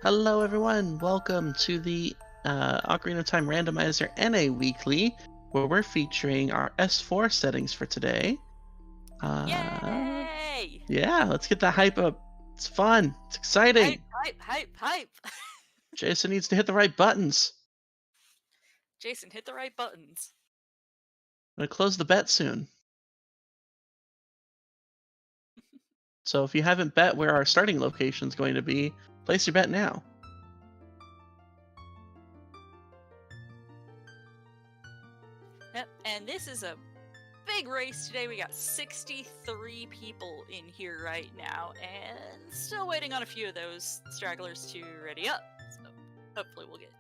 Hello everyone, welcome to the Ocarina of Time Randomizer NA Weekly, where we're featuring our S4 settings for today. Yay! Yeah, let's get the hype up. It's fun, it's exciting. Hype! Jason needs to hit the right buttons. Jason, hit the right buttons. I'm gonna close the bet soon. So if you haven't bet where our starting location is going to be, place your bet now. Yep, and this is a big race today. We got 63 people in here right now, and still waiting on a few of those stragglers to ready up. So hopefully we'll get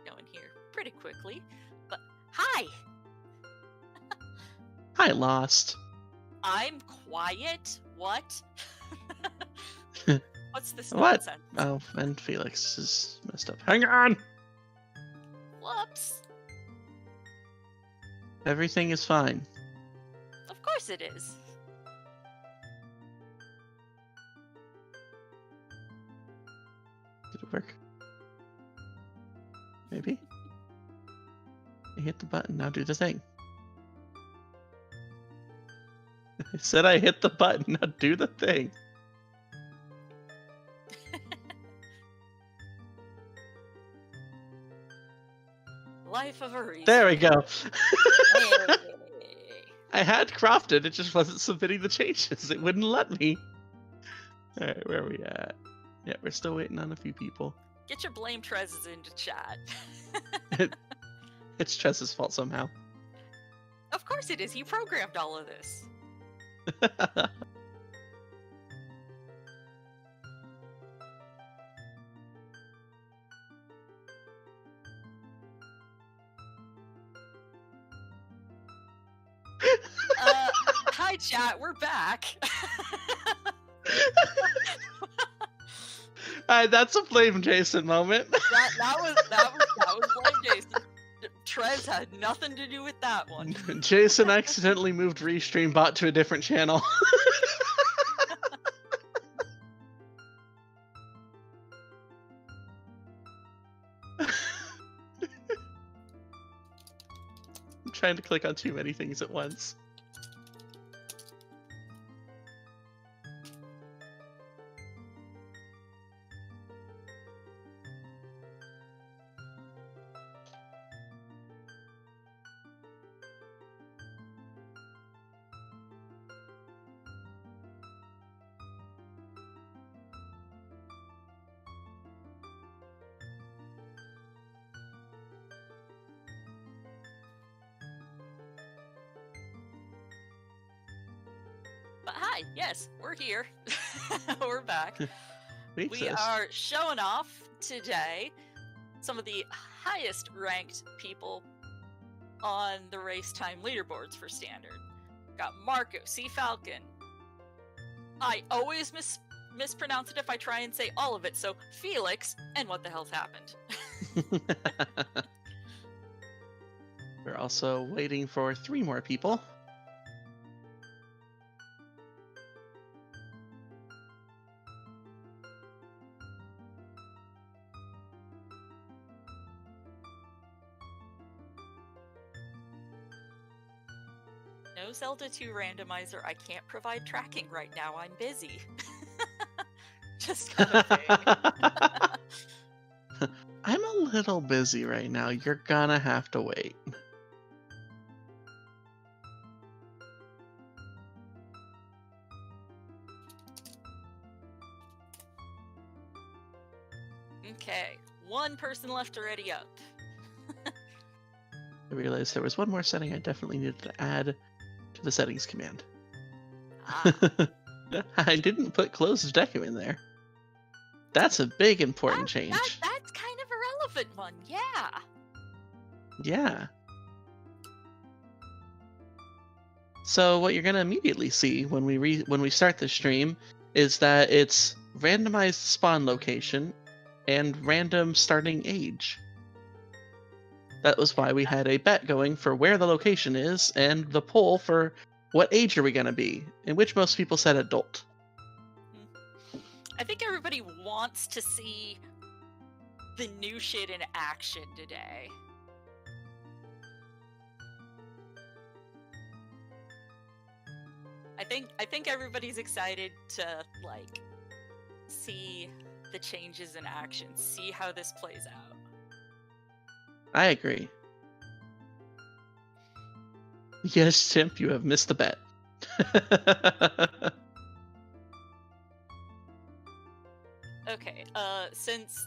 going here pretty quickly. But hi! Hi, Lost. I'm quiet? What? What's this What? nonsense? Oh, and Felix is messed up. Hang on! Whoops! Everything is fine. Of course it is. Did it work? Maybe? I hit the button, now do the thing. I said I hit the button, now do the thing. Life of a reason. There we go. Hey. I had crafted, it just wasn't submitting the changes. It wouldn't let me. Alright, where are we at? Yeah, we're still waiting on a few people. Get your blame Trez's into chat. It's Chess's fault somehow. Of course it is. He programmed all of this. Hi chat, we're back. Alright, that's a blame Jason moment. that was blame Jason. Trez had nothing to do with that one. Jason accidentally moved Restream bot to a different channel. I'm trying to click on too many things at once. But hi, yes, we're here. We're back. We are showing off today some of the highest ranked people on the race time leaderboards for standard. Got Marco, C. Falcon. I always mispronounce it if I try and say all of it, so Felix, and what the hell's happened? We're also waiting for 3 more people. No Zelda 2 randomizer. I can't provide tracking right now. I'm busy. Just kind of vague. I'm a little busy right now. You're gonna have to wait. Okay, one person left to ready up. I realized there was one more setting I definitely needed to add to the settings command. Ah. I didn't put closed deco in there. That's a big important change. That's kind of a relevant one, yeah. Yeah. So what you're gonna immediately see when we start the stream is that it's randomized spawn location and random starting age. That was why we had a bet going for where the location is and the poll for what age are we gonna be, in which most people said adult. I think everybody wants to see the new shit in action today. I think everybody's excited to like see the changes in action, see how this plays out. I agree. Yes, Chimp, you have missed the bet. Okay, since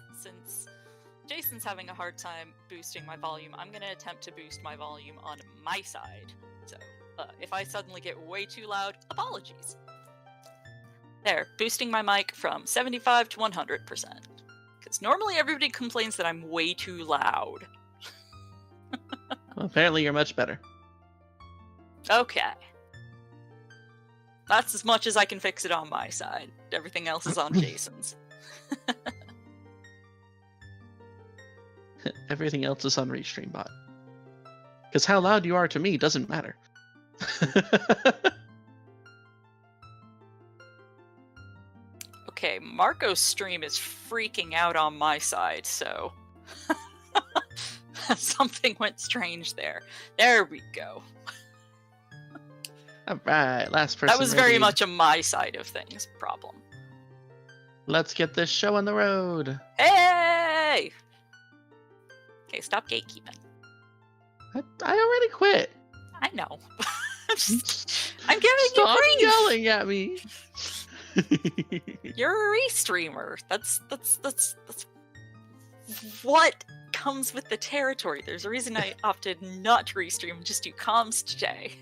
Jason's having a hard time boosting my volume, I'm gonna attempt to boost my volume on my side. So, if I suddenly get way too loud, apologies. There, boosting my mic from 75 to 100%. Because normally everybody complains that I'm way too loud. Well, apparently you're much better. Okay. That's as much as I can fix it on my side. Everything else is on Jason's. Everything else is on ReStreamBot. Because how loud you are to me doesn't matter. Okay, Marco's stream is freaking out on my side, so... Something went strange there. There we go. Alright, last person That was very ready. much a my side of things problem. Let's get this show on the road. Hey! Okay, stop gatekeeping. I already quit. I know. I'm giving Stop you grief! yelling at me. You're a restreamer. That's what comes with the territory. There's a reason I opted not to restream and just do comms today.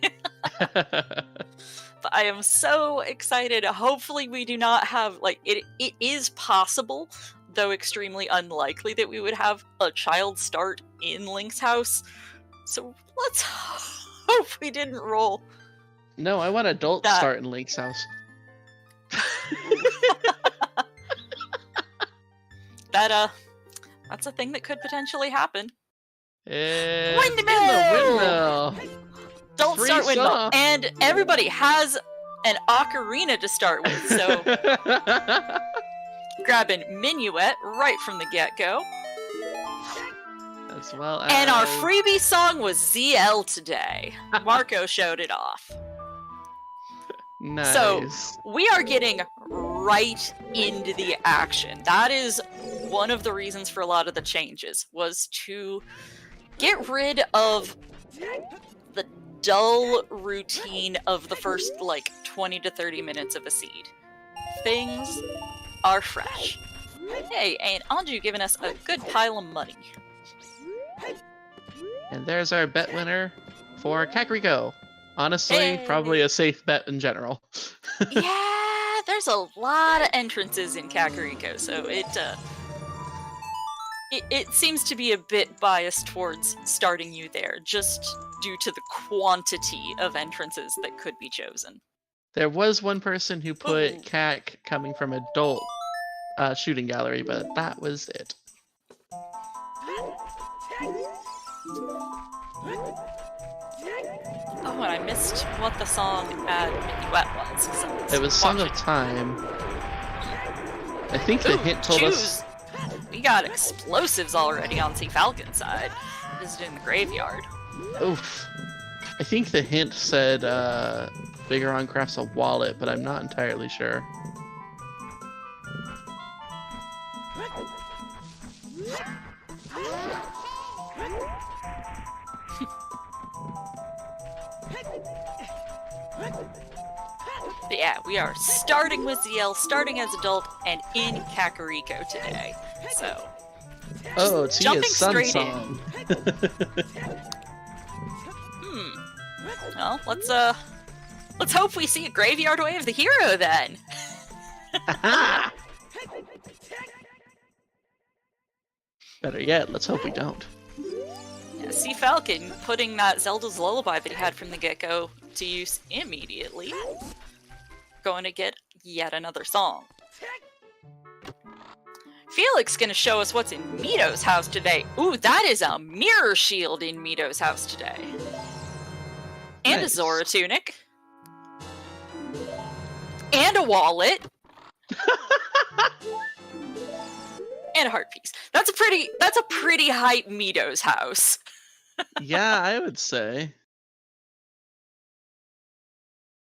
But I am so excited. Hopefully we do not have, like, it is possible, though extremely unlikely, that we would have a child start in Link's house. So let's hope we didn't roll. No, I want adult start in Link's house. That's a thing that could potentially happen. Windmill! Don't Free start windmill. song. And everybody has an ocarina to start with, so grabbing Minuet right from the get-go. As well as... And our freebie song was ZL today. Marco showed it off. Nice. So, we are getting right into the action. That is one of the reasons for a lot of the changes, was to get rid of the dull routine of the first, 20 to 30 minutes of a seed. Things are fresh. Hey, and Anju giving us a good pile of money. And there's our bet winner for Kakariko. Honestly, Hey. probably a safe bet in general. Yeah, there's a lot of entrances in Kakariko, so it seems to be a bit biased towards starting you there, just due to the quantity of entrances that could be chosen. There was one person who put Ooh. CAC coming from adult shooting gallery, but that was it. Oh, and I missed what the song at Minuet was. So It was Song of watch it. Time. I think the Ooh, hint told us... We got explosives already on Sea Falcon's side. Visiting the graveyard. Oof. I think the hint said Bigoron crafts a wallet, but I'm not entirely sure. But yeah, we are starting with ZL, starting as adult, and in Kakariko today. So, Oh, it's jumping Tia's sun straight song. Well, let's hope we see a Graveyard Way of the Hero then. Better yet, let's hope we don't. Yeah, Sea Falcon putting that Zelda's Lullaby that he had from the get-go to use immediately. Going to get yet another song. Felix gonna show us what's in Mito's house today. Ooh, that is a mirror shield in Mito's house today. And Nice. a Zora tunic. And a wallet. And a heart piece. That's a pretty hype Mido's house. Yeah, I would say.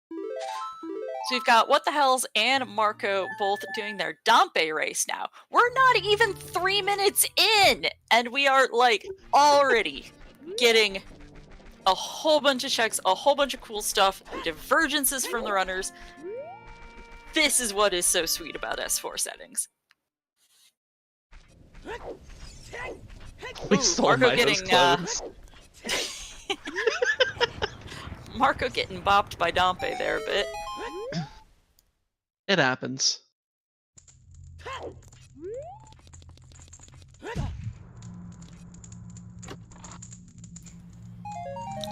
So we've got What the Hells and Marco both doing their Dompe race now. We're not even 3 minutes in, and we are like already getting a whole bunch of checks, a whole bunch of cool stuff, divergences from the runners. This is what is so sweet about S4 settings. We Ooh, stole Marco Mido's getting clothes. Marco getting bopped by Dompe there a bit. It happens.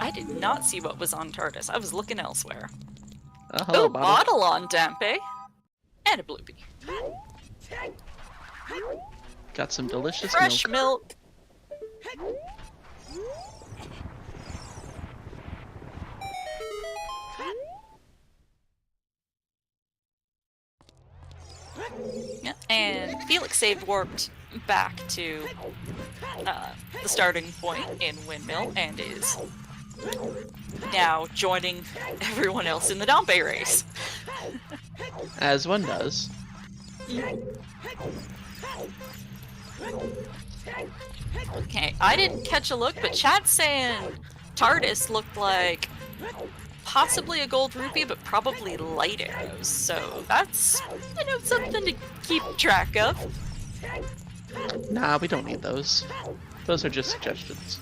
I did not see what was on TARDIS. I was looking elsewhere. Hello, Ooh, bottle. bottle on Dompe. And a Bloopy. Got some delicious Fresh milk. Yeah, and Felix saved warped back to the starting point in Windmill and is now joining everyone else in the Dompe race. As one does. Okay, I didn't catch a look, but chat's saying TARDIS looked like possibly a gold rupee, but probably light arrows. So that's, something to keep track of. Nah, we don't need those. Those are just suggestions.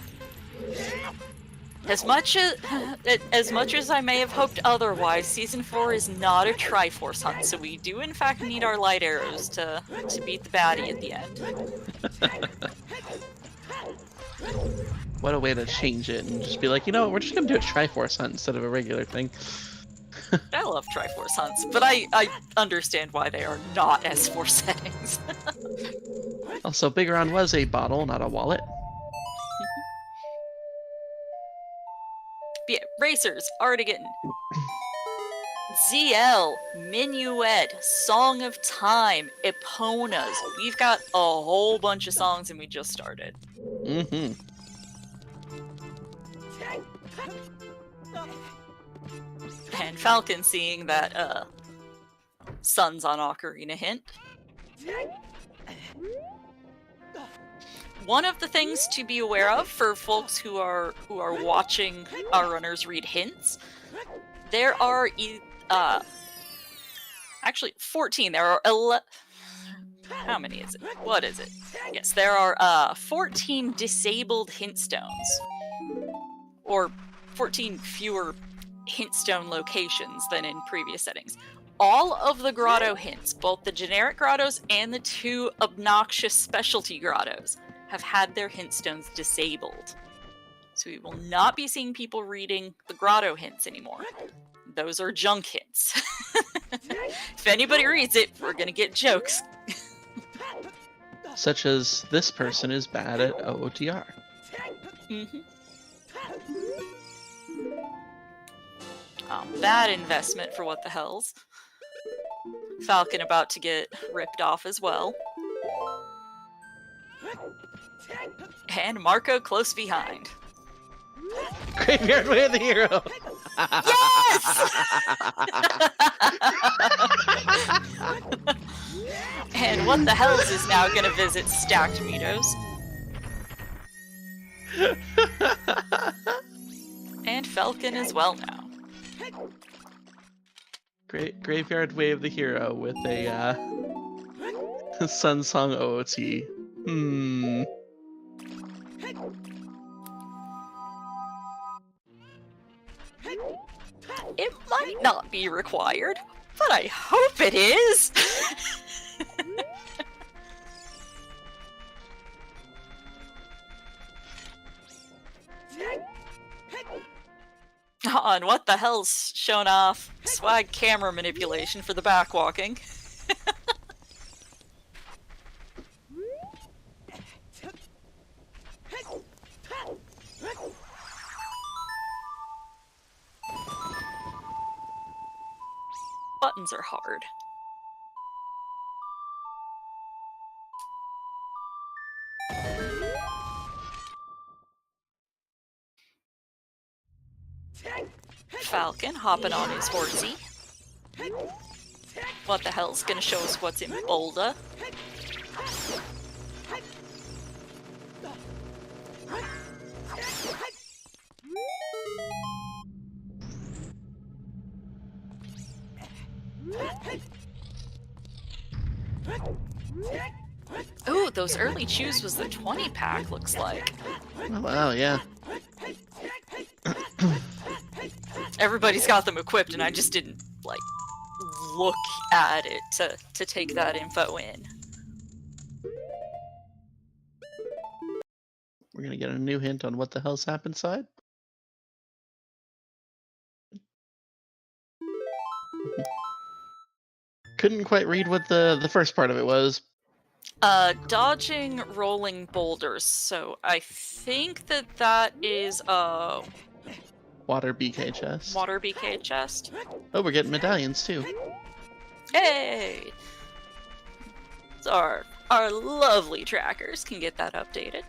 As much as I may have hoped otherwise, Season 4 is not a Triforce hunt, so we do in fact need our light arrows to beat the baddie at the end. What a way to change it and just be like, you know what, we're just gonna do a Triforce hunt instead of a regular thing. I love Triforce hunts, but I understand why they are not S4 settings. Also, Bigeron was a bottle, not a wallet. But yeah, racers, already getting ZL, Minuet, Song of Time, Eponas. We've got a whole bunch of songs and we just started. Mm-hmm. And Falcon seeing that Sun's on Ocarina hint. One of the things to be aware of for folks who are watching our runners read hints, there are actually 14. There are 11. How many is it? What is it? Yes, there are 14 disabled hint stones, or 14 fewer hint stone locations than in previous settings. All of the grotto hints, both the generic grottos and the 2 obnoxious specialty grottos, have had their hint stones disabled. So we will not be seeing people reading the grotto hints anymore. Those are junk hints. If anybody reads it, we're gonna get jokes. Such as, this person is bad at OoTR. Mm-hmm. Bad investment for What the Hells. Falcon about to get ripped off as well. And Marco close behind. Graveyard Way of the Hero! Yes! And What the Hells is now gonna visit Stacked Midos. And Falcon as well now. Graveyard Way of the Hero with a Sun Song OOT. It might not be required, but I hope it is! On What the Hell's shown off swag camera manipulation for the backwalking. Buttons are hard. Falcon hopping on his horsey. What the hell's gonna show us what's in Boulder? Ooh, those early chews was the 20 pack, looks like. Oh, wow, yeah. Everybody's got them equipped, and I just didn't, like, look at it to take that info in. We're gonna get a new hint on what the hell's happened inside. Couldn't quite read what the first part of it was. Dodging rolling boulders. So I think that is Water BK chest. water BK chest. Oh, we're getting medallions too. Hey! So our lovely trackers can get that updated.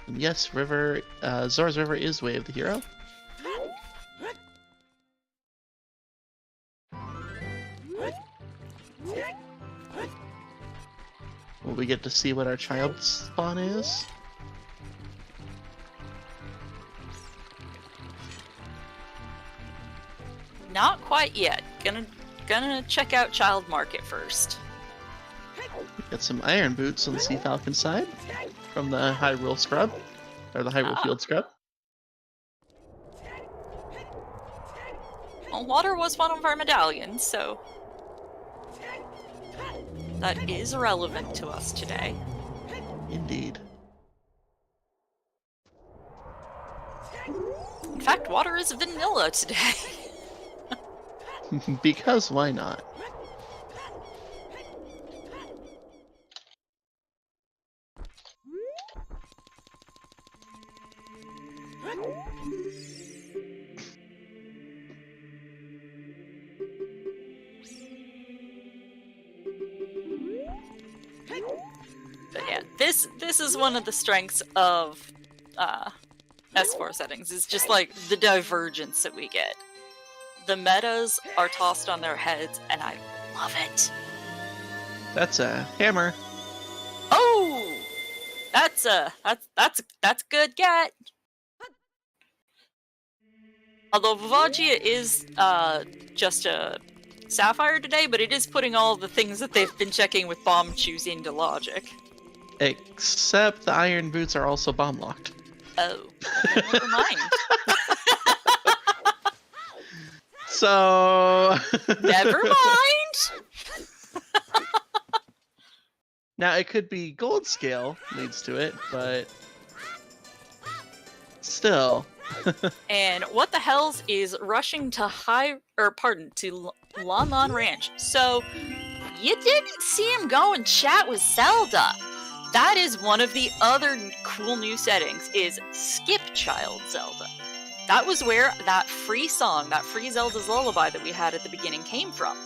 And yes, Zora's River is Way of the Hero. Will we get to see what our child spawn is? Not quite yet. Gonna check out Child Market first. Get some iron boots on the Sea Falcon side from the Hyrule Scrub, or the Hyrule Field Scrub. Well, water was one of our medallions, so that is relevant to us today. Indeed. In fact, water is vanilla today. Because why not? But yeah, this is one of the strengths of S4 settings, is just like the divergence that we get. The metas are tossed on their heads, and I love it. That's a hammer. Oh, that's a good get. Although Vivagia is just a sapphire today, but it is putting all the things that they've been checking with bomb chews into logic. Except the iron boots are also bomb locked. Oh, okay, never mind. So Never mind. Now it could be gold scale leads to it, but still. And what the hells is rushing to Lon Lon Ranch? So you didn't see him go and chat with Zelda. That is one of the other cool new settings, is Skip Child Zelda. That was where that free song, that free Zelda's Lullaby that we had at the beginning came from.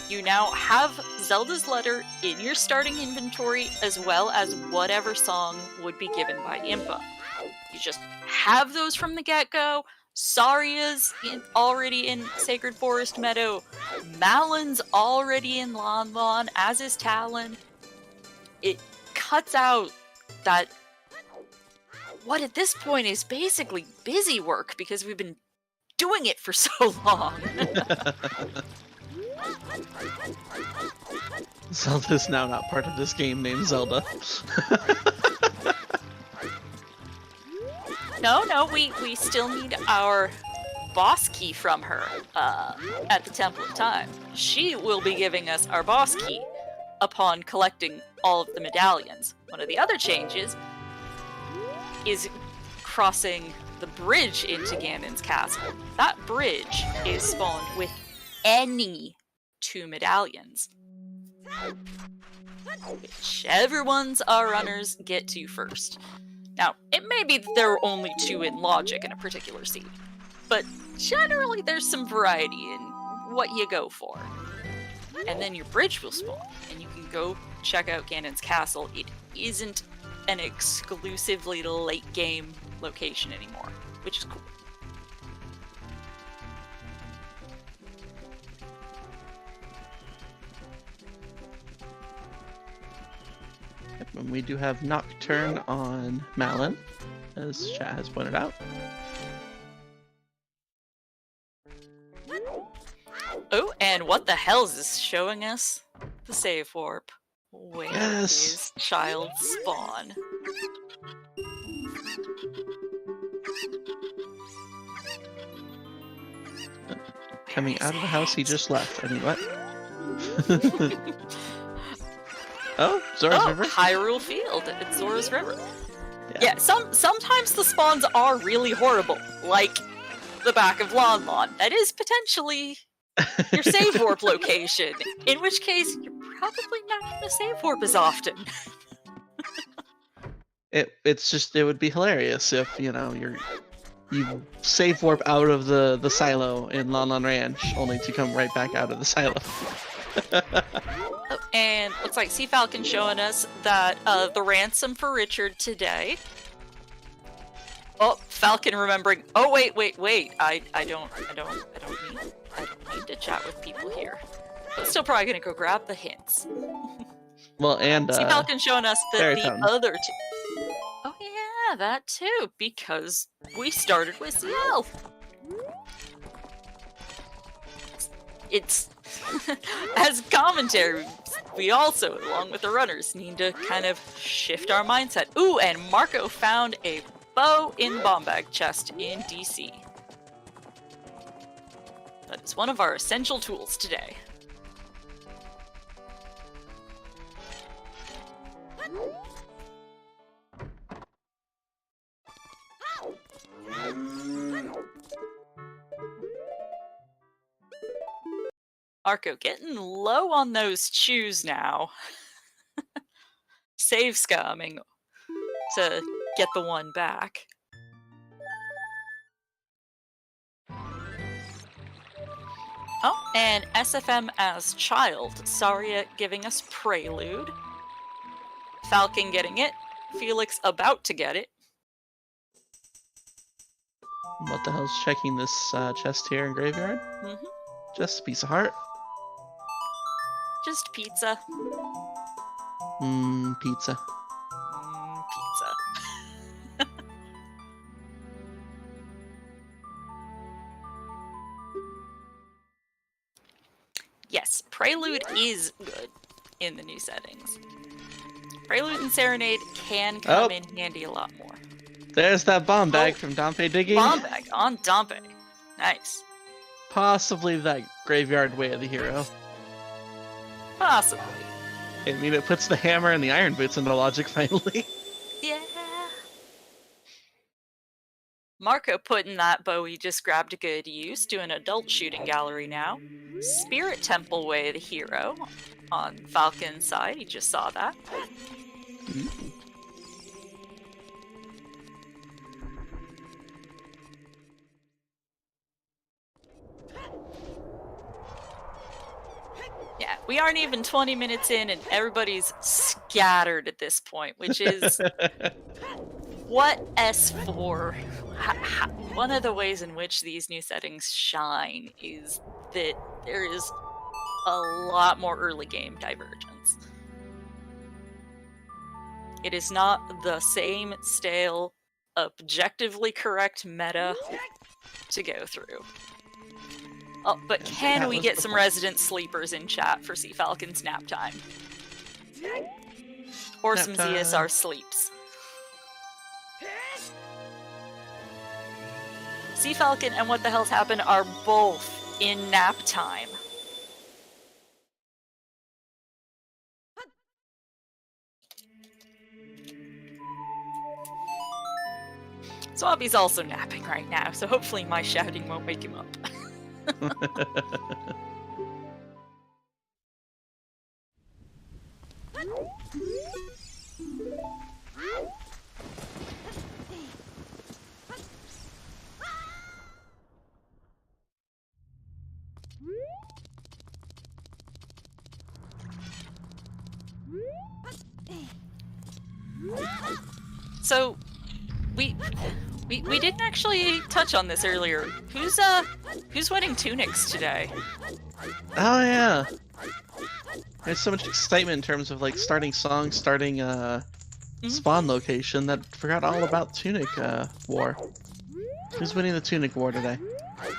You now have Zelda's letter in your starting inventory, as well as whatever song would be given by Impa. You just have those from the get-go. Saria's already in Sacred Forest Meadow. Malon's already in Lon Lon, as is Talon. It cuts out that what at this point is basically busy work, because we've been doing it for so long. Zelda's now not part of this game named Zelda. No, we still need our boss key from her at the Temple of Time. She will be giving us our boss key upon collecting all of the medallions. One of the other changes is crossing the bridge into Ganon's castle. That bridge is spawned with any 2 medallions. Whichever ones our runners get to first. Now, it may be that there are only 2 in logic in a particular seed, but generally there's some variety in what you go for. And then your bridge will spawn, and you can go check out Ganon's castle. It isn't an exclusively late game location anymore, which is cool. And we do have Nocturne on Malin, as chat has pointed out. Oh, and what the hell is this showing us? The save warp. Where is child spawn? Coming out of the house he just left. I mean, what? Oh, Zora's River? Hyrule Field. It's Zora's River. Yeah, sometimes the spawns are really horrible, like the back of Lon Lon. That is potentially your save warp location, in which case you're probably not going to save warp as often. It would be hilarious if, you save warp out of the silo in Lon Lon Ranch, only to come right back out of the silo. Oh, and looks like Sea Falcon showing us that the ransom for Richard today. Oh, Falcon remembering. Oh wait. I don't need to chat with people here. But still probably gonna go grab the hints. Well, and Sea Falcon showing us that the Fountain. other two. Oh yeah, that too, because we started with Ciel. It's as commentary, we also, along with the runners, need to kind of shift our mindset. Ooh, and Marco found a bow in bomb bag chest in DC. That is one of our essential tools today. Marco getting low on those chews now. Save scumming to get the one back. Oh, and SFM as child. Saria giving us Prelude. Falcon getting it. Felix about to get it. What the hell's checking this chest here in Graveyard? Mm-hmm. Just a piece of heart. Just pizza. Pizza. Pizza. Yes, Prelude is good in the new settings. Prelude and Serenade can come in handy a lot more. There's that bomb bag from Dompe digging. Bomb bag on Dompe. Nice. Possibly that graveyard way of the hero. Possibly. I mean, it puts the hammer and the iron boots into logic finally. Yeah. Marco putting that bow he just grabbed to good use, doing adult shooting gallery now. Spirit Temple way of the hero on Falcon's side, he just saw that. Yeah, we aren't even 20 minutes in and everybody's scattered at this point, which is what S4, one of the ways in which these new settings shine is that there is a lot more early game divergence. It is not the same stale, objectively correct meta to go through. Oh, but can we get some resident sleepers in chat for Sea Falcon's nap time? Or some ZSR sleeps? Sea Falcon and What the Hell's Happened are both in nap time. Swabby's also napping right now, so hopefully my shouting won't wake him up. So, we didn't actually touch on this earlier. Who's winning tunics today? Oh yeah. There's so much excitement in terms of like starting songs, starting spawn location that I forgot all about Tunic War. Who's winning the Tunic War today?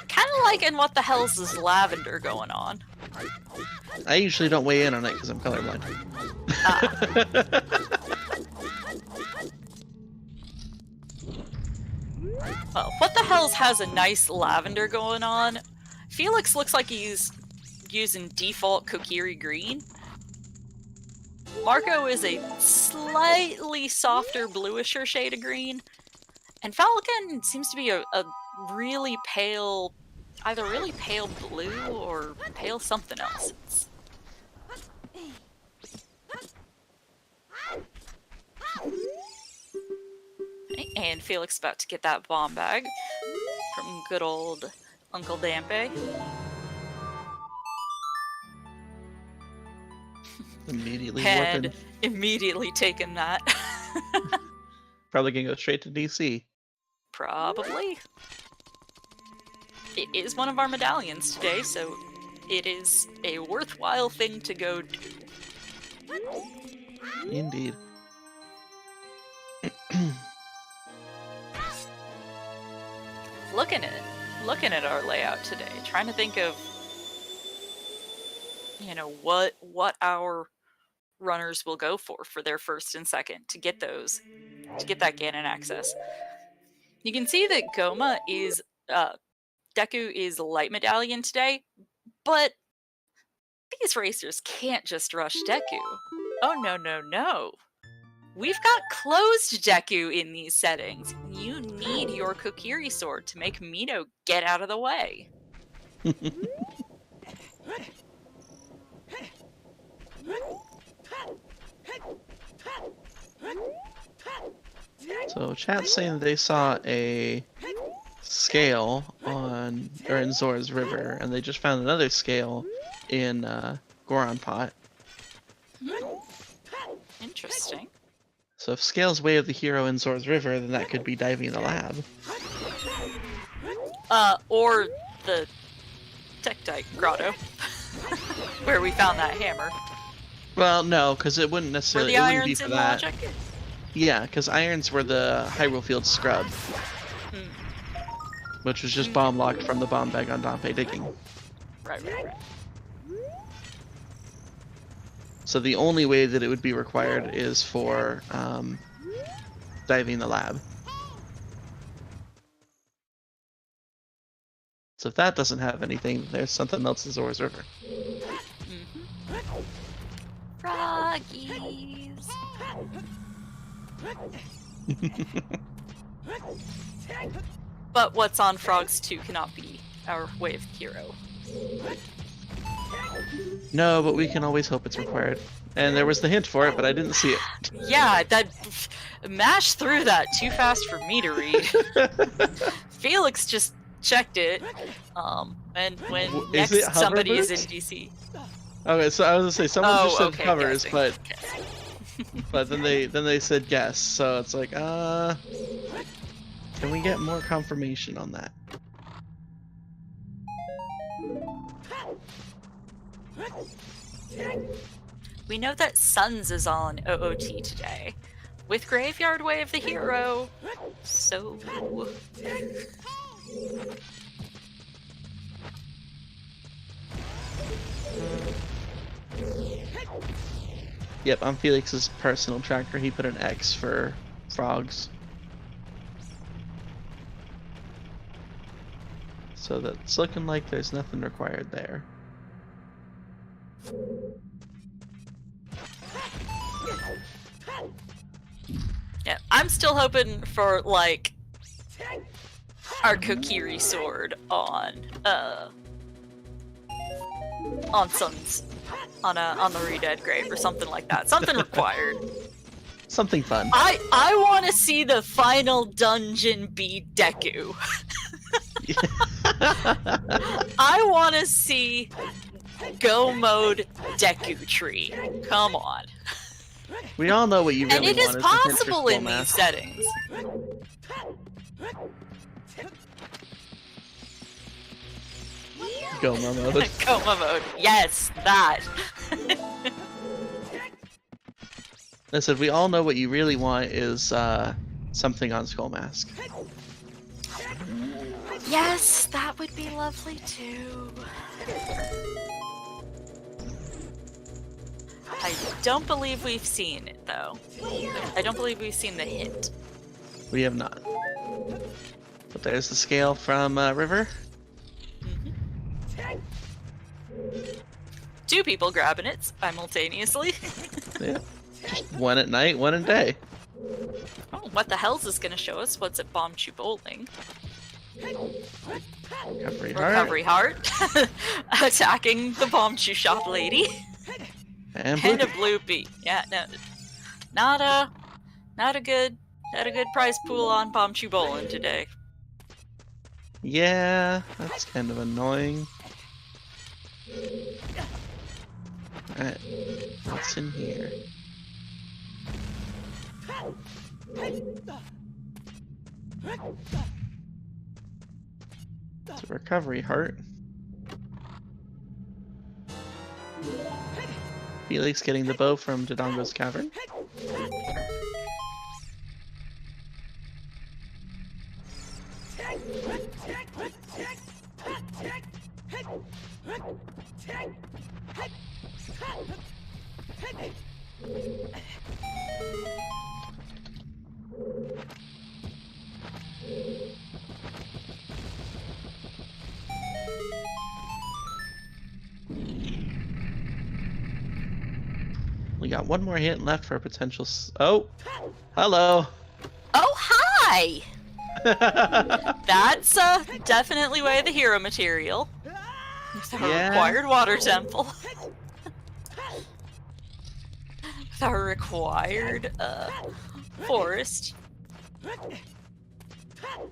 Kind of like in what the hell's this lavender going on? I usually don't weigh in on it because I'm colorblind. Well, what the hell's has a nice lavender going on? Felix looks like he's using default Kokiri green. Marco is a slightly softer, bluisher shade of green. And Falcon seems to be a really pale, either really pale blue or pale something else. And Felix about to get that bomb bag from good old Uncle Dampe. Immediately And warping. immediately taking that. Probably gonna go straight to DC. Probably. It is one of our medallions today, so it is a worthwhile thing to go do. Indeed. Looking at our layout today, trying to think of, you know, what our runners will go for their first and second to get that Ganon access. You can see that Goma is Deku is light medallion today, but these racers can't just rush Deku. Oh no. We've got closed Deku in these settings. You need your Kokiri sword to make Mino get out of the way. So chat's saying that they saw a scale in Zora's River, and they just found another scale in Goron Pot. Interesting. So if Scale's Way of the Hero in Zora's River, then that could be diving in the lab. Or the Tektite Grotto, where we found that hammer. Well, no, because it wouldn't necessarily. Were the it wouldn't be irons for in that. logic? Yeah, because irons were the Hyrule Field scrub, which was just bomb locked from the bomb bag on Dampe digging. Right. So the only way that it would be required is for diving the lab. So if that doesn't have anything, there's something else in Zora's River. Froggies. But what's on Frogs 2 cannot be our Way of the Hero. No, but we can always hope it's required. And there was the hint for it, but I didn't see it. Yeah, that mashed through that too fast for me to read. Felix just checked it. And when Is next it somebody is in hoverboards? DC. Okay, so I was gonna say someone just said okay, covers, guessing. but then they said guess. So it's like, can we get more confirmation on that? We know that Suns is on OOT today, with Graveyard Way of the Hero, so... Yep, on Felix's personal tracker, he put an X for frogs. So that's looking like there's nothing required there. Yeah, I'm still hoping for, like, our Kokiri sword on Suns, on the Redead grave or something like that. Something required. Something fun. I want to see the final dungeon be Deku. I want to see Go Mode Deku Tree. Come on. We all know what you really And it want. is the possible Pinterest in mask. these settings. Goma mode. Coma mode. Yes, that. I said we all know what you really want is something on Skull Mask. Yes, that would be lovely too. I don't believe we've seen it though. I don't believe we've seen the hint. We have not. But there's the scale from River. Two people grabbing it simultaneously. Yeah. Just one at night, one in day. Oh, what the hell's this gonna show us? What's at Bomb Chew Bowling? Recovery Heart. Attacking the Bomb Chew Shop lady. And And a Bloopy. Yeah, no. Not a good prize pool on Bomb Chew Bowling today. Yeah, that's kind of annoying. Alright, what's in here? It's a recovery heart. Felix getting the bow from Dodongo's cavern. We got one more hint left for a potential oh! Hello! Oh, hi! That's definitely way of the hero material. The required water temple. The required forest.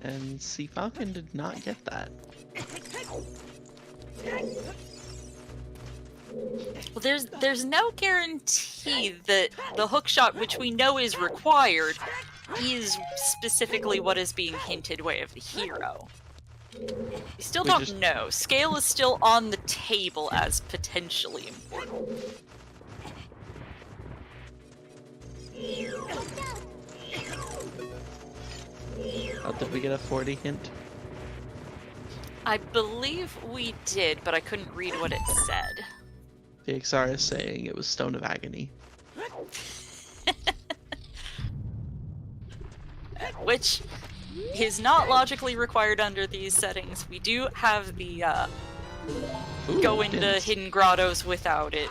And Sea Falcon did not get that. Well, there's no guarantee that the hookshot, which we know is required, is specifically what is being hinted way of the hero. We still don't know. Scale is still on the table as potentially important. Oh, did we get a 40 hint? I believe we did, but I couldn't read what it said. The XR is saying it was Stone of Agony. Which is not logically required under these settings. We do have the go into hidden grottos without it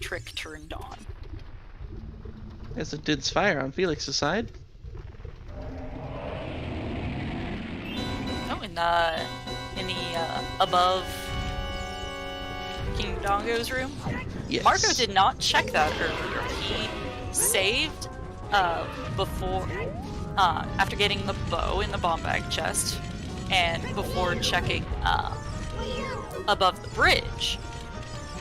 trick turned on. As it did fire on Felix's side. Oh, in the above King Dongo's room? Yes. Marco did not check that earlier. He saved before after getting the bow in the bomb bag chest and before checking above the bridge.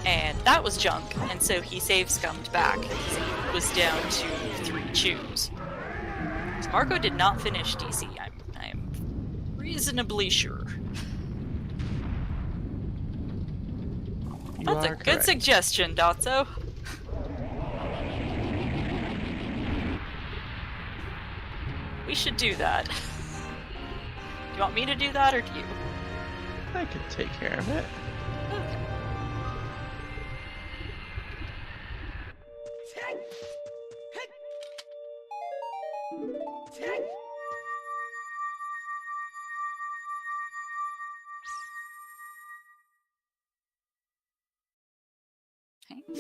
And that was junk, and so he save scummed back. He was down to 3 chews. So Marco did not finish DC, I'm reasonably sure. That's a good suggestion, Dotso. We should do that. Do you want me to do that, or do you? I could take care of it. Okay.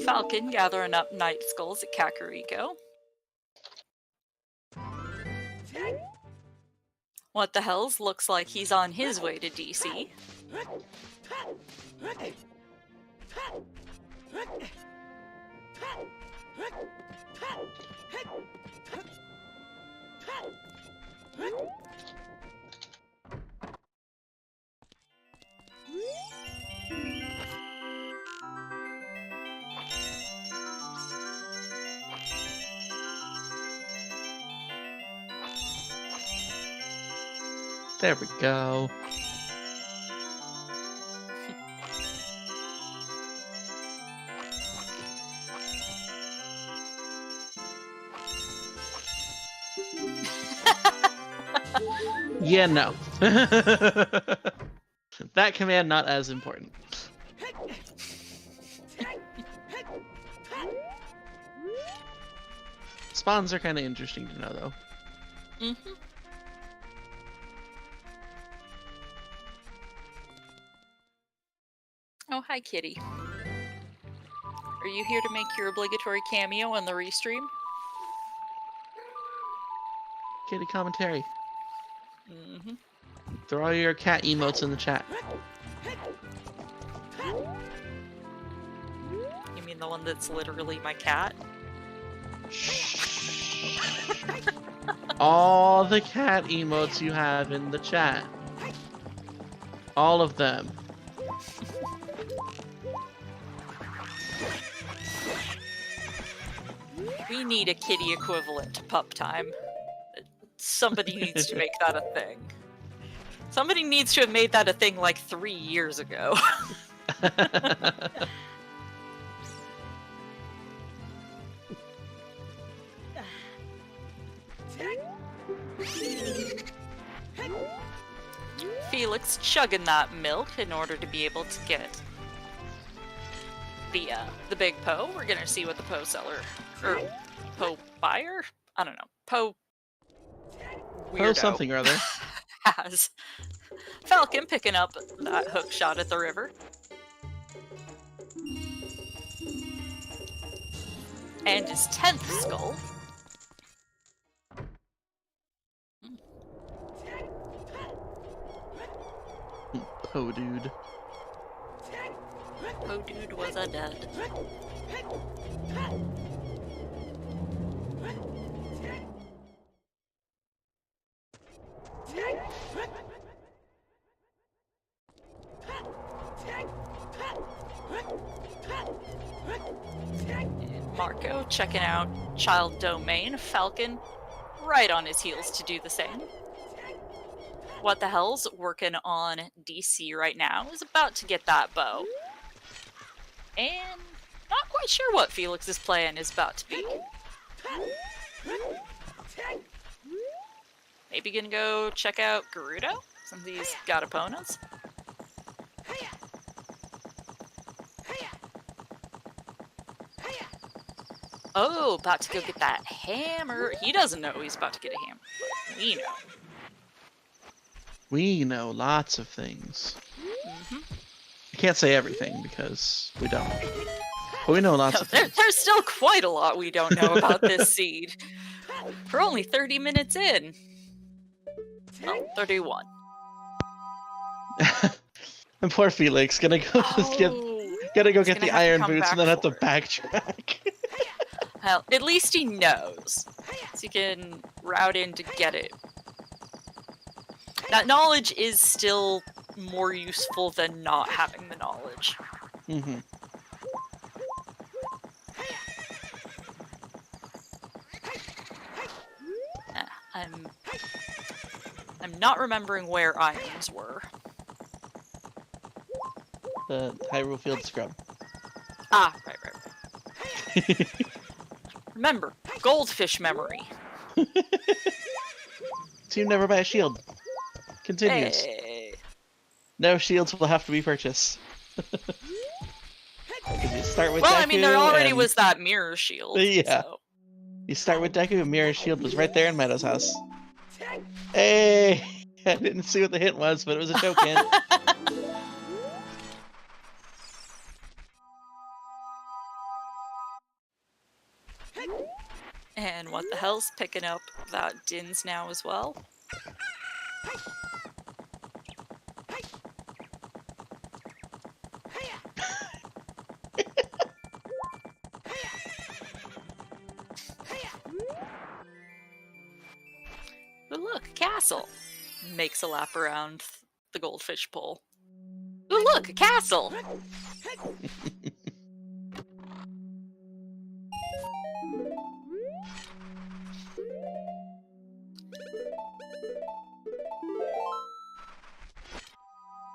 Falcon gathering up night skulls at Kakariko. What the hells? Looks like he's on his way to DC. There we go. Yeah, no. That command not as important. Spawns are kind of interesting to know, though. Mm-hmm. Oh, hi, Kitty. Are you here to make your obligatory cameo on the restream? Kitty commentary. Mm-hmm. Throw all your cat emotes in the chat. You mean the one that's literally my cat? All the cat emotes you have in the chat. All of them. We need a kitty equivalent to pup time. Somebody needs to make that a thing. Somebody needs to have made that a thing like 3 years ago. Felix chugging that milk in order to be able to get the big Poe. We're gonna see what the Poe seller or Poe buyer? I don't know. Poe Poe something or other. has. Falcon picking up that hook shot at the river. And his 10th skull. Poe dude. Poe dude was a dud. Marco checking out Child Domain. Falcon right on his heels to do the same. What the Hell's working on DC right now is about to get that bow. And not quite sure what Felix's plan is about to be. Maybe gonna go check out Gerudo, since he's got opponents. Oh, about to go get that hammer. He doesn't know he's about to get a hammer. We know. We know lots of things. Mm-hmm. I can't say everything because we don't. But we know lots of things. There's still quite a lot we don't know about this seed. We're only 30 minutes in. Well, 31. And poor Felix gonna go get the iron boots and then have to backtrack. Well, at least he knows. So he can route in to get it. That knowledge is still more useful than not having the knowledge. Mm-hmm. I'm not remembering where irons were. The Hyrule Field scrub. Ah, right. Remember, goldfish memory. Team never buy a shield. Continues. Hey. No shields will have to be purchased. You start with well, Deku I mean, there already and... was that mirror shield. Yeah. So. You start with Deku, and Mirror Shield was right there in Meadow's house. Hey! I didn't see what the hint was, but it was a joke hint. And what the hell's picking up that Din's now as well? Ooh, look, a castle. Makes a lap around the goldfish pool. Ooh, look, a castle!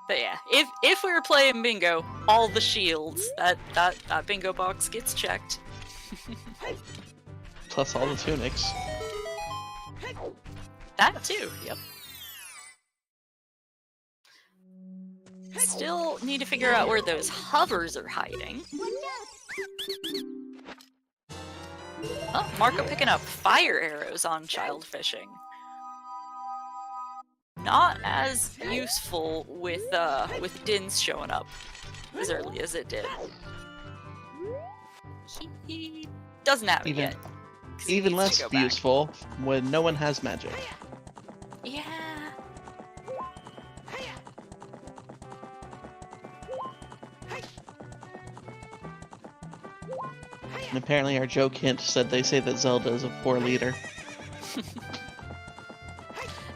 But yeah, if we were playing bingo, all the shields, that bingo box gets checked. Plus all the tunics. That too, yep. Still need to figure out where those hovers are hiding. Oh, Marco picking up fire arrows on child fishing. Not as useful with Din's showing up as early as it did. He doesn't have it yet. Even less useful when no one has magic. Yeah. And apparently our joke hint said they say that Zelda is a poor leader.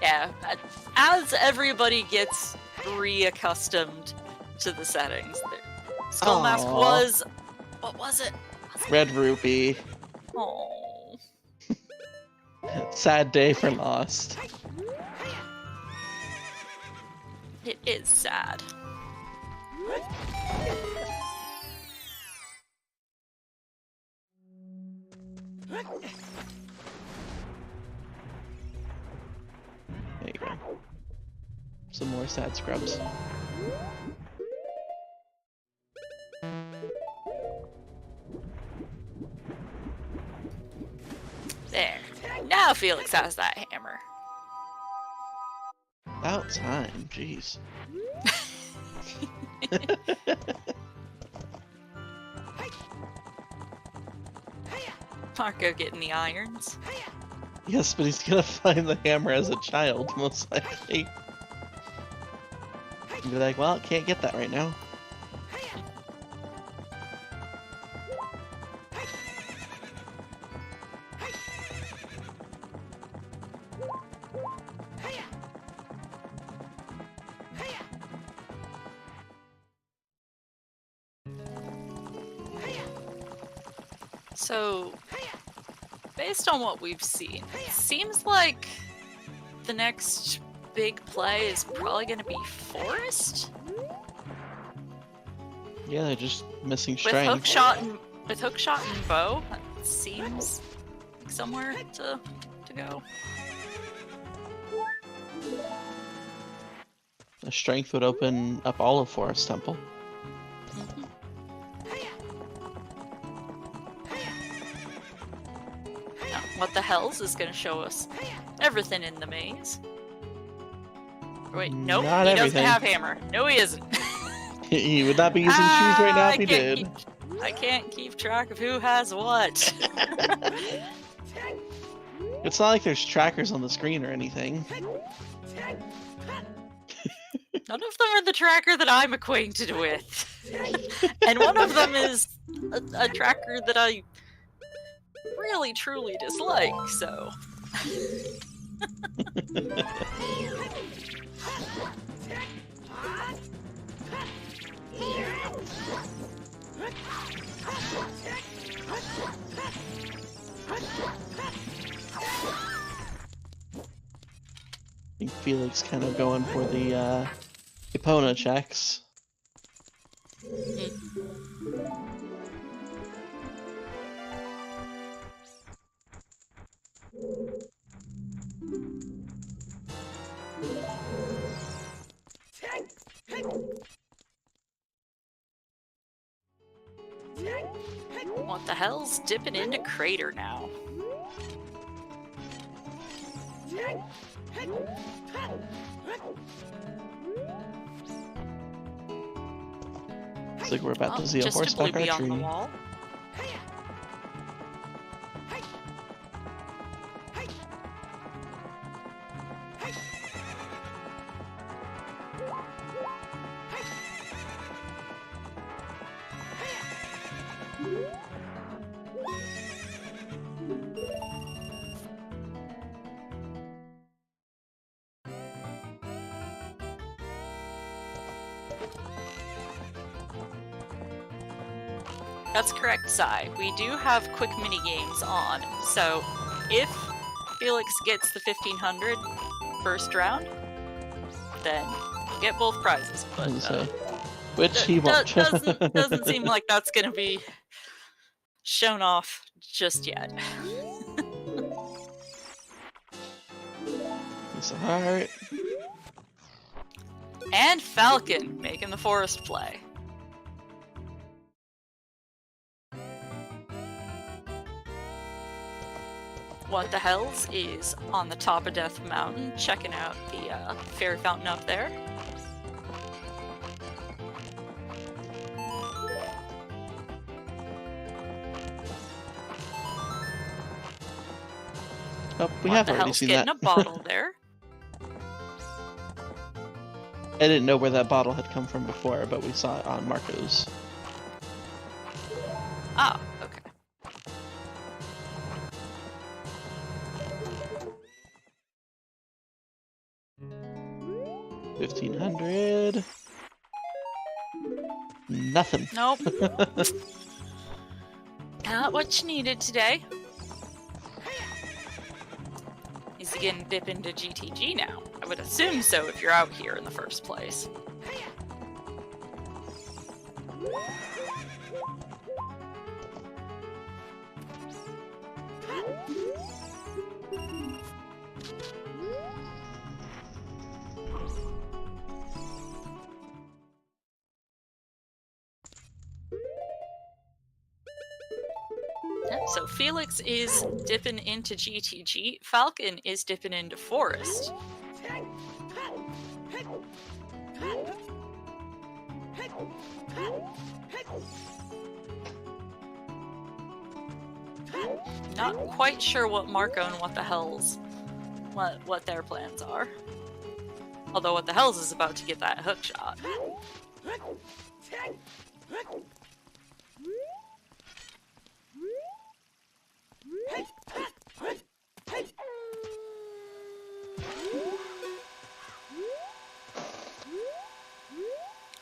Yeah, as everybody gets reaccustomed to the settings, Skull Mask was... What was it? Red Rupee. Oh. Sad day for Lost. It is sad. There you go. Some more sad scrubs. There. Now Felix has that hammer. About time, jeez. Marco getting the irons. Yes, but he's gonna find the hammer as a child, most likely. And be like, well, can't get that right now. So, based on what we've seen, it seems like the next big play is probably going to be Forest? Yeah, they're just missing strength. With hookshot and bow, that seems like somewhere to go. The strength would open up all of Forest Temple. What the Hells is going to show us everything in the maze. Wait, nope, Not he everything. doesn't have hammer. No, he isn't. He would not be using shoes right now if he did. I can't keep track of who has what. It's not like there's trackers on the screen or anything. None of them are the tracker that I'm acquainted with. And one of them is a tracker that I really truly dislike, so. I think Felix kind of going for the Epona checks. What the hell's dipping into Crater now? Looks like we're about to see a just horseback to archery. on the wall. That's correct, Sai. We do have quick mini games on, so if Felix gets the 1500 first round, then you get both prizes. But which he won't. doesn't seem like that's going to be shown off just yet. It's alright. And Falcon making the forest play. What the Hells is on the top of Death Mountain, checking out the fairy fountain up there. Oh, we have already seen that. Getting a bottle there. I didn't know where that bottle had come from before, but we saw it on Marco's. Ah, okay. $1,500. Nothing. Nope. Not what you needed today. Is he gonna dip into GTG now? I would assume so if you're out here in the first place. So Felix is dipping into GTG, Falcon is dipping into Forest. Not quite sure what Marco and What the Hells, what their plans are. Although What the Hells is about to get that hook shot.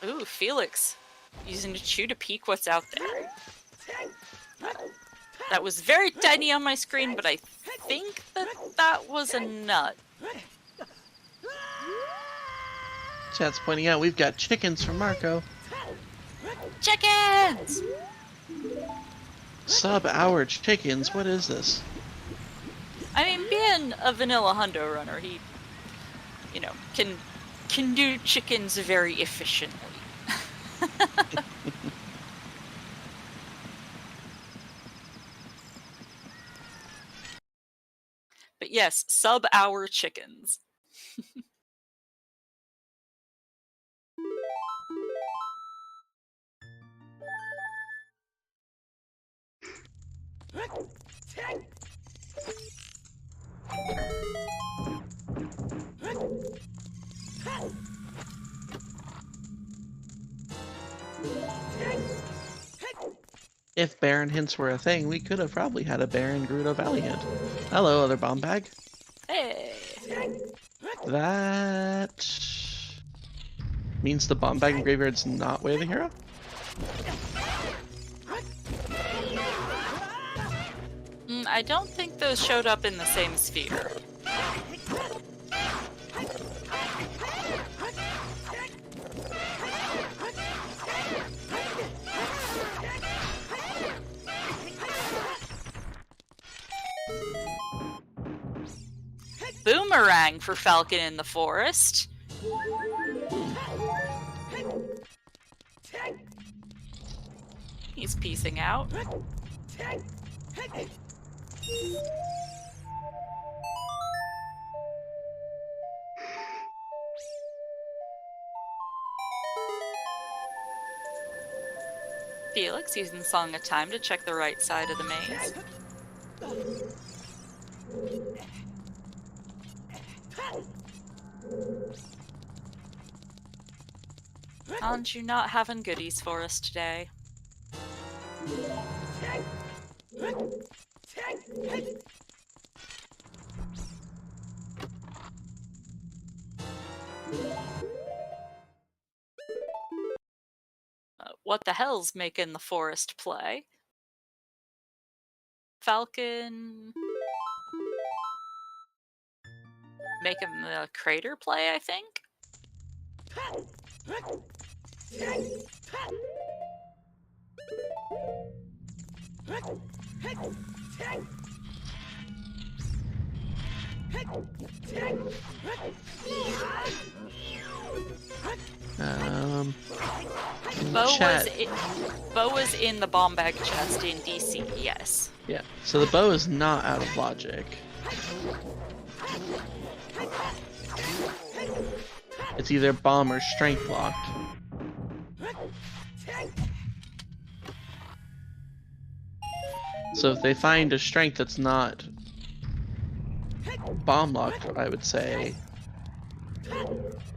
Ooh, Felix using the chew to peek what's out there. That was very tiny on my screen, but I think that was a nut. Chat's pointing out we've got chickens from Marco. Chickens! Sub-hour chickens, what is this? I mean, being a vanilla hundo runner, he, you know, can do chickens very efficiently. But yes, sub-hour chickens. If Baron hints were a thing, we could have probably had a Baron Gerudo Valley hint. Hello, other bomb bag. Hey! That means the bomb bag in graveyard's not Way of the Hero? I don't think those showed up in the same sphere. Boomerang for Falcon in the Forest. He's piecing out. Felix using Song of Time to check the right side of the maze. Aren't you not having goodies for us today? What the Hell's making the Forest play? Falcon making the Crater play, I think? In Bo chat, was in the bomb bag chest in DC, yes. yeah. So the bow is not out of logic. It's either bomb or strength locked. So if they find a strength that's not bomb locked, I would say,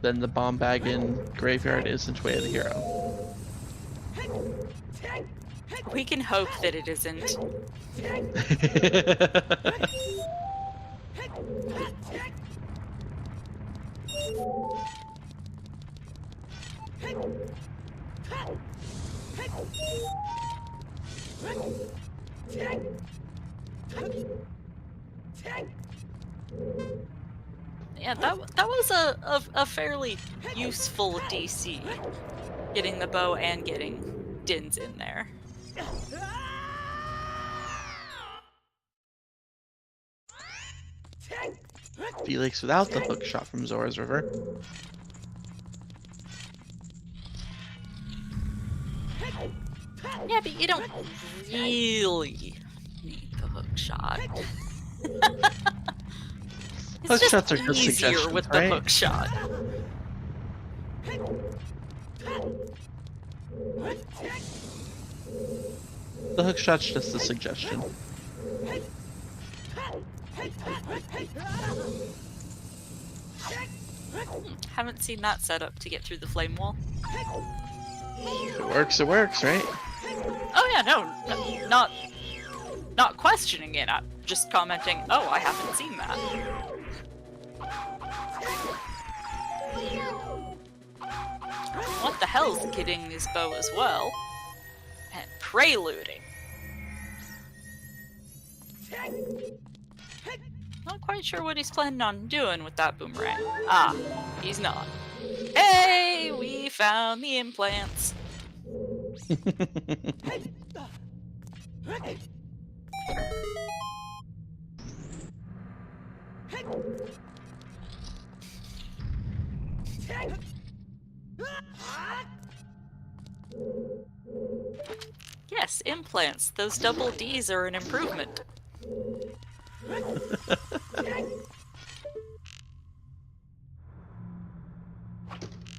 then the bomb bag in graveyard isn't way of the hero. We can hope that it isn't. Yeah, that was a fairly useful DC. Getting the bow and getting Dins in there. Felix without the hook shot from Zora's River. Yeah, but you don't really need the hook shot. It's Hook just shots are good easier suggestions, with right? the hook shot. The hook shot's just a suggestion. Haven't seen that setup to get through the flame wall. If it works, right? Oh yeah, no, not questioning it. I'm just commenting. Oh, I haven't seen that. What the hell's getting this bow as well? And preluding. Not quite sure what he's planning on doing with that boomerang. Ah, he's not. Hey, we found the implants. Yes, implants. Those double Ds are an improvement.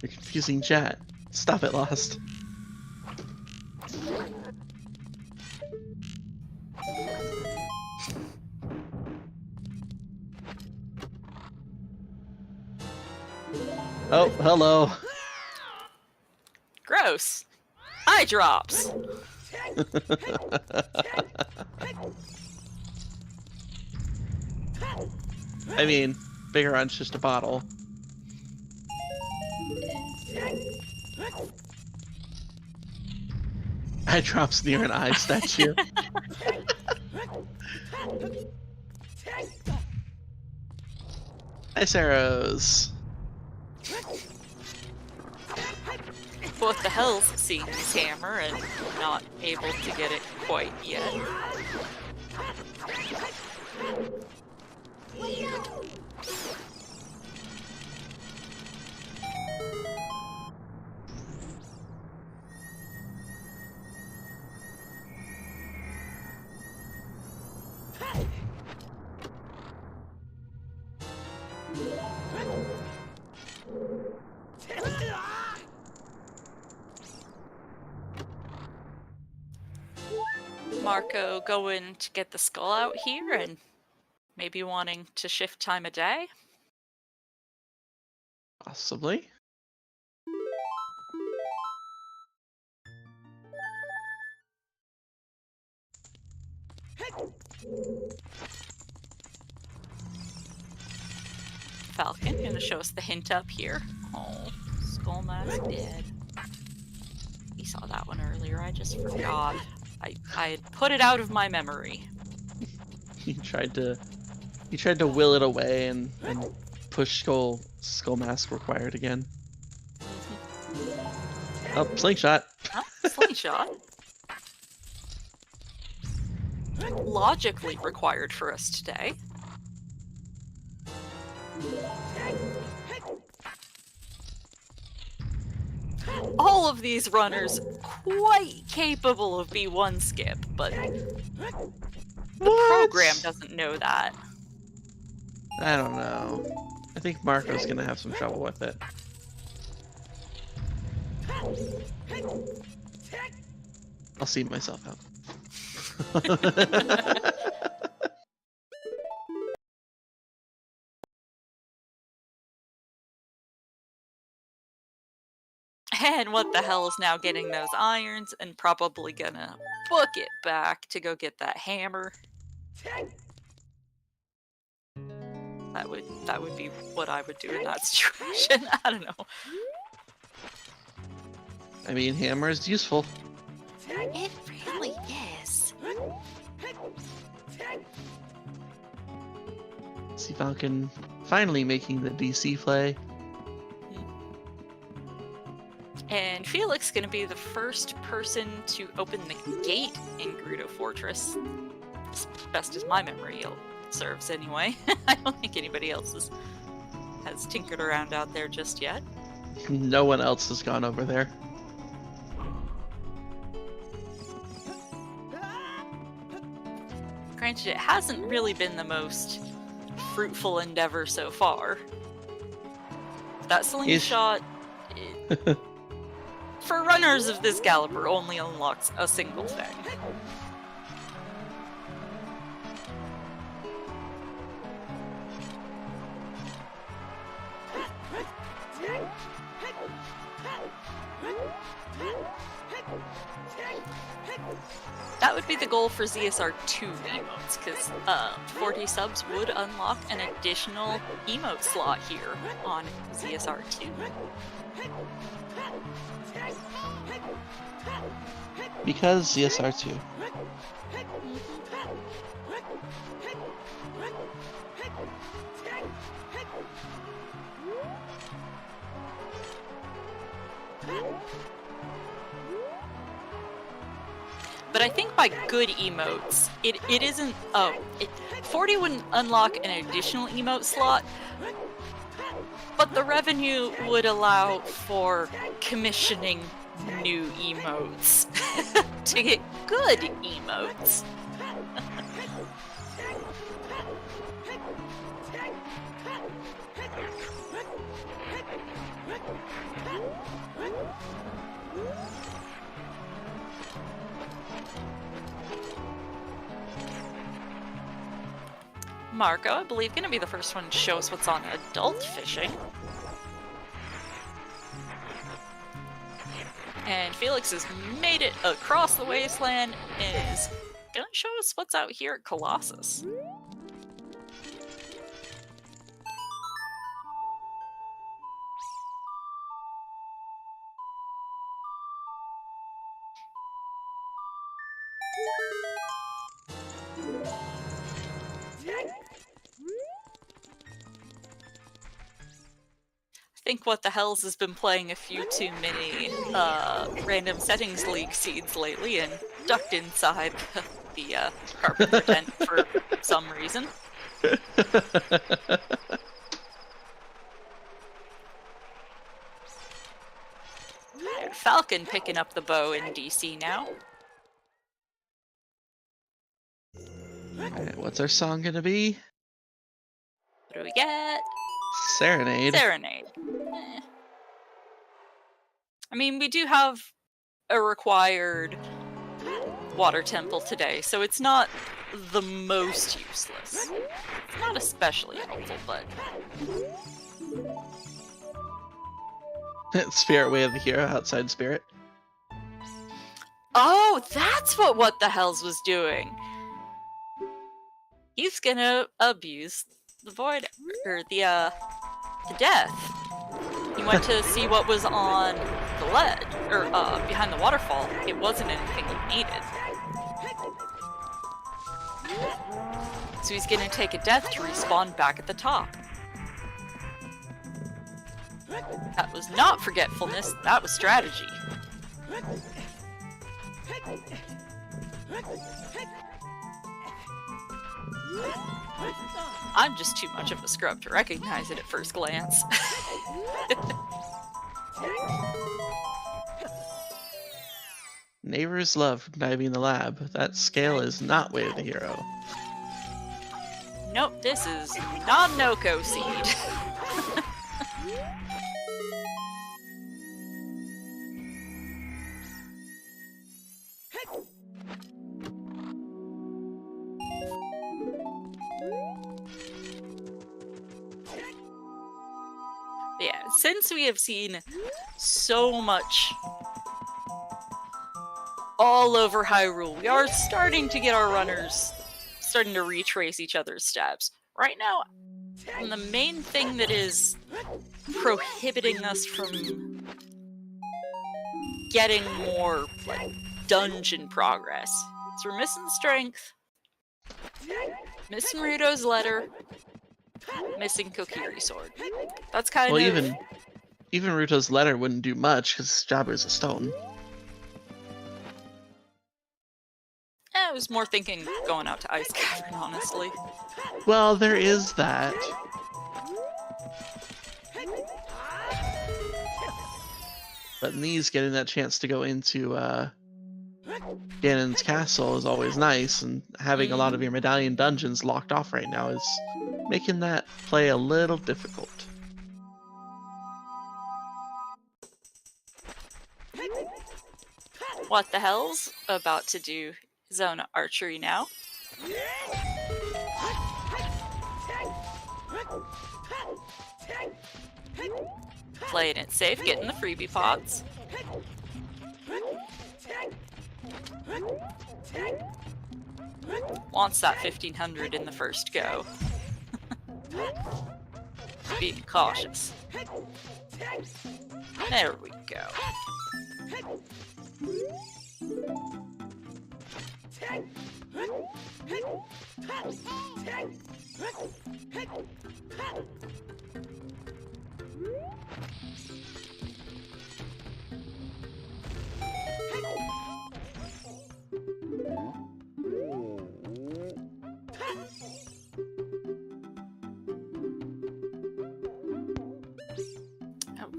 You're confusing chat. Stop it, Lost. Oh, hello. Gross. Eye drops. I mean, Bigger Run's just a bottle. Eye drops near an eye statue. Nice arrows. What the hell's seeing his hammer and not able to get it quite yet. Marco going to get the skull out here and maybe wanting to shift time of day? Possibly. Falcon gonna show us the hint up here. Oh, skull mask dead. He saw that one earlier, I just forgot. I had put it out of my memory. He tried to will it away and push skull mask required again. Oh, slingshot. Oh, slingshot. Logically required for us today. all of these runners quite capable of B1 skip, but the program doesn't know that. I don't know. I think Marco's gonna have some trouble with it. I'll see myself out. And what the hell is now getting those irons and probably gonna book it back to go get that hammer. That would be what I would do in that situation. I don't know. I mean, hammer is useful. It really is. Sea Falcon finally making the DC play. And Felix gonna be the first person to open the gate in Gerudo Fortress. As best as my memory serves, anyway. I don't think anybody else has tinkered around out there just yet. No one else has gone over there. Granted, it hasn't really been the most fruitful endeavor so far. That slingshot, for runners of this caliber, only unlocks a single thing. That would be the goal for ZSR2 emotes, because 40 subs would unlock an additional emote slot here on ZSR2. Because ZSR2. But I think by good emotes, it isn't... 40 wouldn't unlock an additional emote slot, but the revenue would allow for commissioning new emotes to get good emotes. Marco, I believe, gonna be the first one to show us what's on adult fishing. And Felix has made it across the wasteland and is gonna show us what's out here at Colossus. I think What the Hells has been playing a few too many random settings league seeds lately and ducked inside the carpenter tent for some reason. Falcon picking up the bow in DC now. Alright, what's our song gonna be? What do we get? Serenade. Serenade. I mean, we do have a required water temple today, so it's not the most useless. It's not especially helpful, but... Spirit Way of the Hero outside Spirit. Oh, that's what the Hells was doing! He's gonna abuse the void, or the death. He went to see what was on the ledge, or behind the waterfall. It wasn't anything he needed. So he's gonna take a death to respawn back at the top. That was not forgetfulness, that was strategy. I'm just too much of a scrub to recognize it at first glance. Neighbors love diving in the lab. That scale is not way of the hero. Nope, this is non-Noko seed. Yeah, since we have seen so much all over Hyrule, we are starting to get our runners starting to retrace each other's steps. Right now, the main thing that is prohibiting us from getting more, like, dungeon progress is we're missing strength, missing Ruto's letter, missing Kokiri sword. That's kind Well, of... even Ruto's letter wouldn't do much because Jabu's a stone. I was more thinking going out to Ice Cavern, honestly. Well, there is that. But Nee's getting that chance to go into Ganon's castle is always nice, and having a lot of your medallion dungeons locked off right now is making that play a little difficult. What the hell's about to do zone archery now? Playing it safe, getting the freebie pots. Wants that 1500 in the first go. Being cautious. There we go.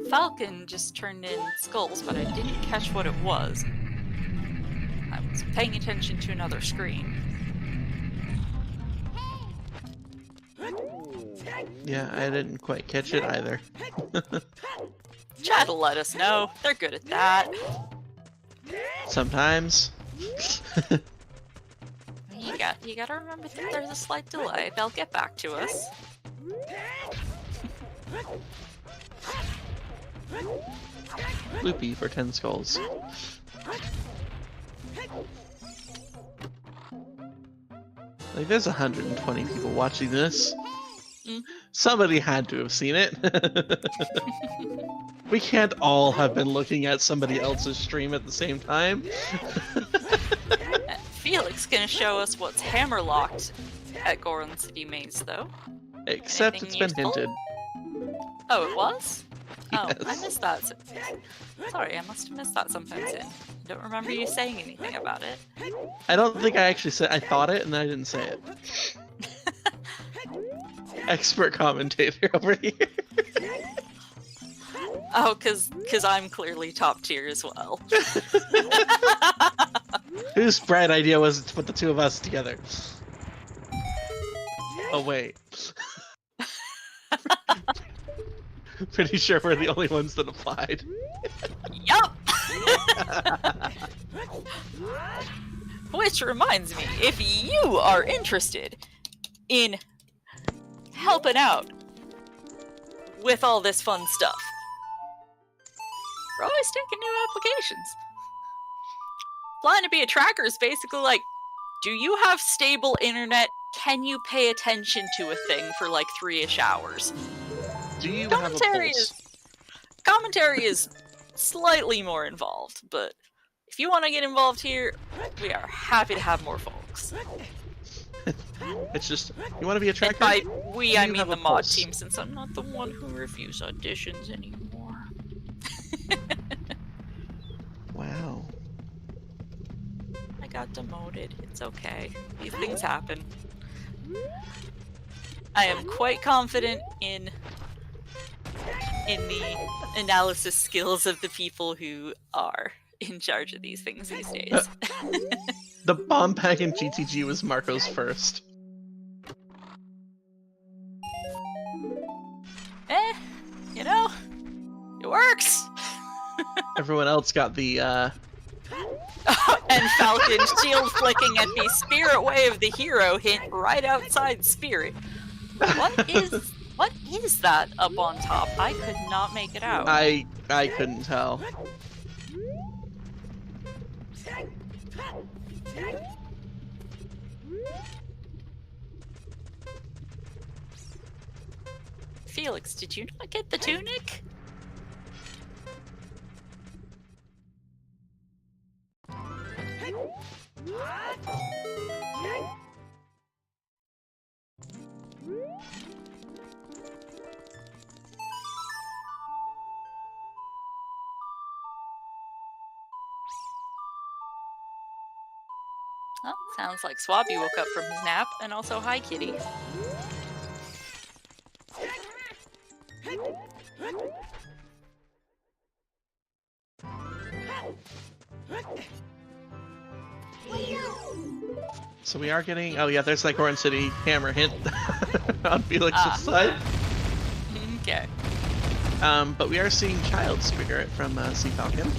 Falcon just turned in skulls, but I didn't catch what it was. I was paying attention to another screen. Yeah, I didn't quite catch it either. Chat will let us know. They're good at that. Sometimes. You gotta remember that there's a slight delay. They'll get back to us. Loopy for 10 skulls. Like, there's 120 people watching this. Somebody had to have seen it. We can't all have been looking at somebody else's stream at the same time. Felix gonna show us what's hammerlocked at Goron City Maze, though. Except Anything it's been useful? hinted. Oh, it was? Oh, I Yes. missed that. Sorry, I must have missed that sometime soon. Don't remember you saying anything about it. I don't think I actually said. I thought it, and then I didn't say it. Expert commentator over here. Oh, cause I'm clearly top tier as well. Whose bright idea was it to put the two of us together? Oh wait. Pretty sure we're the only ones that applied. Yup! Which reminds me, if you are interested in helping out with all this fun stuff, we're always taking new applications. Applying to be a tracker is basically like, do you have stable internet? Can you pay attention to a thing for like 3-ish hours? Do you have a pulse? Commentary is slightly more involved, but if you want to get involved here, we are happy to have more folks. It's just, you want to be a tracker? And by we, I You mean have the a mod pulse. team, since I'm not the one who reviews auditions anymore. Wow. I got demoted. It's okay. These things happen. I am quite confident in the analysis skills of the people who are in charge of these things these days. The bomb bag in GTG was Marco's first. You know, it works. Everyone else got the, And Falcon shield flicking at the Spirit Wave the hero hint right outside Spirit. What is that up on top? I could not make it out. I couldn't tell. Felix, did you not get the tunic? Oh, sounds like Swabby woke up from his nap, and also hi, kitty. So we are getting, oh yeah, there's that Goron City hammer hint on Felix's side. Okay. But we are seeing Child Spirit from Sea Falcon.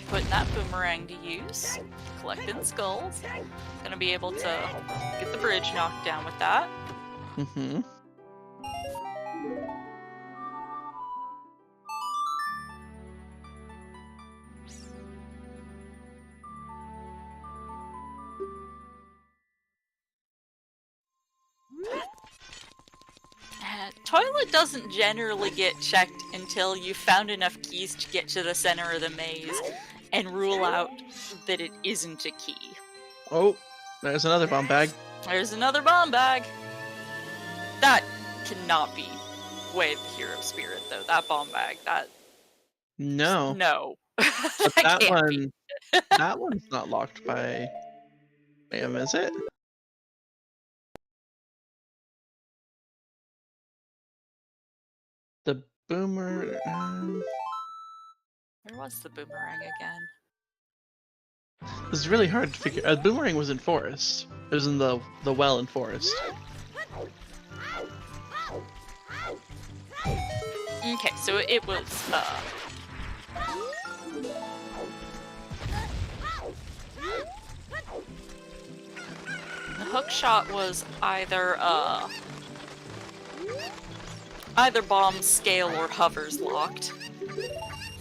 Putting that boomerang to use, collecting skulls. Gonna be able to get the bridge knocked down with that. Mm-hmm. Toilet doesn't generally get checked until you've found enough keys to get to the center of the maze and rule out that it isn't a key. Oh, there's another bomb bag. There's another bomb bag. That cannot be Way of the Hero Spirit, though. That bomb bag, that... No. No. But that one, that one's not locked by him, is it? The boomer. Where was the boomerang again? It was really hard to figure. The boomerang was in forest. It was in the well in forest. Okay, so it was the hook shot was either bomb, scale, or hovers locked.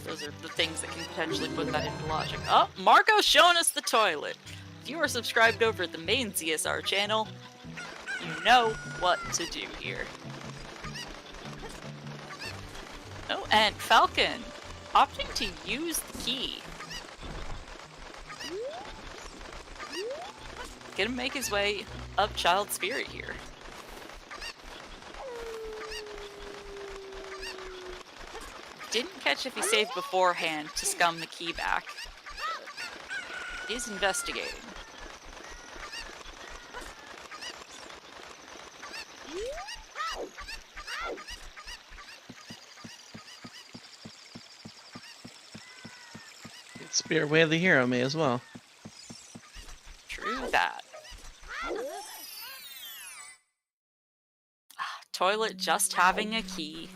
Those are the things that can potentially put that into logic. Oh, Marco's showing us the toilet. If you are subscribed over at the main CSR channel, you know what to do here. Oh, and Falcon opting to use the key. Get him make his way up Child Spirit here. Didn't catch if he saved beforehand to scum the key back. Is investigating. Spirit Way of the Hero may as well. True that. Toilet just having a key.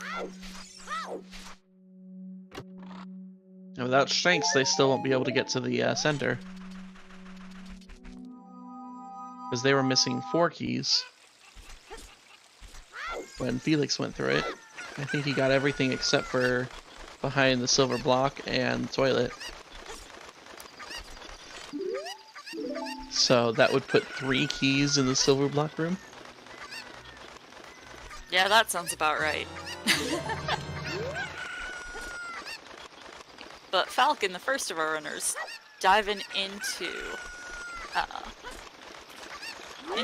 And without strengths, they still won't be able to get to the center. Because they were missing 4 keys when Felix went through it. I think he got everything except for behind the silver block and toilet. So that would put 3 keys in the silver block room. Yeah, that sounds about right. But Falcon, the first of our runners, diving into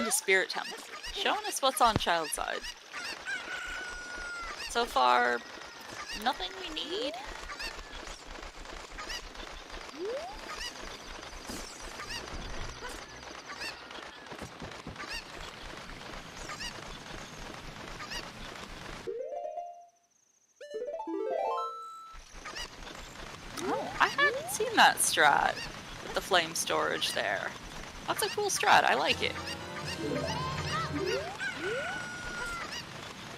Spirit Temple, showing us what's on Child side. So far, nothing we need. seen that strat with the flame storage there. That's a cool strat. I like it.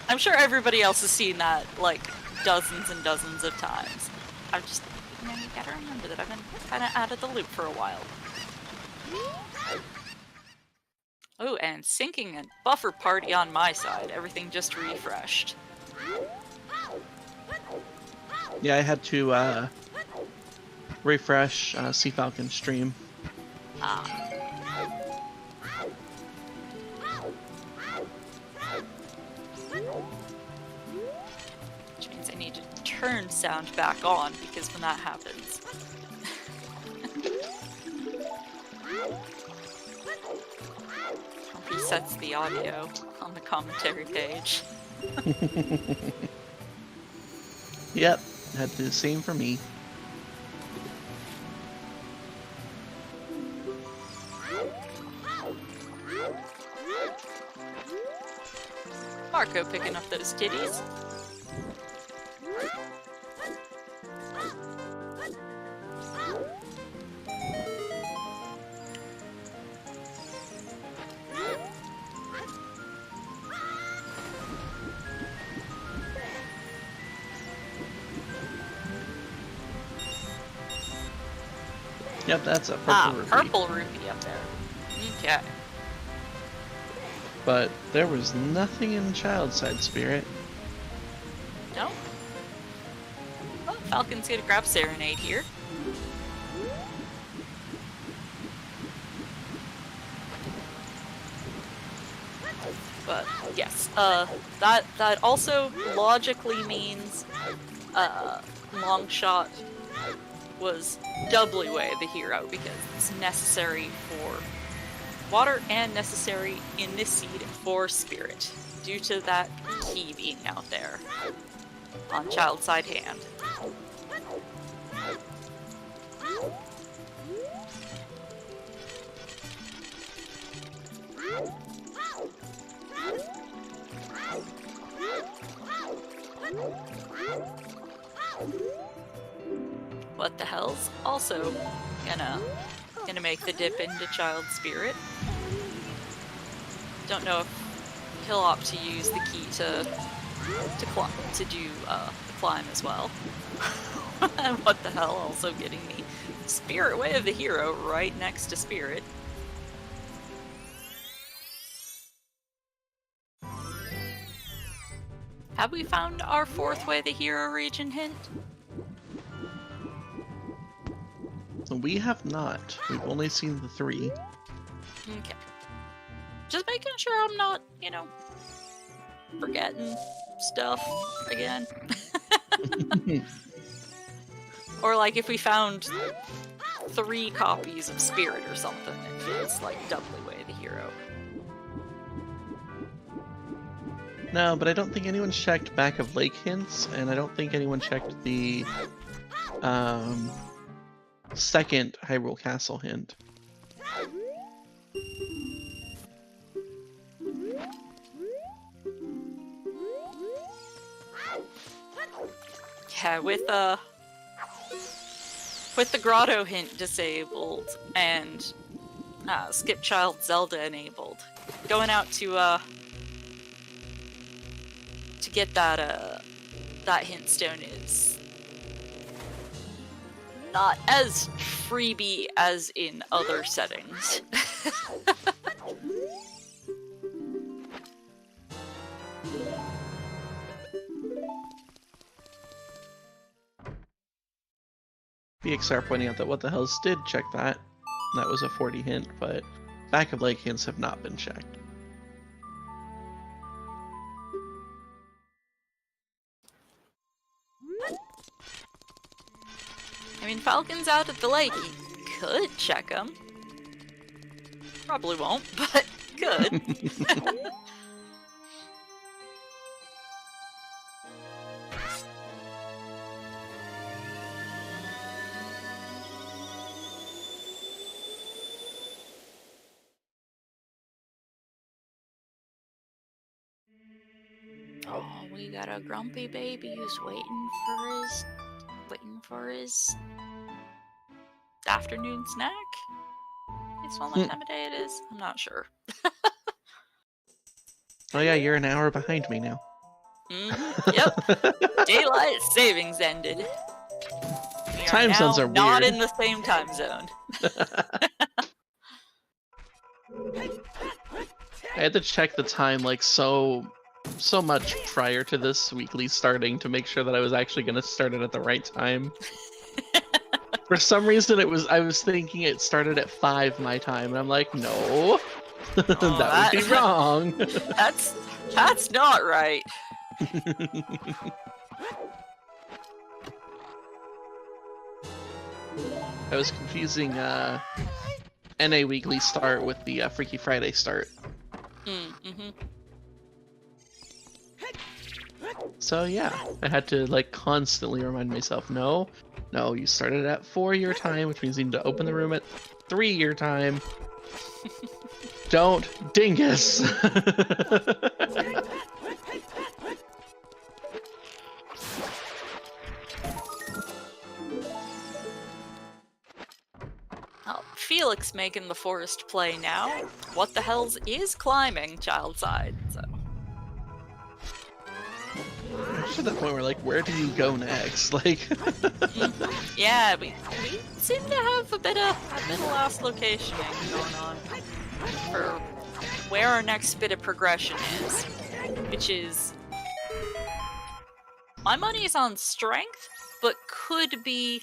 I'm sure everybody else has seen that like dozens and dozens of times. I'm just, you gotta remember that I've been kind of out of the loop for a while. Oh, and sinking and buffer party on my side. Everything just refreshed. Yeah, I had to refresh Sea Falcon stream. Ah. Which means I need to turn sound back on, because when that happens... resets the audio on the commentary page. Yep, had to do the same for me. Marco picking up those titties. Yep, that's a purple rupee. Purple rupee up there. Okay. But there was nothing in Child Side Spirit. No? Well, Falcon's gonna grab Serenade here. But yes, that also logically means Longshot was doubly way the hero, because it's necessary for water and necessary in this seed for spirit, due to that key being out there on child side hand. What the hell's also gonna make the dip into child spirit. Don't know if he'll opt to use the key to do the climb as well. And what the hell, also getting the Spirit Way of the hero right next to Spirit. Have we found our fourth Way the Hero region hint? We have not. We've only seen the 3. Okay. Just making sure I'm not, forgetting stuff again. Or like if we found 3 copies of Spirit or something, it's like doubly Way the hero. No, but I don't think anyone checked back of lake hints, and I don't think anyone checked the second Hyrule Castle hint. Yeah, with the grotto hint disabled and skip child Zelda enabled, going out to get that hint stone is not as freebie as in other settings. BXR pointing out that What the Hells did check that. That was a 40 hint, but back of lake hints have not been checked. I mean, Falcon's out at the lake. He could check them. Probably won't, but could. Oh, we got a grumpy baby who's waiting for his afternoon snack. Based on what time of day it is. I'm not sure. Oh yeah, you're an hour behind me now. Yep. Daylight savings ended. We Time are zones now are not weird. in the same time zone. I had to check the time like so much prior to this weekly starting to make sure that I was actually going to start it at the right time. For some reason, I was thinking it started at 5 my time, and I'm like, no, that would be wrong. That's not right. I was confusing NA weekly start with the Freaky Friday start. So yeah, I had to like constantly remind myself, no, you started at 4 your time, which means you need to open the room at 3 your time. Don't dingus. Oh, Felix making the forest play now. What the hell's is climbing child side, so. To the point where like, where do you go next? Like Yeah, we seem to have a bit of last locationing going on for where our next bit of progression is, which is my money is on strength, but could be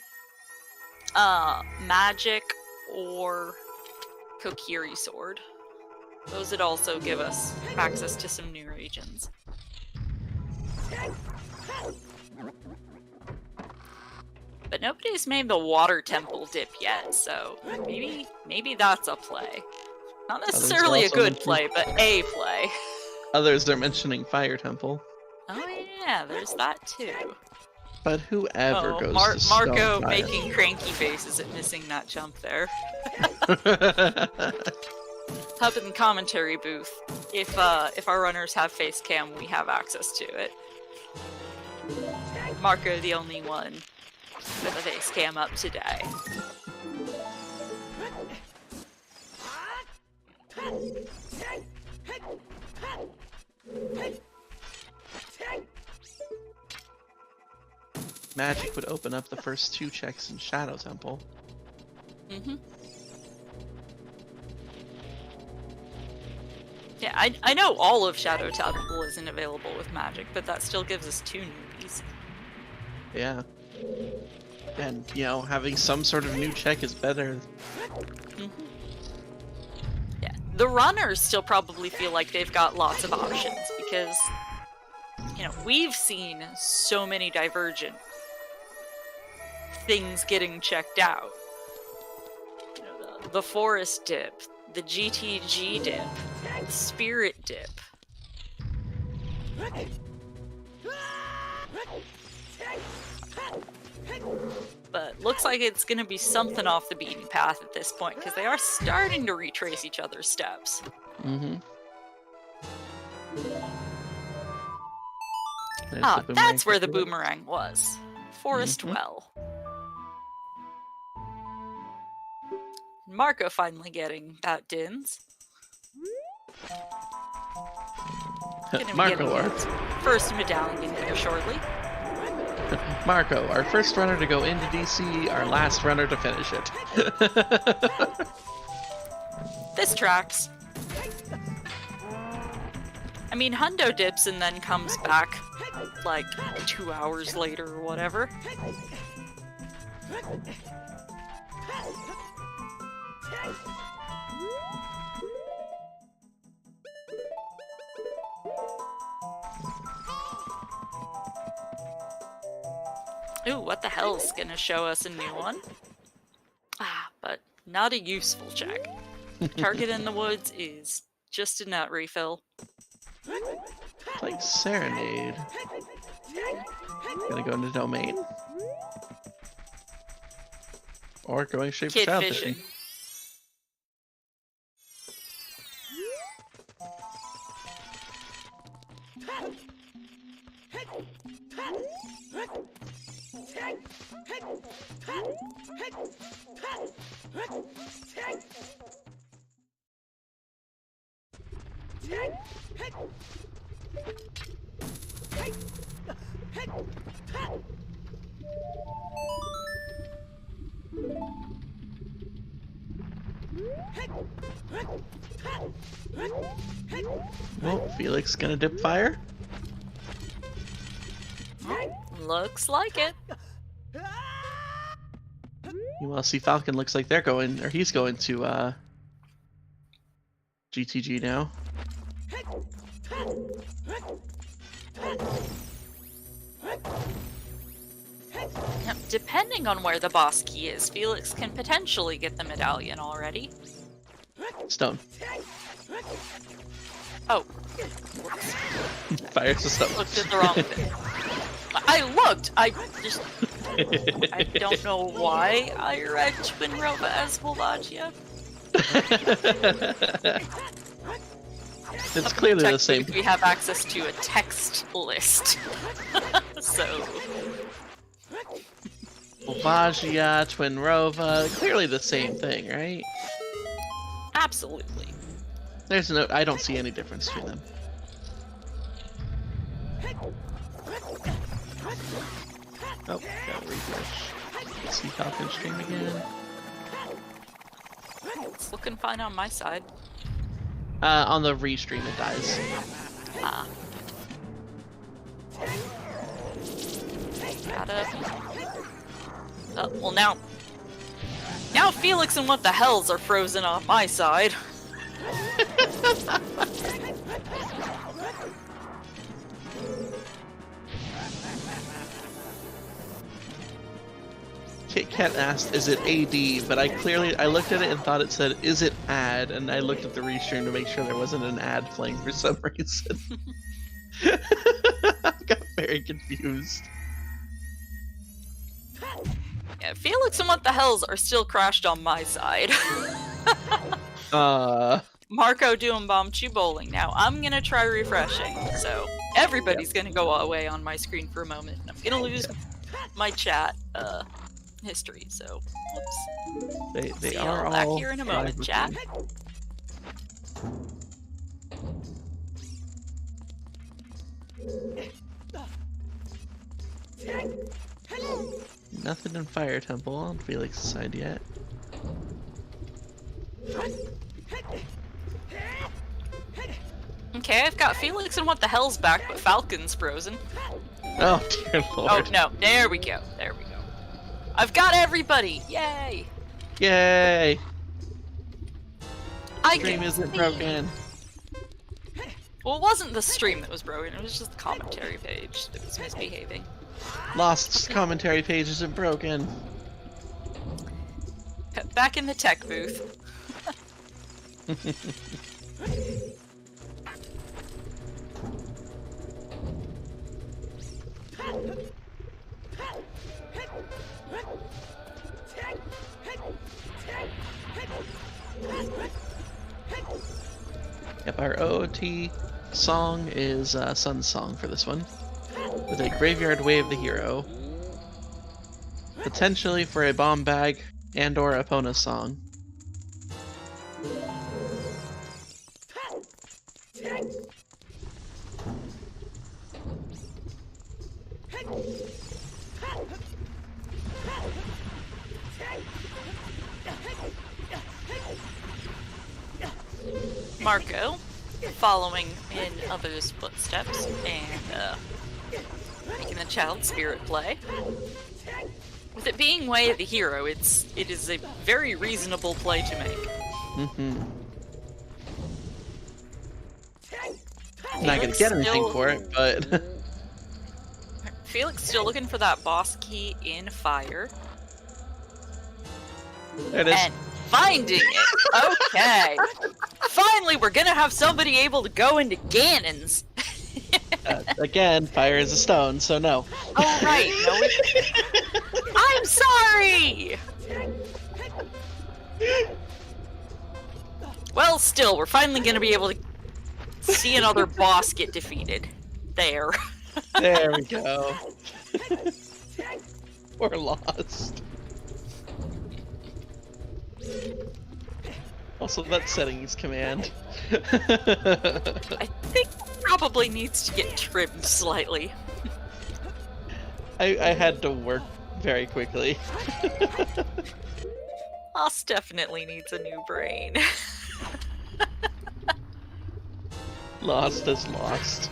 magic or Kokiri sword. Those would also give us access to some new regions. But nobody's made the water temple dip yet, so maybe that's a play. Not necessarily a good play, but a play. Others are mentioning Fire Temple. Oh yeah, there's that too. But whoever goes to Marco Stonefire. making cranky faces at missing that jump there. Up in the commentary booth, if our runners have face cam, we have access to it. Marco, the only one with a face cam up today. Magic would open up the first 2 checks in Shadow Temple. Yeah, I know all of Shadow Temple isn't available with magic, but that still gives us 2 newbies. Yeah. And, you know, having some sort of new check is better. Yeah, the runners still probably feel like they've got lots of options, because, you know, we've seen so many divergent things getting checked out. You know, the forest dip, the GTG dip, the spirit dip. But looks like it's gonna be something off the beaten path at this point, because they are starting to retrace each other's steps. Ah, that's where the boomerang was. Forest Well. Marco finally getting that dins. Marco, our first medallion here shortly. Marco, our first runner to go into DC, our last runner to finish it. This tracks. I mean, Hundo dips and then comes back like 2 hours later or whatever. Ooh, what the hell's gonna show us a new one? Ah, but not a useful check. Target in the woods is just a nut refill. Like Serenade. Gonna go into Domain? Or going straight for Child Fishing. Well, Felix gonna dip fire? Looks like it. Meanwhile, see Falcon looks like they're going, or he's going to GTG now. Now, depending on where the boss key is, Felix can potentially get the medallion already. Stone. Oh. Fire's a stone. Looked at the wrong thing. I looked! I just... I don't know why I read Twinrova as Volvagia. It's clearly the same. We have access to a text list. So... Volvagia, Twinrova, clearly the same thing, right? Absolutely. There's no, I don't see any difference between them. Oh, gotta refresh. See Falcon stream again. It's looking fine on my side. On the restream it dies. Ah. Gotta... Oh, well now... Now Felix and what the hells are frozen on my side. Kit Kat asked, "Is it AD?" But I looked at it and thought it said, "Is it ad?" And I looked at the restream to make sure there wasn't an ad playing for some reason. I got very confused. Yeah, Felix and what the hells are still crashed on my side. Marco doing bomb chew bowling. Now I'm gonna try refreshing, so everybody's gonna go away on my screen for a moment. I'm gonna lose my chat history, so whoops. They See are y'all back all here in a moment, chat. Nothing in Fire Temple on Felix's side yet. Okay, I've got Felix and what the hell's back, but Falcon's frozen. Oh dear lord. Oh no, there we go, there we go. I've got everybody! Yay! Yay! I Stream can isn't see. broken. Well, it wasn't the stream that was broken, it was just the commentary page that was misbehaving. Lost commentary page isn't broken. Back in the tech booth. Yep, our OOT song is Sun's Song for this one, with a Graveyard Wave the hero, potentially for a bomb bag and or Epona song. Marco, following in others' footsteps and making the child spirit play. With it being Way of the Hero, it is a very reasonable play to make. Mm-hmm. Not gonna get anything for it, but Felix still looking for that boss key in fire. there it is. And finding it! Okay! Finally, we're gonna have somebody able to go into Ganon's! Again, fire is a stone, so no. Oh, right! No, I'm sorry! Well, still, we're finally gonna be able to see another boss get defeated. There. There we go. We're lost. Also, that settings command. I think it probably needs to get trimmed slightly. I had to work very quickly. Us definitely needs a new brain. Lost is lost.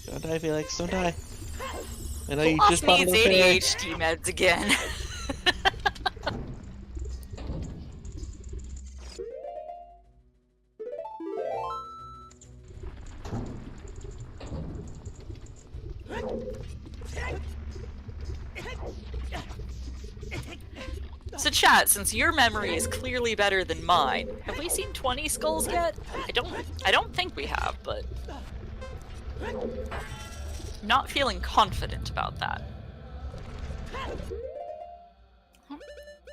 Don't die, Felix. Don't die. I know you Us just bought needs a repair. ADHD meds again. So chat, since your memory is clearly better than mine, have we seen 20 skulls yet? I don't think we have, but I'm not feeling confident about that.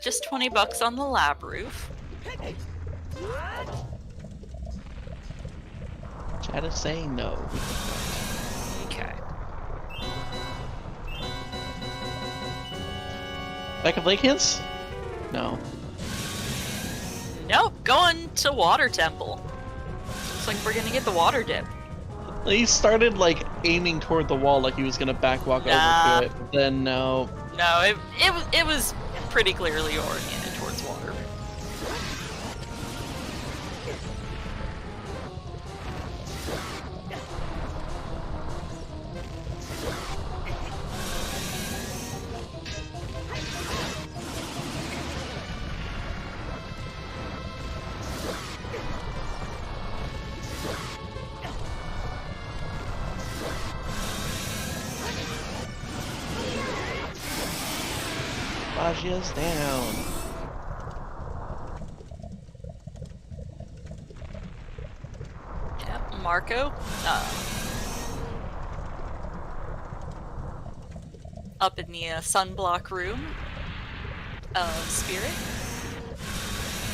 Just 20 bucks on the lab roof. Chat is saying no. Okay. Back of Lake Hints? No. Nope, going to Water Temple. Looks like we're gonna get the water dip. He started like aiming toward the wall like he was gonna backwalk over to it, but then no. No, it was pretty clearly oriented towards water. Bajia's down. Yep, Marco. Up in the sunblock room of Spirit.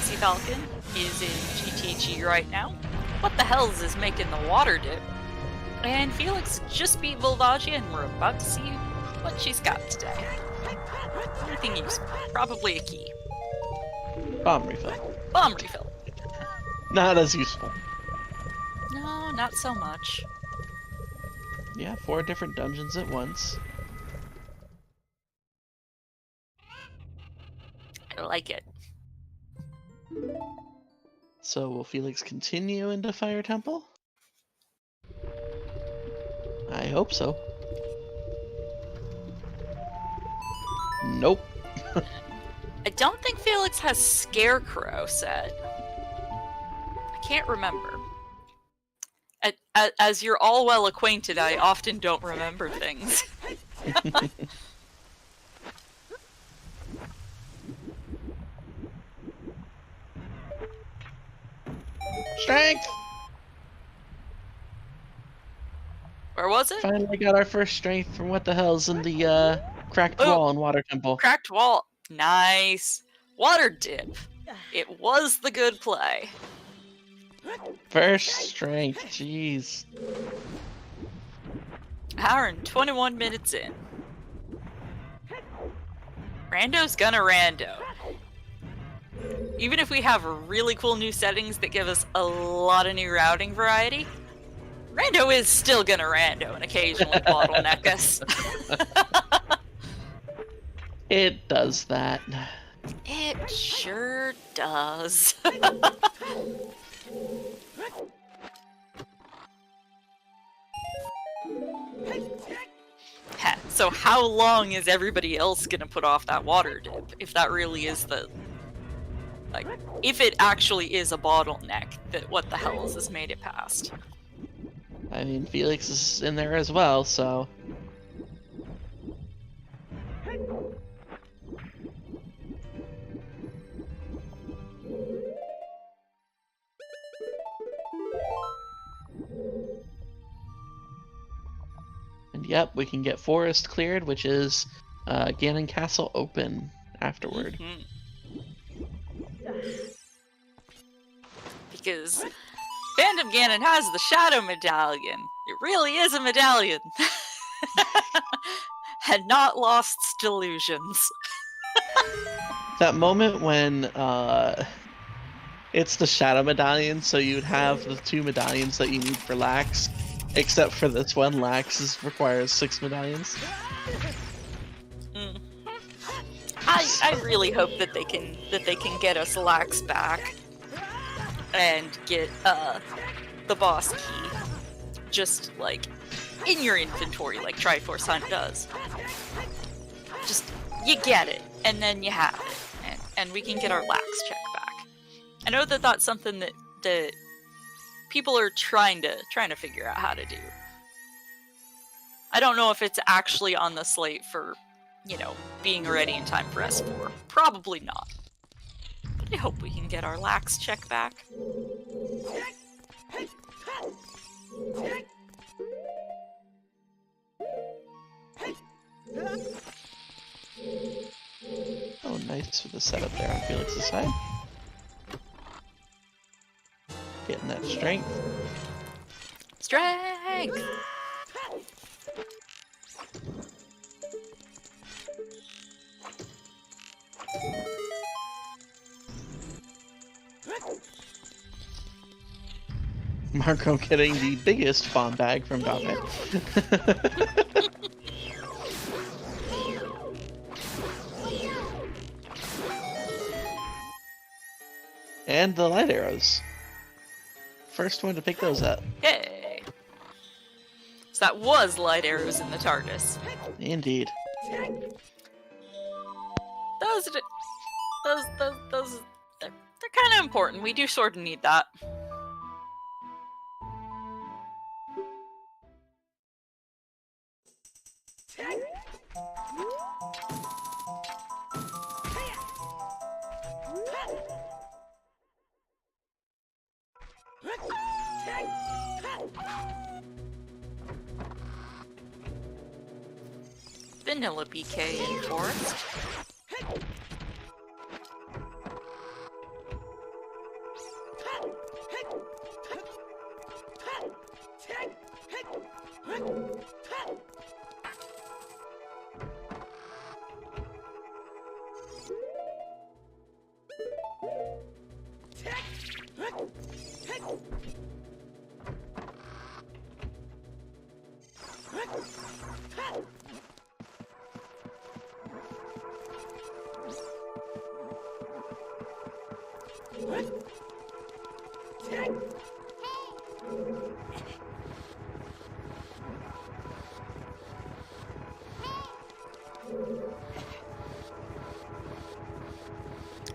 Sea Falcon is in GTG right now. What the hell's is making the water dip? And Felix just beat Volvagia, and we're about to see what she's got today. Anything useful. Probably a key. Bomb refill. Bomb refill. Not as useful. No, not so much. Yeah, 4 different dungeons at once. I like it. So will Felix continue into Fire Temple? I hope so. Nope. I don't think Felix has Scarecrow set. I can't remember. As you're all well acquainted, I often don't remember things. Strength! Where was it? Finally got our first strength from what the hell's in the cracked wall in Water Temple. Cracked wall. Nice. Water dip. It was the good play. First strength, jeez. Hour and 21 minutes in. Rando's gonna rando. Even if we have really cool new settings that give us a lot of new routing variety, Rando is still gonna rando and occasionally bottleneck us. It does that. It sure does. So how long is everybody else gonna put off that water dip? If that really is the... Like, if it actually is a bottleneck, that what the hell has made it past? I mean, Felix is in there as well, so... And yep, we can get Forest cleared, which is Ganon Castle open afterward. Because Phantom Ganon has the Shadow Medallion. It really is a medallion. Had not lost its delusions. That moment when it's the Shadow Medallion, so you'd have the 2 medallions that you need for Lax, except for this one, Lax requires 6 medallions. I really hope that they can get us Lax back and get the boss key just like in your inventory, like Triforce Hunt does. Just you get it, and then you have it, and we can get our Lax check back. I know that that's something that people are trying to figure out how to do. I don't know if it's actually on the slate for, you know, being ready in time for S4. Probably not. But I hope we can get our Lax check back. Oh, nice for the setup there on Felix's side. Getting that strength. Strength! Marco getting the biggest bomb bag from David. And the light arrows. First one to pick those up. Yay! So that was light arrows in the TARDIS. Indeed. Those, they're kind of important. We do sort of need that. Vanilla BK in Forest.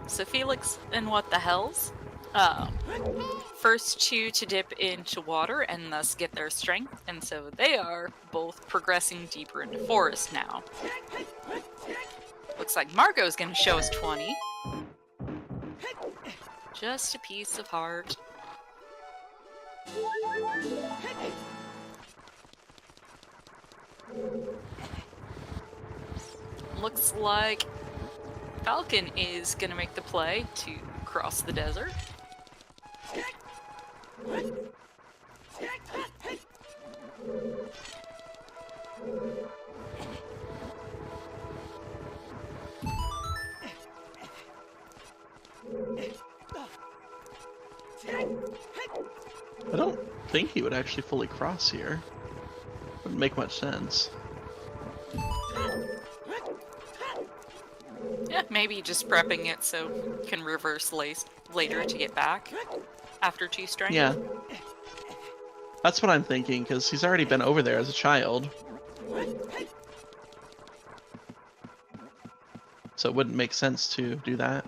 So Felix and what the hells? First 2 to dip into water and thus get their strength, and so they are both progressing deeper into forest now. Looks like Marco's gonna show us 20. Just a piece of heart. Looks like Falcon is gonna make the play to cross the desert. I don't think he would actually fully cross here. Wouldn't make much sense. Yeah, maybe just prepping it so can reverse later to get back after 2 strength. Yeah. That's what I'm thinking, because he's already been over there as a child. So it wouldn't make sense to do that.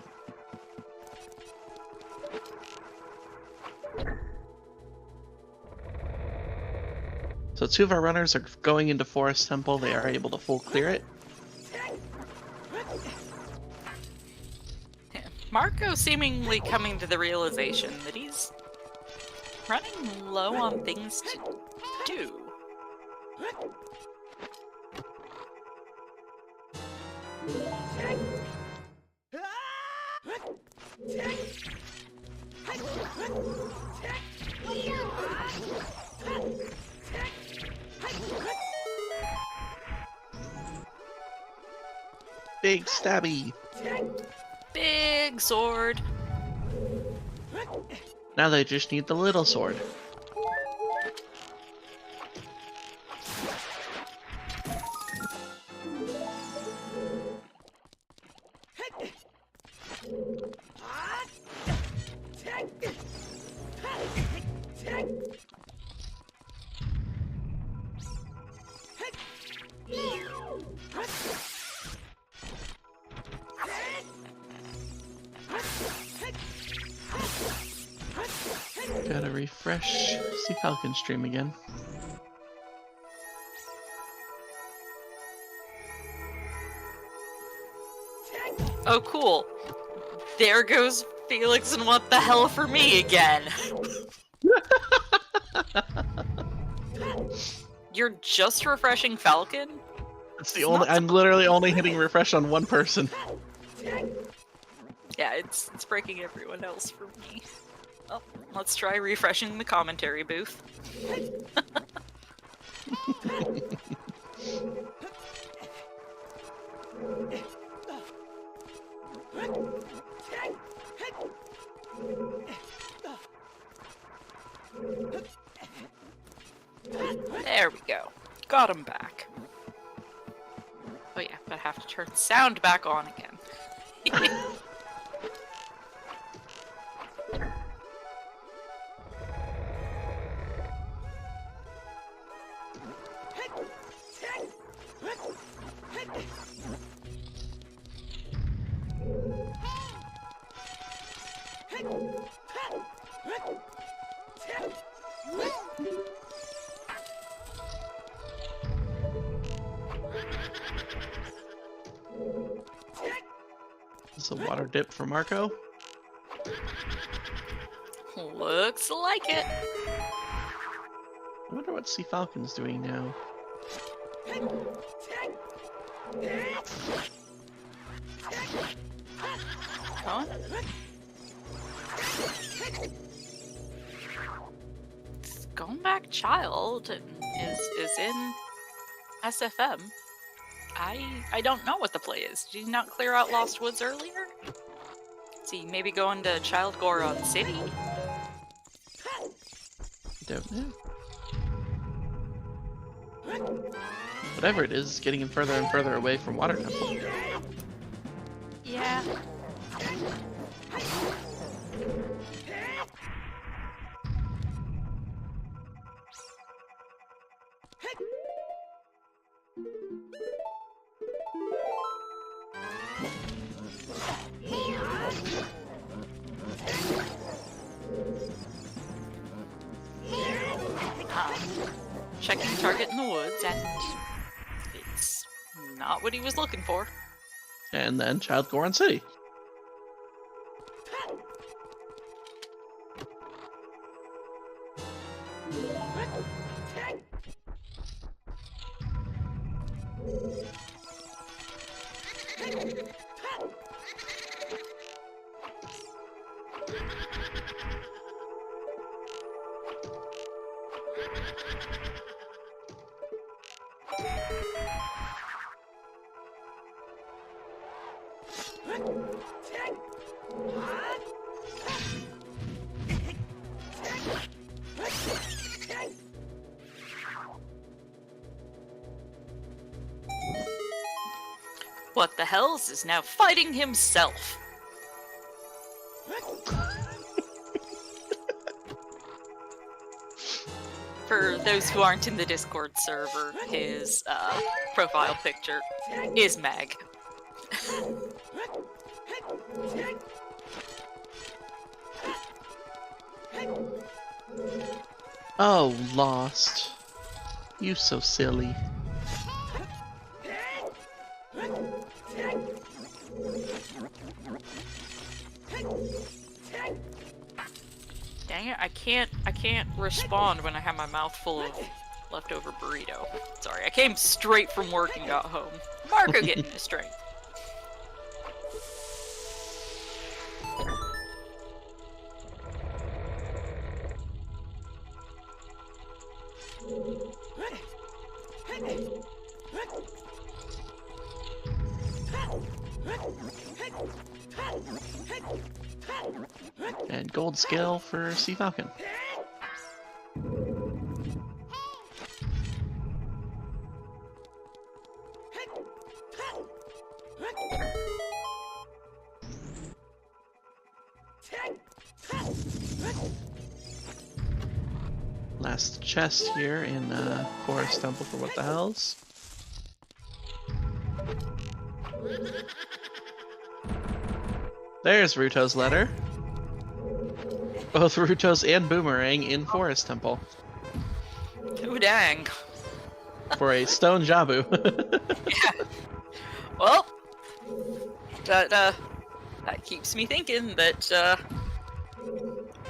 So 2 of our runners are going into Forest Temple. They are able to full clear it. Marco seemingly coming to the realization that he's running low on things to do. big stabby. Big sword. Now they just need the little sword. Gotta refresh Sea Falcon stream again. Oh, cool. There goes Felix and what the hell for me again. You're just refreshing Falcon? It's the only. I'm literally only hitting refresh on one person. Yeah, it's breaking everyone else for me. Oh, let's try refreshing the commentary booth. There we go. Got him back. Oh yeah, but I have to turn sound back on again. Is a water dip for Marco? Looks like it. I wonder what Sea Falcon's doing now. Huh? Going Back Child is in SFM. I don't know what the play is. Did he not clear out Lost Woods earlier? Is he maybe going to Child Goron City? Don't know. Whatever it is, getting him further and further away from Water Temple. Yeah. Checking target in the woods, and it's not what he was looking for. And then Child Goron City. What the hells is now fighting himself. For those who aren't in the Discord server, his profile picture is Meg. Oh, Lost. You so silly. Dang it, I can't respond when I have my mouth full of leftover burrito. Sorry, I came straight from work and got home. Marco getting his strength. And gold scale for Sea Falcon. Last chest here in Forest Temple for what the hells. There's Ruto's letter. Both Ruto's and Boomerang in Forest Temple. Ooh, dang. For a stone Jabu. Yeah. Well, that keeps me thinking that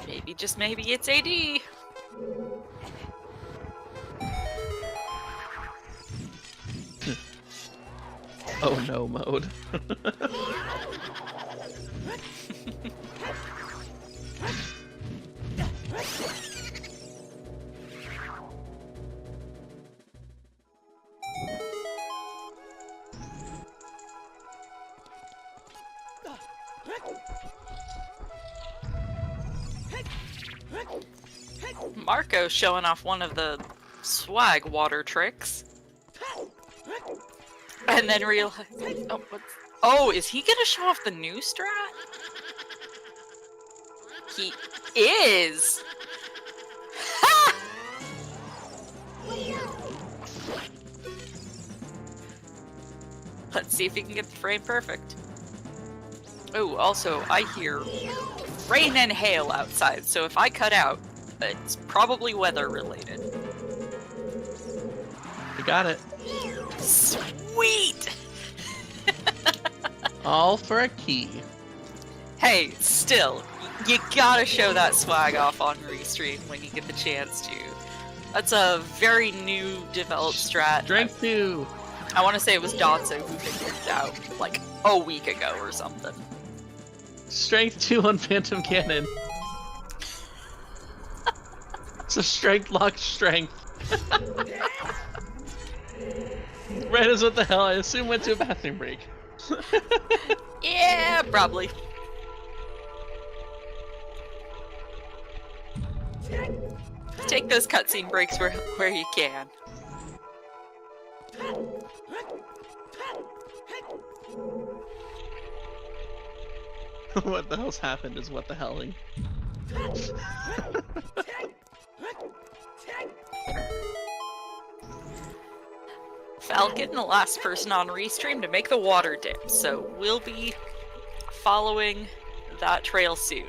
maybe, just maybe, it's AD. Oh no mode. Marco's showing off one of the swag water tricks. And then realize, oh, is he gonna show off the new strat? He is! Ha! Let's see if he can get the frame perfect. Oh, also, I hear rain and hail outside, so if I cut out, it's probably weather related. You got it. Sweet! All for a key. Hey, still, you gotta show that swag off on Restream when you get the chance to. That's a very new developed strat. Strength 2! I want to say it was Dotso who figured it out, like, a week ago or something. Strength 2 on Phantom Cannon. It's a strength lock strength. Red is what the hell, I assume went to a bathroom break. Yeah, probably. Take those cutscene breaks where you can. What the hell's happened is what the helling. Falcon, the last person on Restream to make the water dip, so we'll be following that trail soon.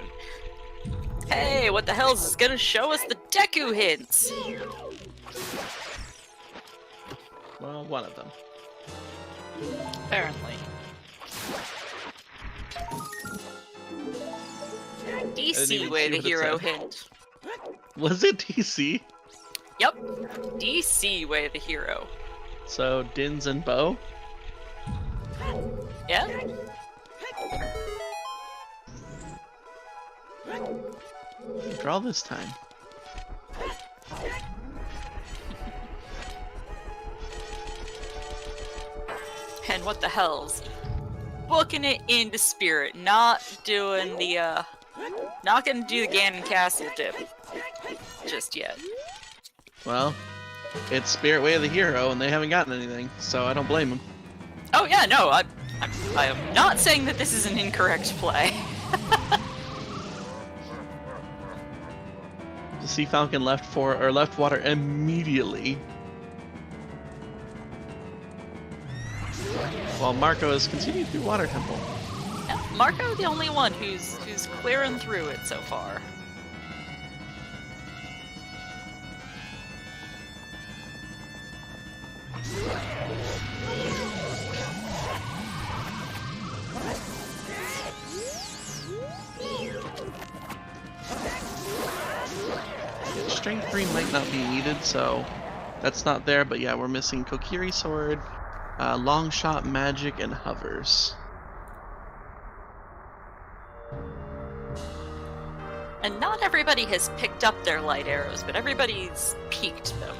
Hey, what the hell is gonna show us the Deku hints? Well, one of them. Apparently. DC way the hero hint. Was it DC? Yep. DC way the hero. So, Dins and Bow? Yeah? Draw this time. And what the hell's? Booking it into spirit, not doing the, not gonna do the Ganon Castle dip just yet. Well, it's Spirit Way of the Hero, and they haven't gotten anything, so I don't blame them. Oh yeah, no, I am not saying that this is an incorrect play. The Sea Falcon left water immediately. While Marco has continued through Water Temple. Yeah, Marco the only one who's clearing through it so far. Strength 3 might not be needed, so that's not there, but yeah, we're missing Kokiri Sword, Long Shot Magic, and Hovers. And not everybody has picked up their light arrows, but everybody's peaked them,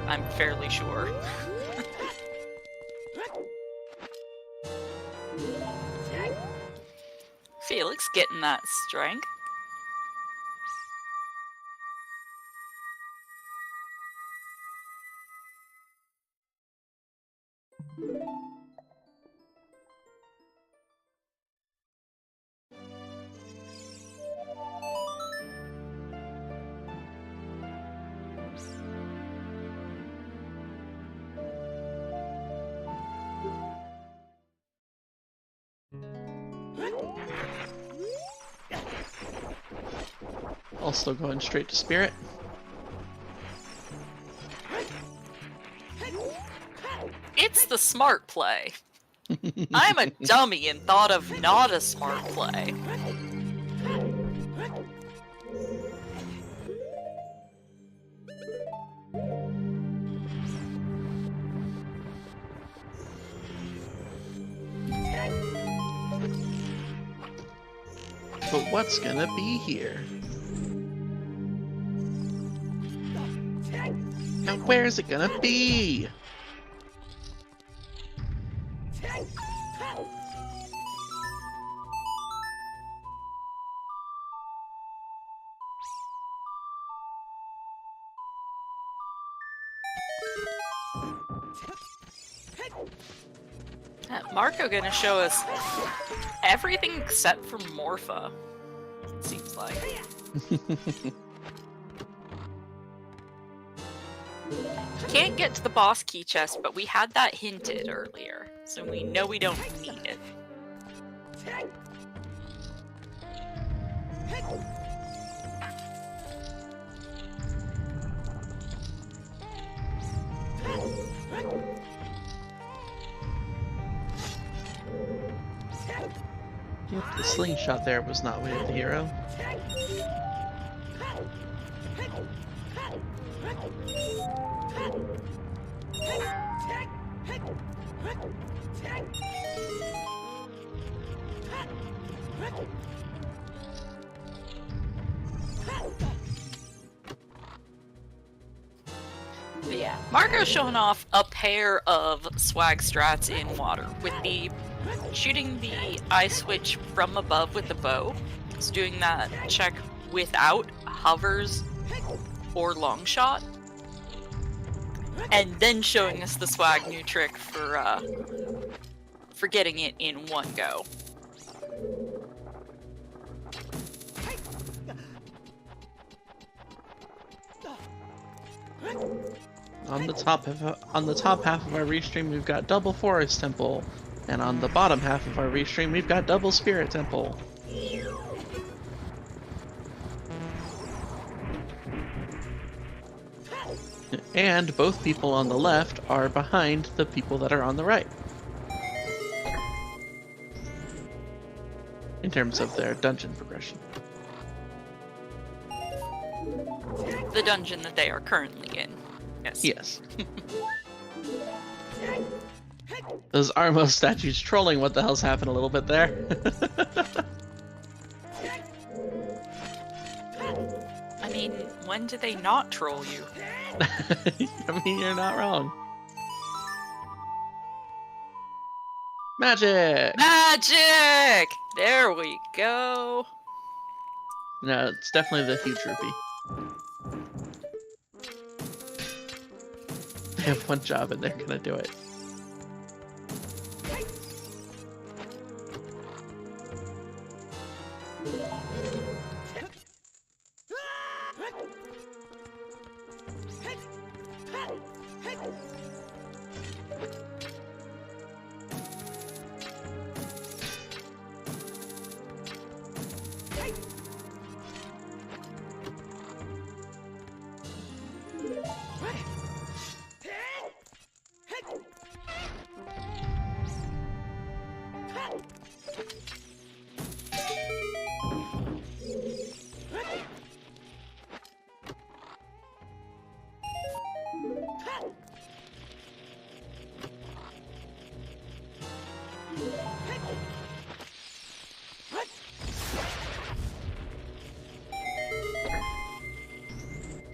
I'm fairly sure. Felix getting that strength. Also going straight to Spirit. It's the smart play. I'm a dummy and thought of not a smart play. But what's gonna be here? Now where's it gonna be? Marco gonna show us everything except for Morpha, it seems like. Can't get to the boss key chest, but we had that hinted earlier, so we know we don't need it. Yep, the slingshot there was not way of the hero. But yeah, Marco's showing off a pair of swag strats in water with the shooting the eye switch from above with the bow. It's doing that check without hovers or long shot. And then showing us the swag new trick for getting it in one go. On the top half of our restream, we've got double Forest Temple, and on the bottom half of our restream, we've got double Spirit Temple. And both people on the left are behind the people that are on the right, in terms of their dungeon progression. The dungeon that they are currently in. Yes. Yes. Those Armo statues trolling what the hell's happened a little bit there. I mean, when do they not troll you? I mean, you're not wrong. Magic! Magic! There we go. No, it's definitely the huge rupee. They have one job and they're gonna do it.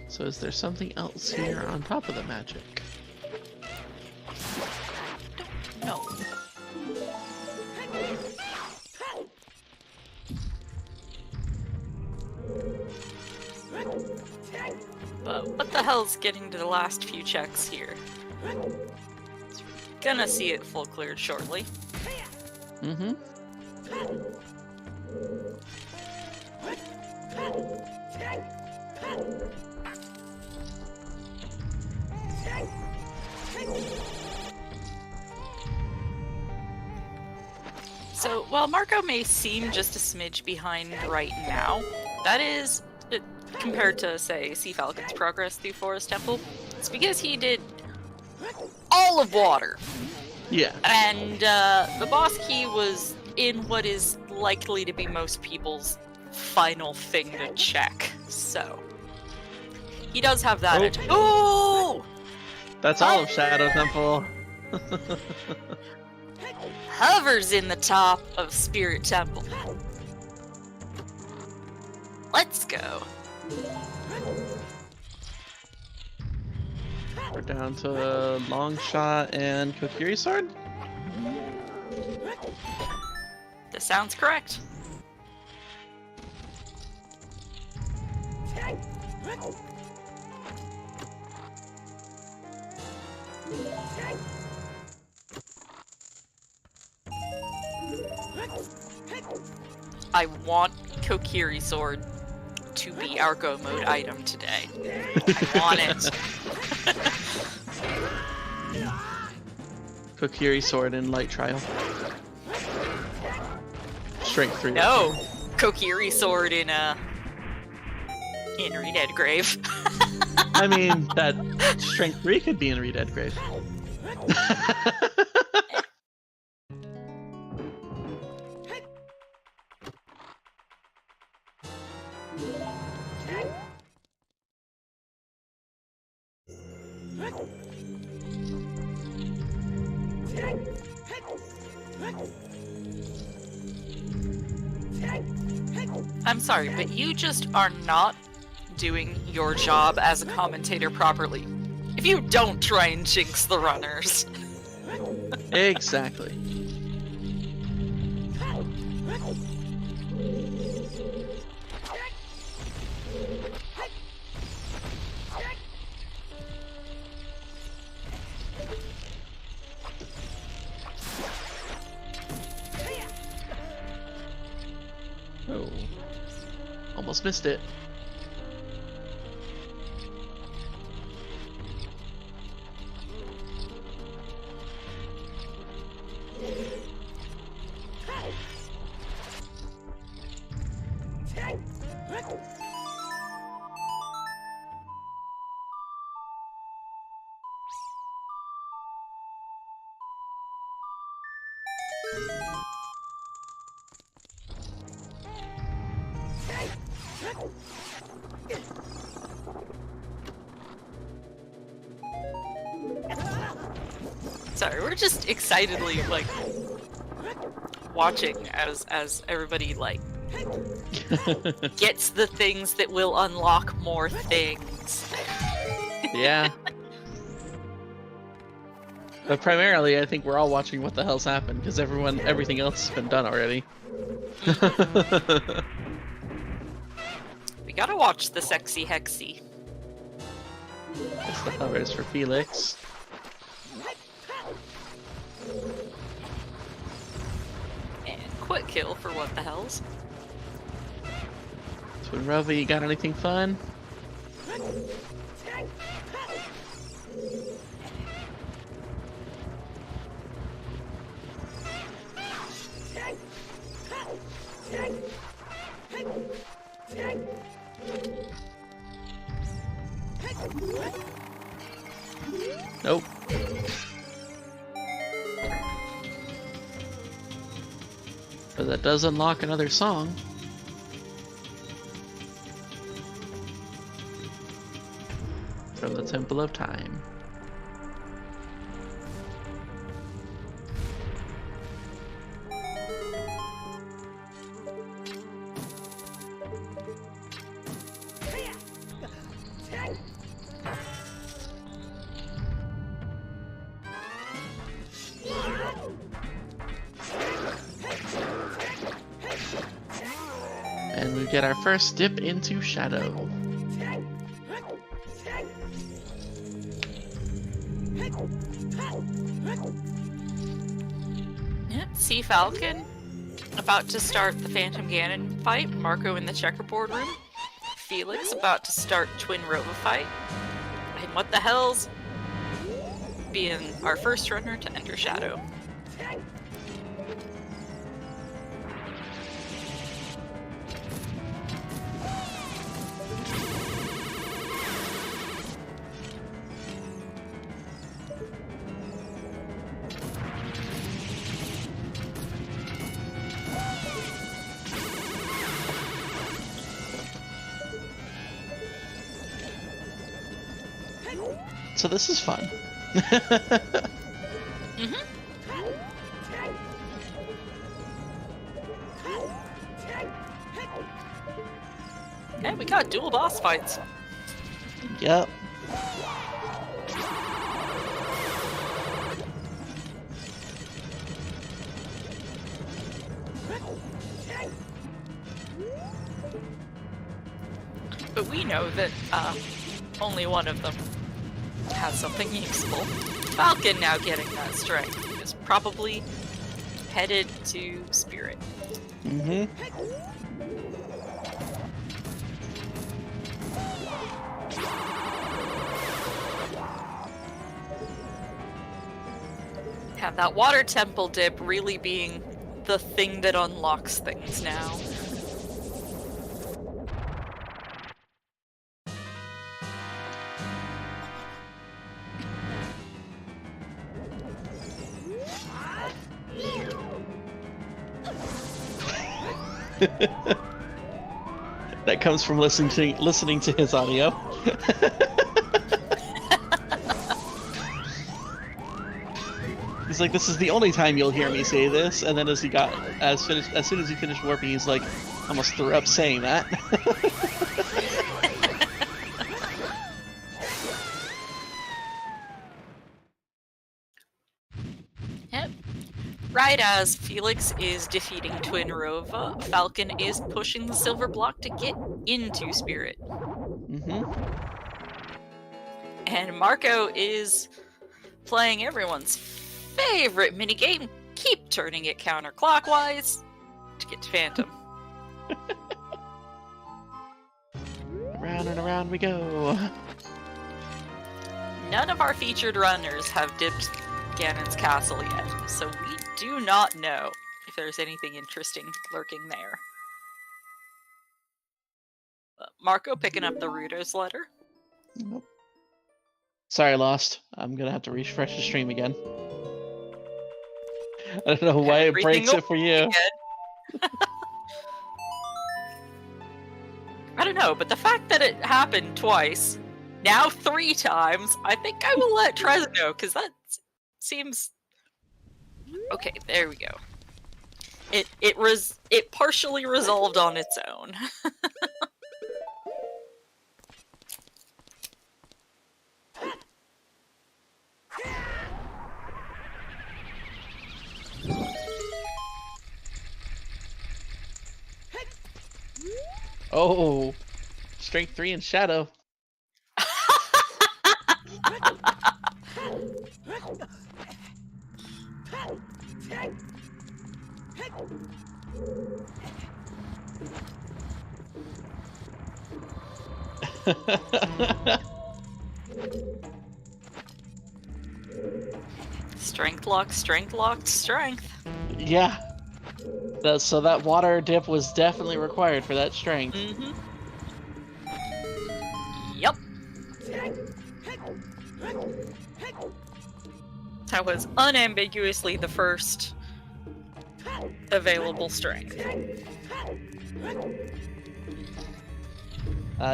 So is there something else here on top of the magic? No. But what the hell's getting to the last few checks here? Gonna see it full cleared shortly. Mm-hmm. So, while Marco may seem just a smidge behind right now, that is, compared to, say, Sea Falcon's progress through Forest Temple, it's because he did all of water. Yeah. And the boss key was in what is likely to be most people's final thing to check. So, he does have that. Oh! That's all of Shadow Temple. Hovers in the top of Spirit Temple. Let's go. We're down to Long Shot and Kokiri Sword? This sounds correct. I want Kokiri Sword to be our go mode item today. I want it. Kokiri Sword and Light Trial. Strength 3. No, Kokiri Sword in Redead Grave. I mean, that Strength 3 could be in Redead Grave. I'm sorry, but you just are not doing your job as a commentator properly. If you don't try and jinx the runners. Exactly. Oh. Almost missed it. Sorry, we're just excitedly like watching as everybody like gets the things that will unlock more things. Yeah. But primarily, I think we're all watching what the hell's happened because everything else has been done already. We gotta watch the sexy Hexy. That's the hovers for Felix. And quick kill for what the hells. Twin Rover, you got anything fun? Nope. But that does unlock another song. From the Temple of Time. And we get our first dip into Shadow. Sea Falcon about to start the Phantom Ganon fight. Marco in the checkerboard room. Felix about to start Twin Rova fight. And what the hell's being our first runner to enter Shadow. So this is fun. And we got dual boss fights. Yep. But we know that only one of them has something useful. Falcon now getting that strength is probably headed to Spirit. Mm-hmm. Have that water temple dip really being the thing that unlocks things now. That comes from listening to his audio. He's like, this is the only time you'll hear me say this, and then as soon as he finished warping, he's like, almost threw up saying that. Yep. Right as Felix is defeating Twin Rova, Falcon is pushing the silver block to get into Spirit. Mm-hmm. And Marco is playing everyone's favorite minigame, keep turning it counterclockwise to get to Phantom. Round and around we go. None of our featured runners have dipped Ganon's castle yet, so we do not know if there's anything interesting lurking there. Marco picking up the Rudo's letter. Nope. Sorry, Lost. I'm gonna have to refresh the stream again. I don't know why it breaks it for you. I don't know, but the fact that it happened twice, now 3 times, I think I will let Trez know, because that seems... Okay, there we go. It partially resolved on its own. Oh, strength 3 in Shadow. Strength lock, strength locked, strength. Yeah. So that water dip was definitely required for that strength. Mm-hmm. Yep. That was unambiguously the first available strength.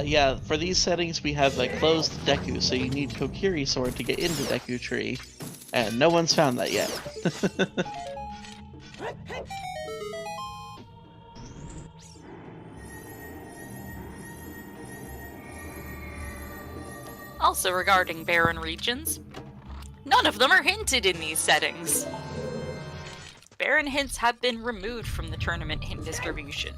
Yeah, for these settings we have a closed Deku, so you need Kokiri Sword to get into Deku Tree, and no one's found that yet. Also regarding barren regions, none of them are hinted in these settings. Barren hints have been removed from the tournament hint distribution.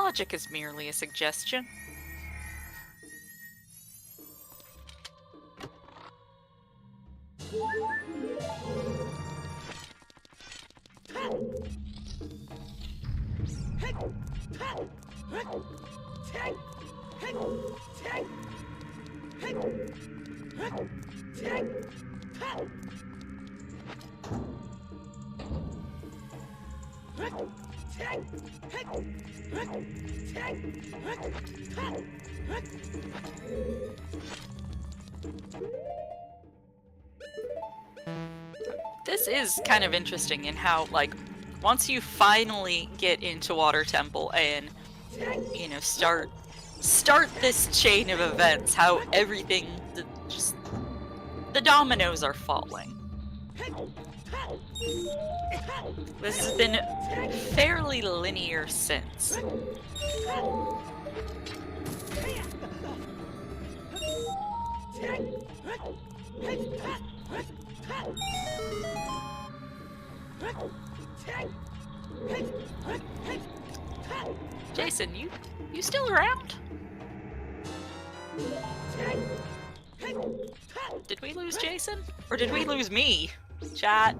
Logic is merely a suggestion. This is kind of interesting in how, like, once you finally get into Water Temple and, you know, start this chain of events, how everything, just the dominoes are falling. This has been fairly linear since. Jason, you still around? Did we lose Jason? Or did we lose me? Chat.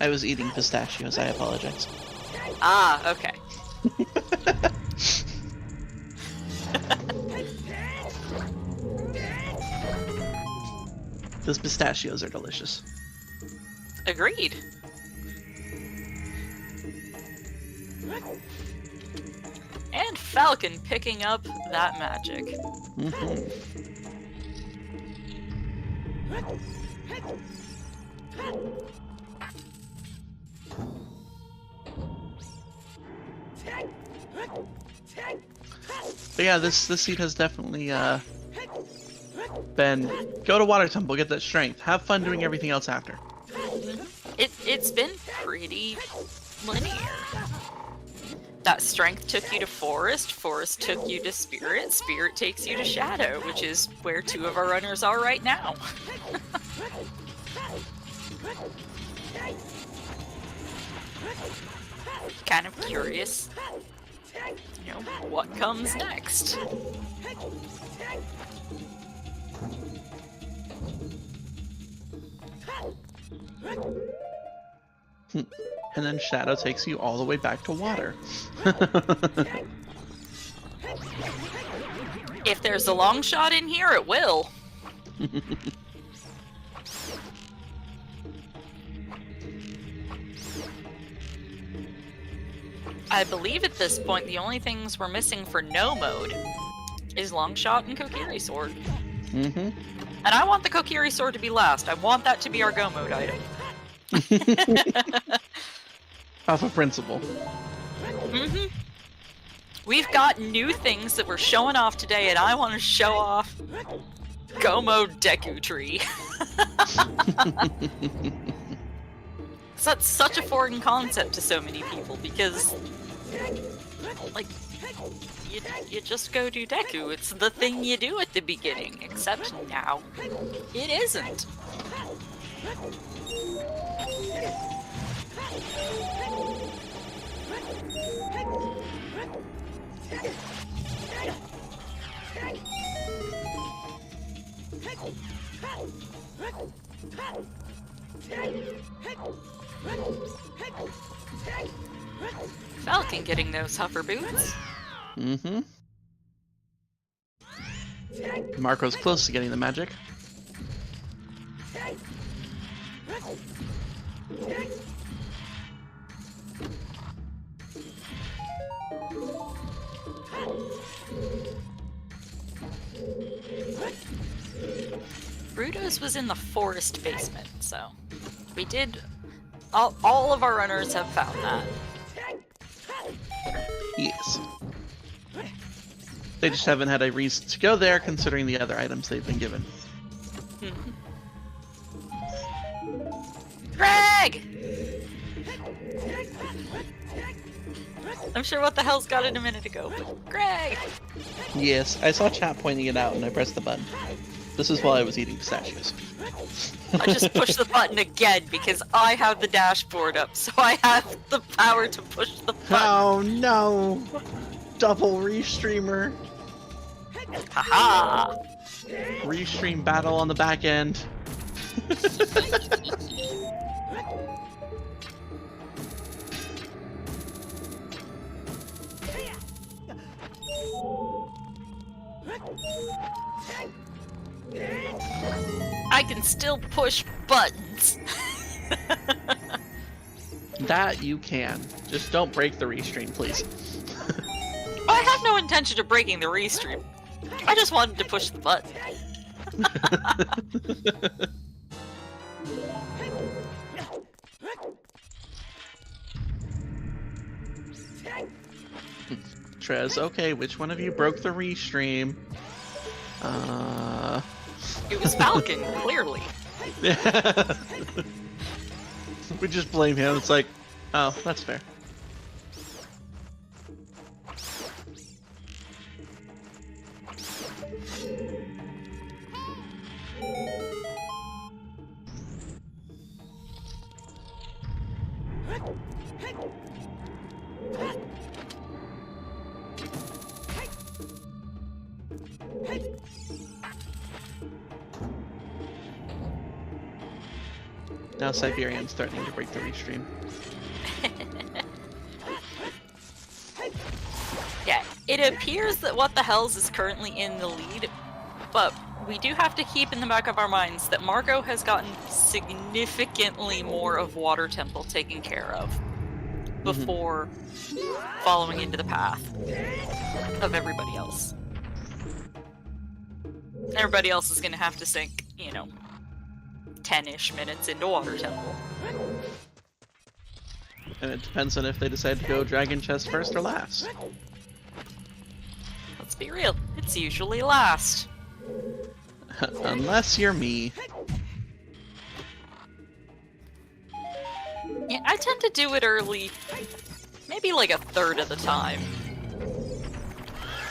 I was eating pistachios, I apologize. Ah, okay. Those pistachios are delicious. Agreed. And Falcon picking up that magic. But yeah, this seed has definitely been go to Water Temple, get that strength, have fun doing everything else after. It's been pretty linear. That strength took you to Forest, Forest took you to Spirit, Spirit takes you to Shadow, which is where two of our runners are right now. Kind of curious, you know, what comes next. And then Shadow takes you all the way back to water. If there's a long shot in here, it will. I believe at this point the only things we're missing for no mode is long shot and Kokiri sword. And I want the Kokiri sword to be last. I want that to be our go mode item. Off of principle. We've got new things that we're showing off today, and I want to show off Go Mode Deku Tree. That's such a foreign concept to so many people because, like, you just go do Deku. It's the thing you do at the beginning, except now it isn't. Falcon getting those hover boots. Marco's close to getting the magic. Bruto's was in the forest basement, so we did. All of our runners have found that. Yes. They just haven't had a reason to go there, considering the other items they've been given. Greg! I'm sure what the hell's got it a minute ago, but Greg! Yes, I saw chat pointing it out and I pressed the button. This is while I was eating pistachios. I just pushed the button again because I have the dashboard up, so I have the power to push the button. Oh no! Double restreamer. Haha! Restream battle on the back end. I can still push buttons. That you can. Just don't break the restream, please. I have no intention of breaking the restream. I just wanted to push the button. Trez, okay, which one of you broke the restream? It was Falcon, clearly. Yeah. We just blame him. It's like, oh, that's fair. Now Siberian's threatening to break the restream. Yeah, it appears that What the Hells is currently in the lead, but we do have to keep in the back of our minds that Margot has gotten significantly more of Water Temple taken care of before following into the path of everybody else. Everybody else is going to have to sink, 10-ish minutes into Water Temple. And it depends on if they decide to go Dragon Chest first or last. Let's be real, it's usually last. Unless you're me. Yeah, I tend to do it early, maybe like a third of the time.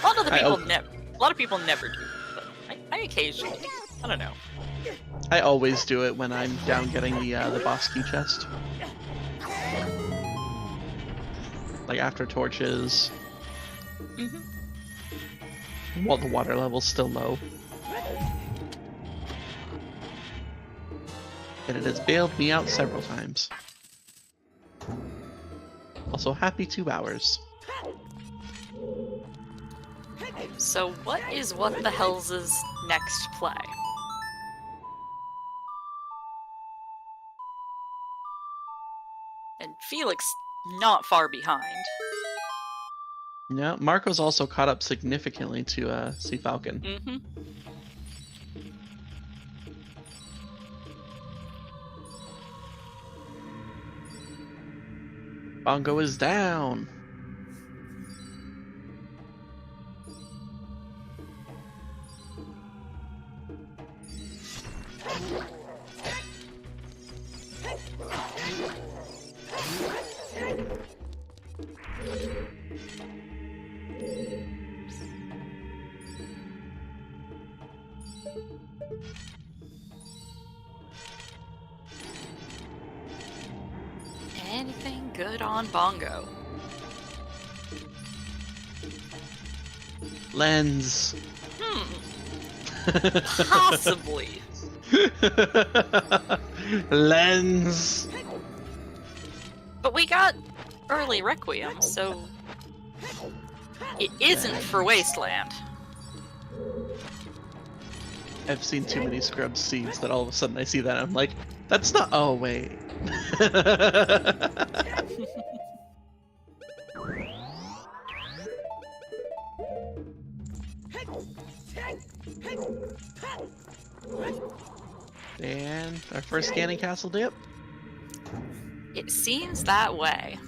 A lot of people never do, but I occasionally, I don't know. I always do it when I'm down getting the boss key chest. Like after torches. While the water level's still low. And it has bailed me out several times. Also, happy 2 hours. So what is What the Hells' next play? And Felix not far behind. Yeah, Marco's also caught up significantly to Sea Falcon. Bongo is down. Anything good on Bongo? Lens. Possibly. Lens. But we got early Requiem, so it isn't for Wasteland. I've seen too many scrub seeds that all of a sudden I see that and I'm like, that's not. Oh wait. And our first scanning castle dip. It seems that way.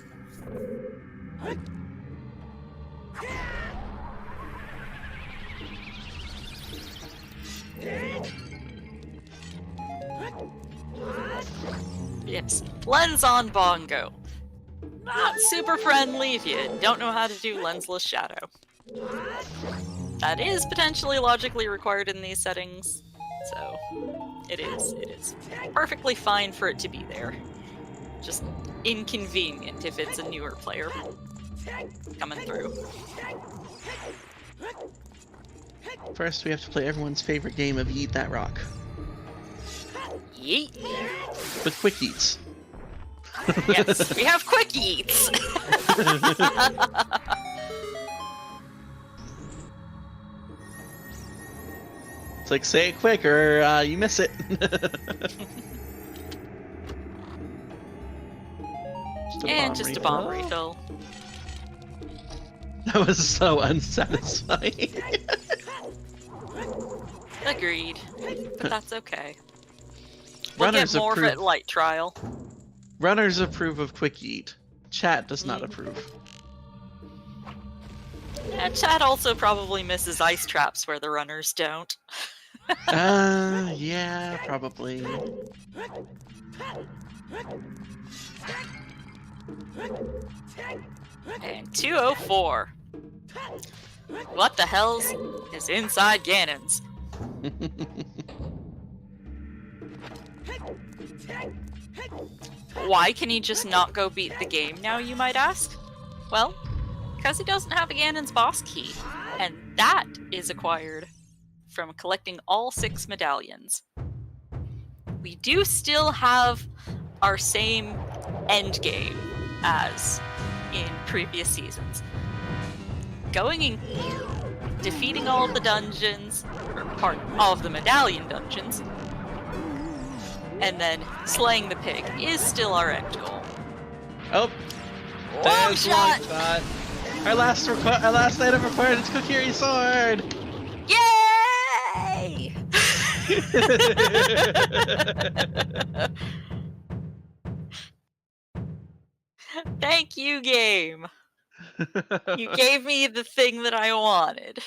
Yes, lens on Bongo. Not super friendly if you don't know how to do lensless shadow. That is potentially logically required in these settings. So, it is perfectly fine for it to be there. Just inconvenient if it's a newer player coming through. First, we have to play everyone's favorite game of Eat That Rock. Yeet! With quick eats. Yes, we have quick eats! It's like, say it quick or you miss it. Just a bomb refill. That was so unsatisfying. Agreed. But that's okay. Runners get more approve. of it light trial. Runners approve of quick eat. Chat does not approve. And chat also probably misses ice traps where the runners don't. Yeah, probably. And 204. What the hell's is inside Ganon's? Why can he just not go beat the game now, you might ask? Well, because he doesn't have a Ganon's boss key, and that is acquired from collecting all 6 medallions. We do still have our same end game as in previous seasons. Going and defeating all of the dungeons, or part of the medallion dungeons, and then slaying the pig is still our end goal. Oh, there's long shot. Our last item required is Kokiri sword. Yay! Thank you, game. You gave me the thing that I wanted.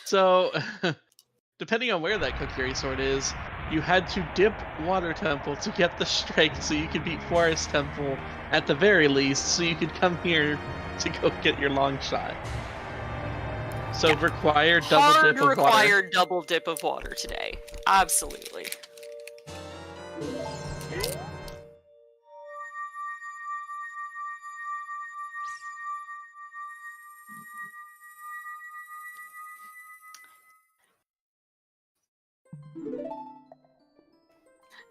So, depending on where that Kokiri sword is, you had to dip Water Temple to get the strength so you could beat Forest Temple at the very least, so you could come here to go get your long shot. So Yeah. required double dip of required water. double dip of water today. Absolutely.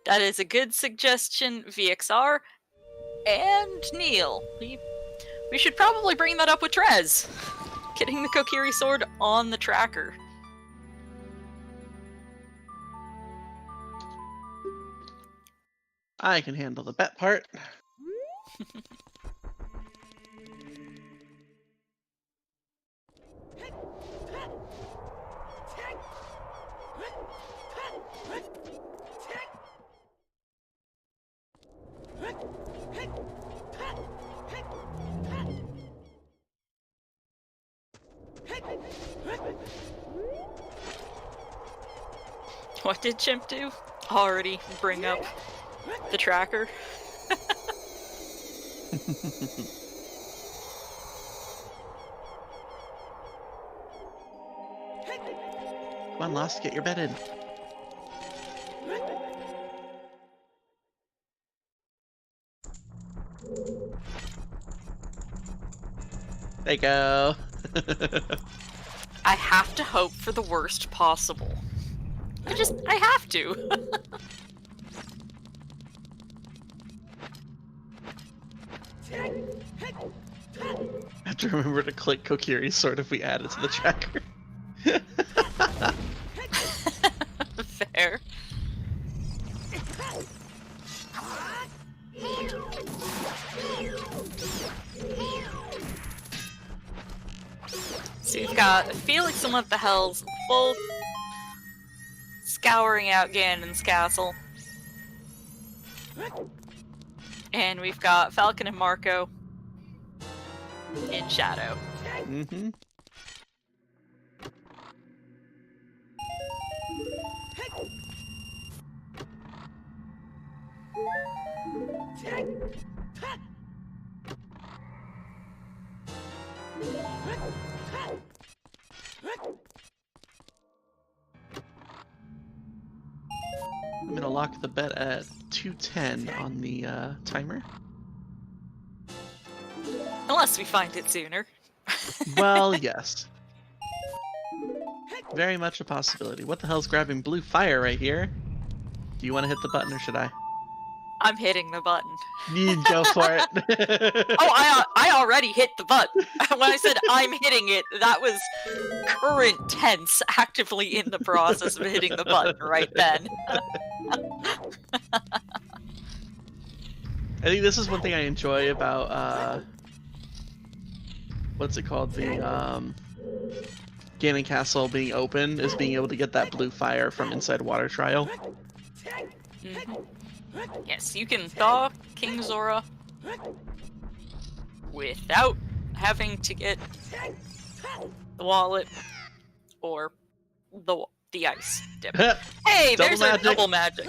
That is a good suggestion, VXR and Neil. We should probably bring that up with Trez. Getting the Kokiri sword on the tracker. I can handle the bet part. What did Chimp do? Already bring up the tracker. Come on, Lost, get your bet in. There you go. I have to hope for the worst possible. I have to. I have to remember to click Kokiri sword if we add it to the tracker. Fair. So you've got Felix and What the Hell's both scouring out Ganon's castle. And we've got Falcon and Marco in shadow. Mm-hmm. lock the bet at 210 on the timer. Unless we find it sooner. Well, yes. Very much a possibility. What the hell's grabbing blue fire right here? Do you want to hit the button or should I? I'm hitting the button. You go for it. Oh, I already hit the button. When I said I'm hitting it, that was current tense, actively in the process of hitting the button right then. I think this is one thing I enjoy about what's it called? The Ganon Castle being open is being able to get that blue fire from inside Water Trial. Mm-hmm. Yes, you can thaw King Zora without having to get the wallet or the ice dip. Hey, there's a double magic.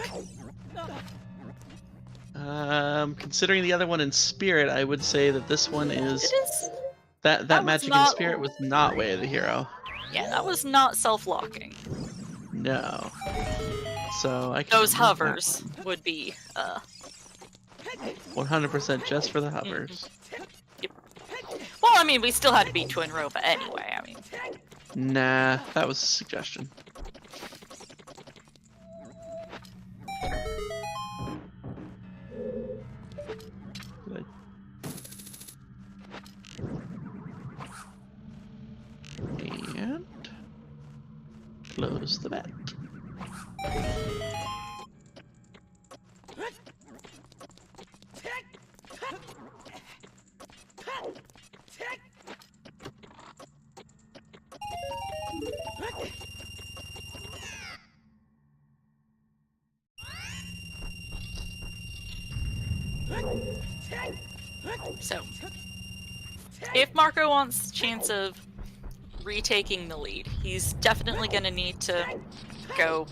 Considering the other one in Spirit, I would say that this one is... That magic in Spirit was not Way of the Hero. Yeah, that was not self-locking. No. So I can Those hovers would be 100% just for the hovers. Yep. Well, I mean, we still had to beat Twin Roba anyway. I mean, nah, that was a suggestion. And close the bet. so if Marco wants a chance of retaking the lead, he's definitely going to need to go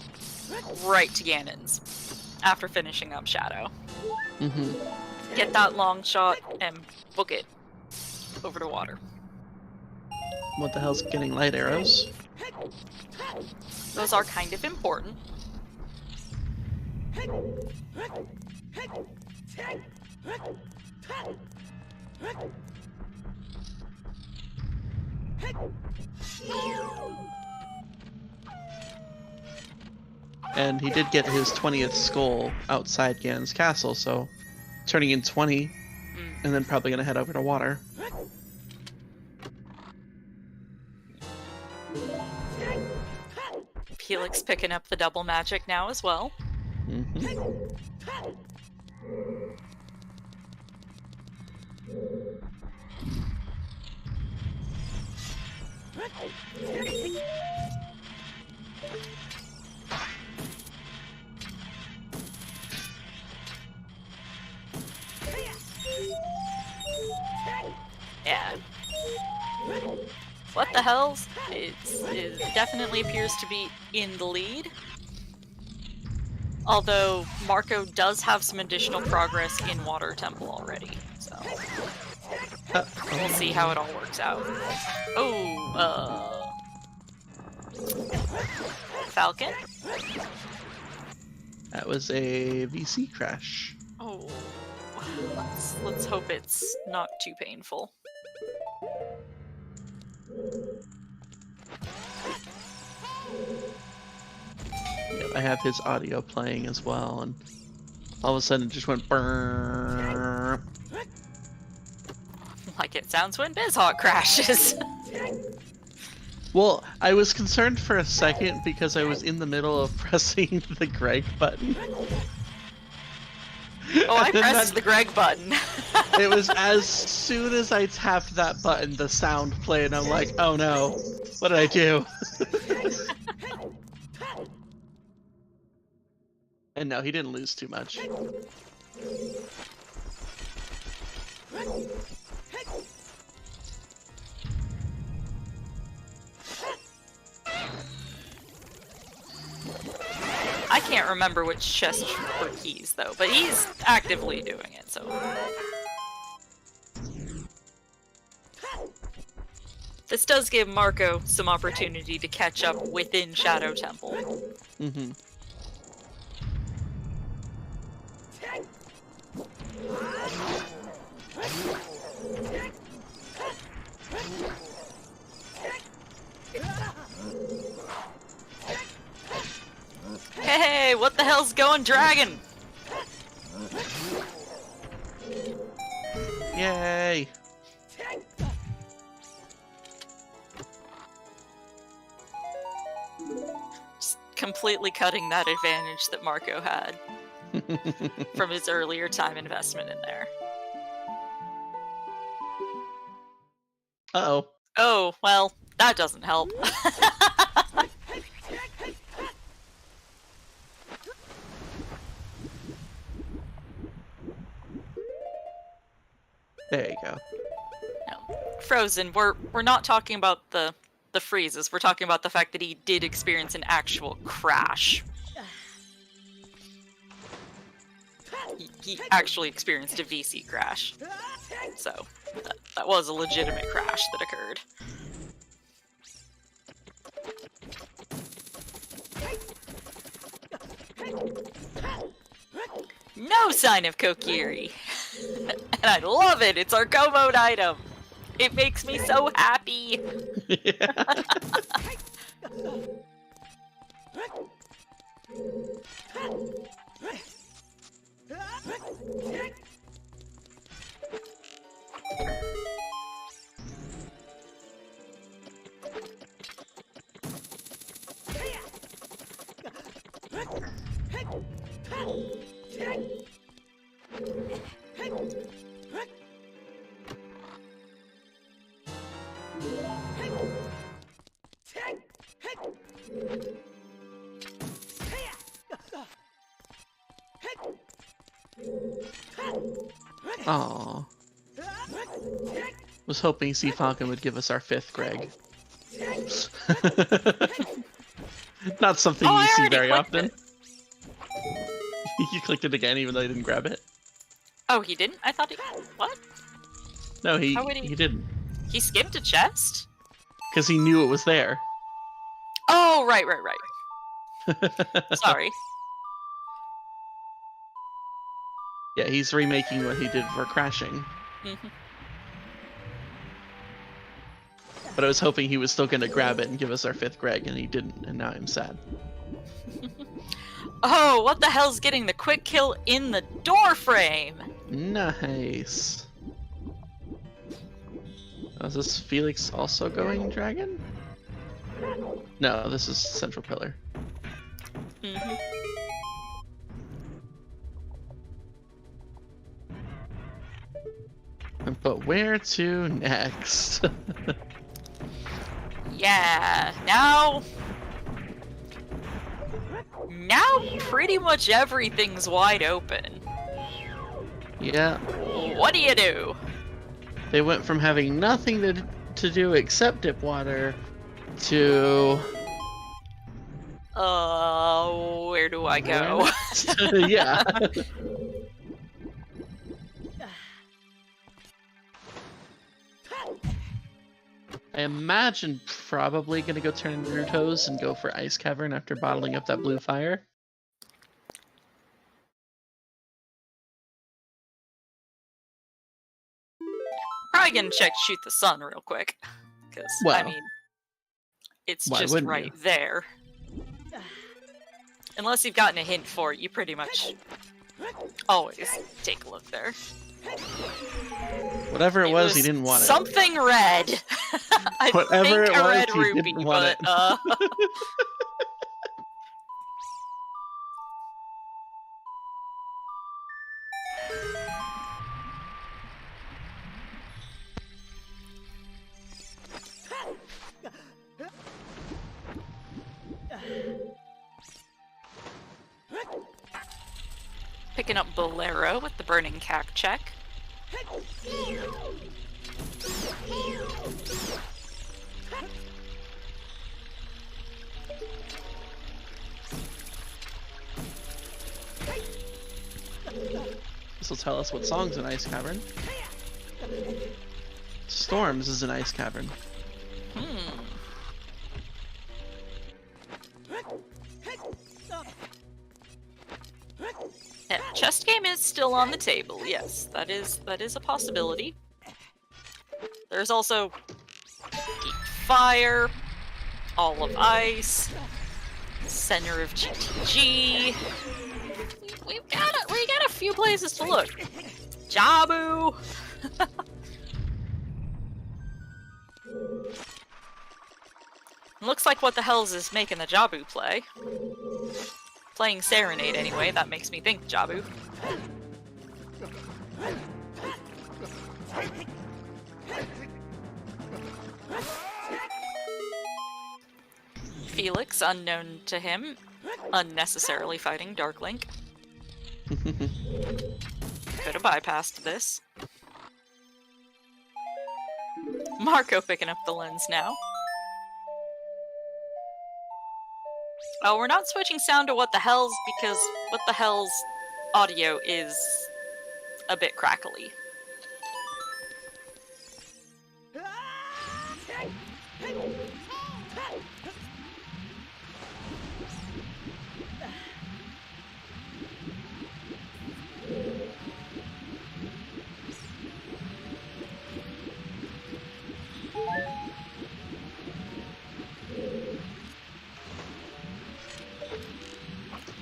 right to Ganon's after finishing up Shadow. Mm-hmm. Get that long shot and book it over to water. What the hell's getting light arrows? Those are kind of important. And he did get his 20th skull outside Ganon's castle, so turning in 20, and then probably gonna head over to water. Helix picking up the double magic now as well. Mm-hmm. Yeah. What the hell? It definitely appears to be in the lead. Although Marco does have some additional progress in Water Temple already, so we'll see how it all works out. Oh, Falcon? That was a VC crash. Oh, let's hope it's not too painful. Yep, I have his audio playing as well, and all of a sudden it just went brrrr. Like it sounds when BizHawk crashes. Well, I was concerned for a second because I was in the middle of pressing the Greg button. Oh, I pressed the Greg button. It was as soon as I tapped that button, the sound played, and I'm like, oh no, what did I do? And no, he didn't lose too much. I can't remember which chest for keys though, but he's actively doing it, so. This does give Marco some opportunity to catch up within Shadow Temple. Mm-hmm. going, dragon! Yay! Just completely cutting that advantage that Marco had from his earlier time investment in there. Uh-oh. Oh, well, that doesn't help. There you go. No. Frozen, we're not talking about the freezes. We're talking about the fact that he did experience an actual crash. He actually experienced a VC crash. So, that was a legitimate crash that occurred. No sign of Kokiri! And I love it! It's our go mode item! It makes me so happy! Aww. Was hoping Sea Falcon would give us our 5th Greg. Not something you see very often. You clicked it again even though you didn't grab it? Oh, he didn't? I thought he... What? No, he he didn't. He skipped a chest? Because he knew it was there. Oh, right. Sorry. Yeah, he's remaking what he did for crashing. Mm-hmm. But I was hoping he was still going to grab it and give us our 5th Greg, and he didn't, and now I'm sad. Oh, what the hell's getting the quick kill in the door frame? Nice. Oh, is this Felix also going dragon? No, this is Central Pillar. Mm-hmm. But where to next? Yeah, now pretty much everything's wide open. Yeah. What do you do? They went from having nothing to do except dip water to... Where do I go? Yeah. I imagine probably gonna go turn Naruto's and go for Ice Cavern after bottling up that blue fire. Probably gonna check Shoot the Sun real quick. Because, well, I mean, it's just right there. Unless you've gotten a hint for it, you pretty much always take a look there. Whatever it was, he didn't want it. Something red. Whatever think it a was, red he rupee, didn't want but, it. Picking up Bolero with the burning cack check. This will tell us what song's an Ice Cavern. Storms is an Ice Cavern. Yeah, chest game is still on the table. Yes, that is a possibility. There's also Deep Fire, All of Ice, Center of GTG, we got a few places to look. Jabu. Looks like what the hell's is making the Jabu play. Playing Serenade anyway, that makes me think Jabu. Felix, unknown to him, unnecessarily fighting Dark Link. Could have bypassed this. Marco picking up the lens now. Oh, we're not switching sound to What the Hell's because What the Hell's audio is a bit crackly.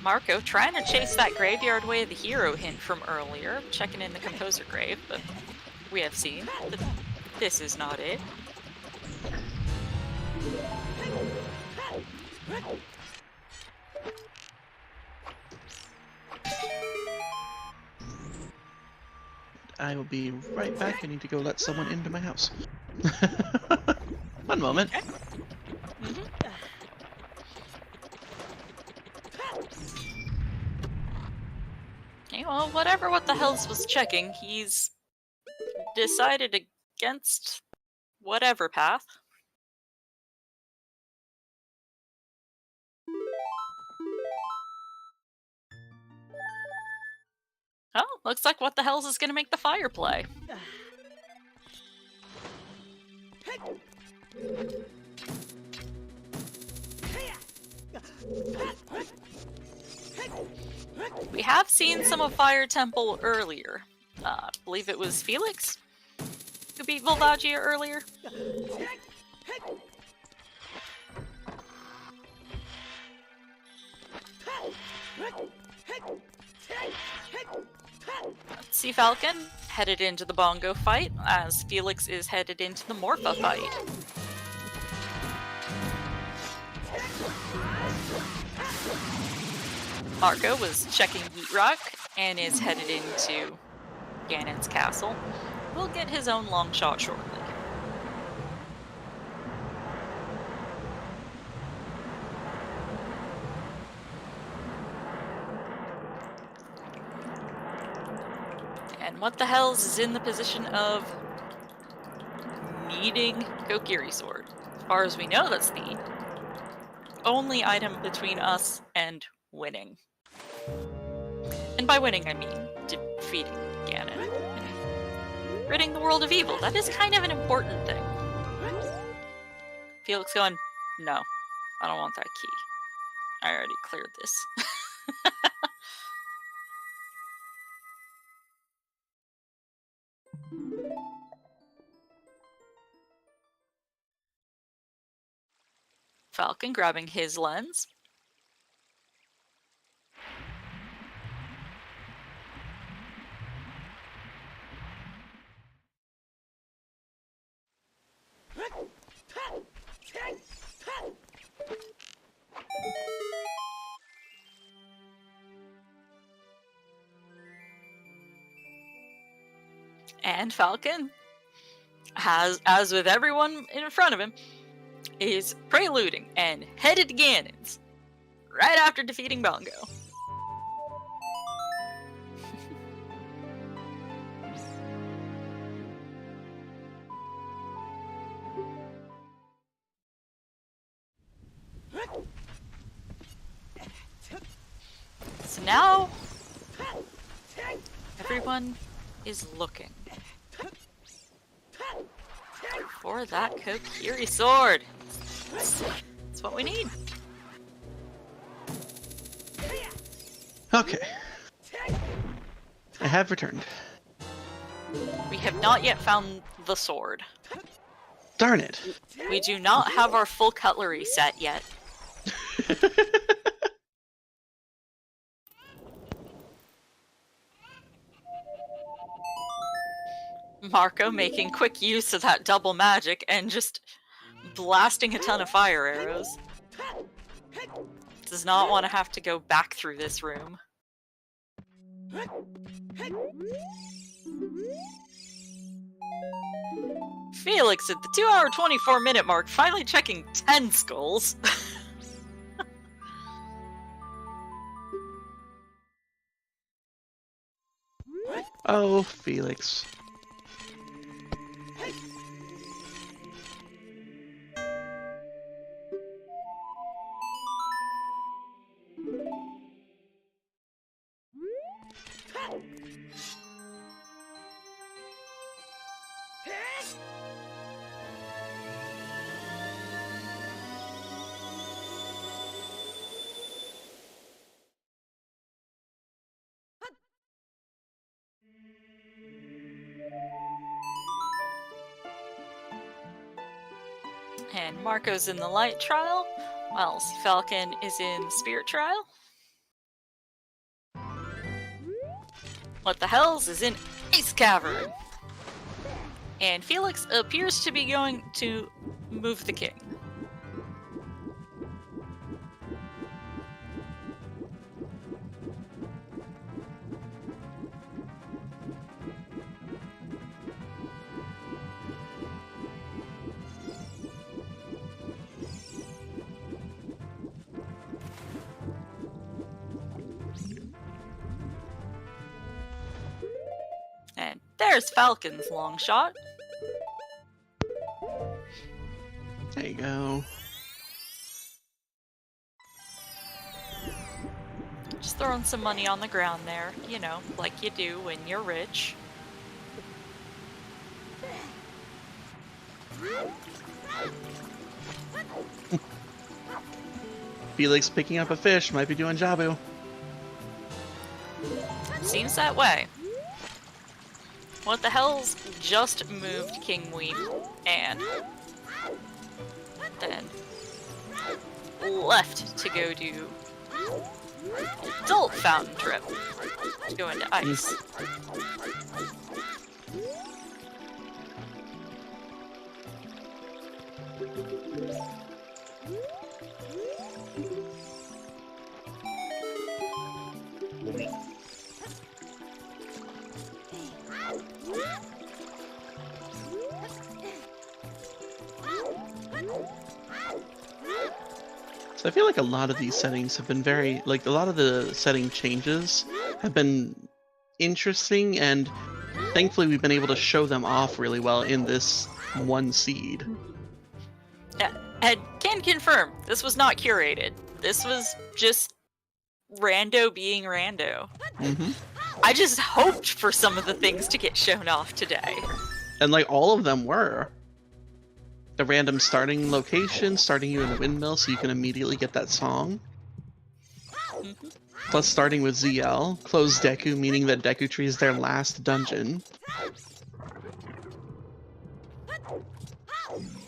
Marco trying to chase that Graveyard Way of the Hero hint from earlier, checking in the Composer Grave, but we have seen that this is not it. I will be right back. I need to go let someone into my house. One moment. Okay. Okay, well, whatever What the Hell's was checking, he's decided against whatever path. Oh, looks like What the Hell's is gonna make the fire play. We have seen some of Fire Temple earlier. I believe it was Felix who beat Volvagia earlier. Let's see Falcon headed into the bongo fight, as Felix is headed into the Morpha fight. Marco was checking Heat Rock and is headed into Ganon's castle. We'll get his own long shot shortly. And What the Hell's is in the position of needing Kokiri Sword. As far as we know, that's the only item between us and winning. And by winning, I mean defeating Ganon and ridding the world of evil. That is kind of an important thing. Felix going, no, I don't want that key. I already cleared this. Falcon grabbing his lens. And Falcon, as with everyone in front of him, is preluding and headed to Ganon's right after defeating Bongo. So now everyone is looking for that Kokiri Sword. That's what we need. Okay. I have returned. We have not yet found the sword. Darn it. We do not have our full cutlery set yet. Marco making quick use of that double magic and just blasting a ton of fire arrows. Does not want to have to go back through this room. Felix at the 2-hour 24-minute mark, finally checking 10 skulls. Oh, Felix. And Marco's in the light trial, while Falcon is in the spirit trial. What the Hells is in Ice Cavern. And Felix appears to be going to move the king. And there's Falcon's long shot. There you go. Just throwing some money on the ground there, you know, like you do when you're rich. Felix picking up a fish might be doing Jabu. Seems that way. What the Hells just moved King Weep and then left to go do Adult Fountain Trip to go into ice. So I feel like a lot of these settings have been very, like a lot of the setting changes have been interesting, and thankfully we've been able to show them off really well in this one seed. Yeah, and can confirm, this was not curated. This was just rando being rando. Mm-hmm. I just hoped for some of the things to get shown off today. And like all of them were. The random starting location, starting you in a windmill so you can immediately get that song. Mm-hmm. Plus starting with ZL, closed Deku, meaning that Deku Tree is their last dungeon.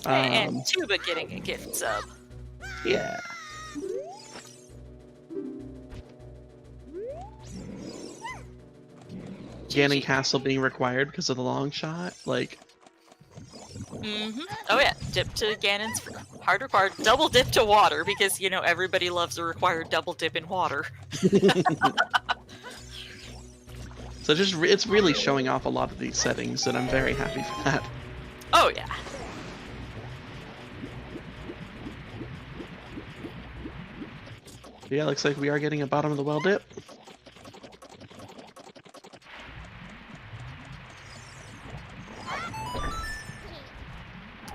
And Tuba getting a gift sub. Yeah. Ganon Castle being required because of the long shot, like... Mm-hmm. Oh yeah, dip to Ganon's hard required. Double dip to water because, you know, everybody loves a required double dip in water. So just it's really showing off a lot of these settings, and I'm very happy for that. Oh yeah. Yeah, looks like we are getting a bottom of the well dip.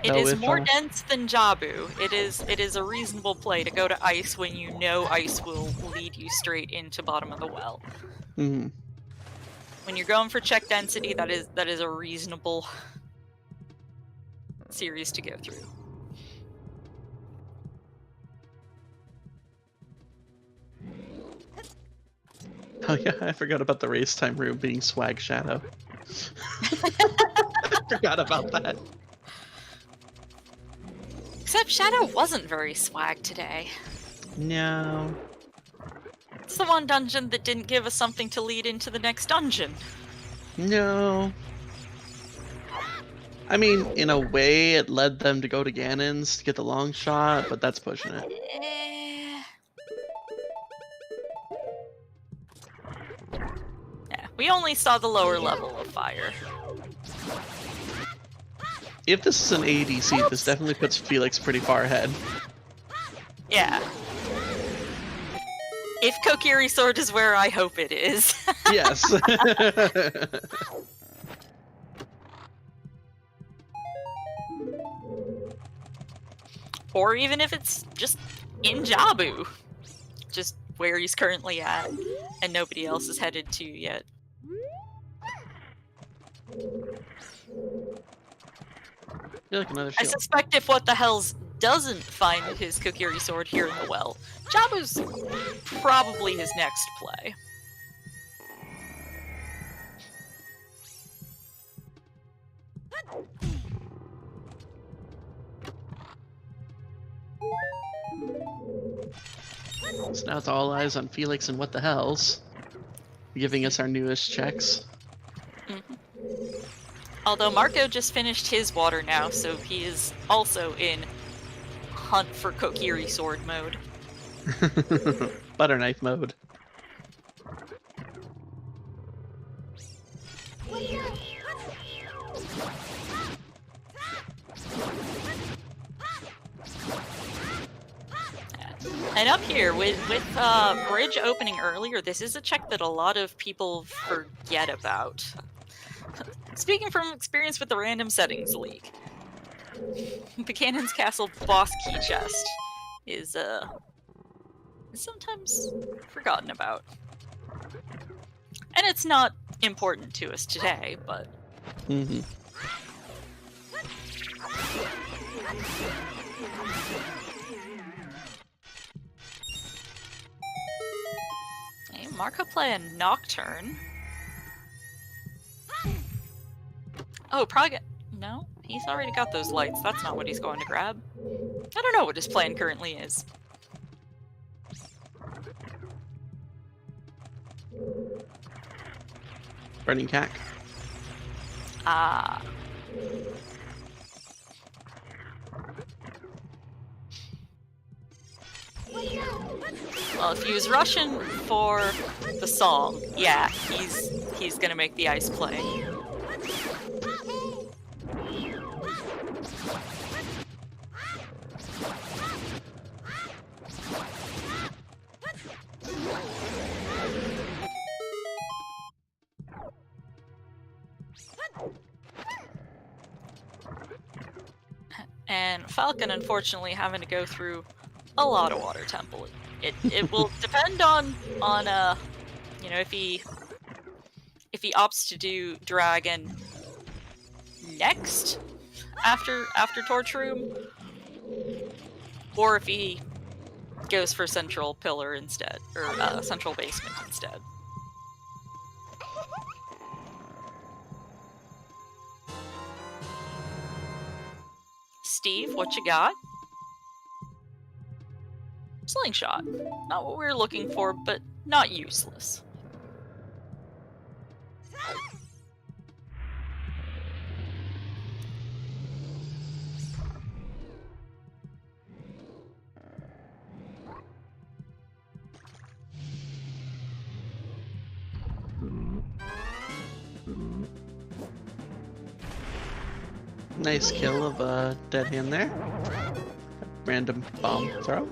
It is more dense than Jabu. It is a reasonable play to go to ice when you know ice will lead you straight into bottom of the well. Mm-hmm. When you're going for check density, that is a reasonable series to go through. Oh yeah, I forgot about the race time room being Swag Shadow. I forgot about that. Except Shadow wasn't very swag today. No. It's the one dungeon that didn't give us something to lead into the next dungeon. No. I mean, in a way, it led them to go to Ganon's to get the long shot, but that's pushing it. Eh. Yeah, we only saw the lower level of fire. If this is an ADC, this definitely puts Felix pretty far ahead. Yeah. If Kokiri Sword is where I hope it is. Yes. Or even if it's just in Jabu. Just where he's currently at, and nobody else is headed to yet. I feel like another I shield. suspect if What the Hells doesn't find his Kokiri Sword here in the well, Jabu's probably his next play. So now it's all eyes on Felix and What the Hells, giving us our newest checks. Although Marco just finished his water now, so he is also in hunt for Kokiri Sword mode. Butter knife mode. And up here, with Bridge opening earlier, this is a check that a lot of people forget about. Speaking from experience with the Random Settings League, Buchanan's Castle boss key chest is sometimes forgotten about. And it's not important to us today, but... Mm-hmm. Hey, Marco playing Nocturne. Oh, probably... No? He's already got those lights. That's not what he's going to grab. I don't know what his plan currently is. Burning cack. Ah. Well, if he was rushing for the song, yeah, he's gonna make the ice play. And Falcon, unfortunately, having to go through a lot of water temple. It will depend on you know, if he opts to do dragon next after Torch Room, or if he goes for central pillar instead, or central basement instead. Steve, what you got? Slingshot. Not what we were looking for, but not useless. Nice kill of a dead hand there. Random bomb throw.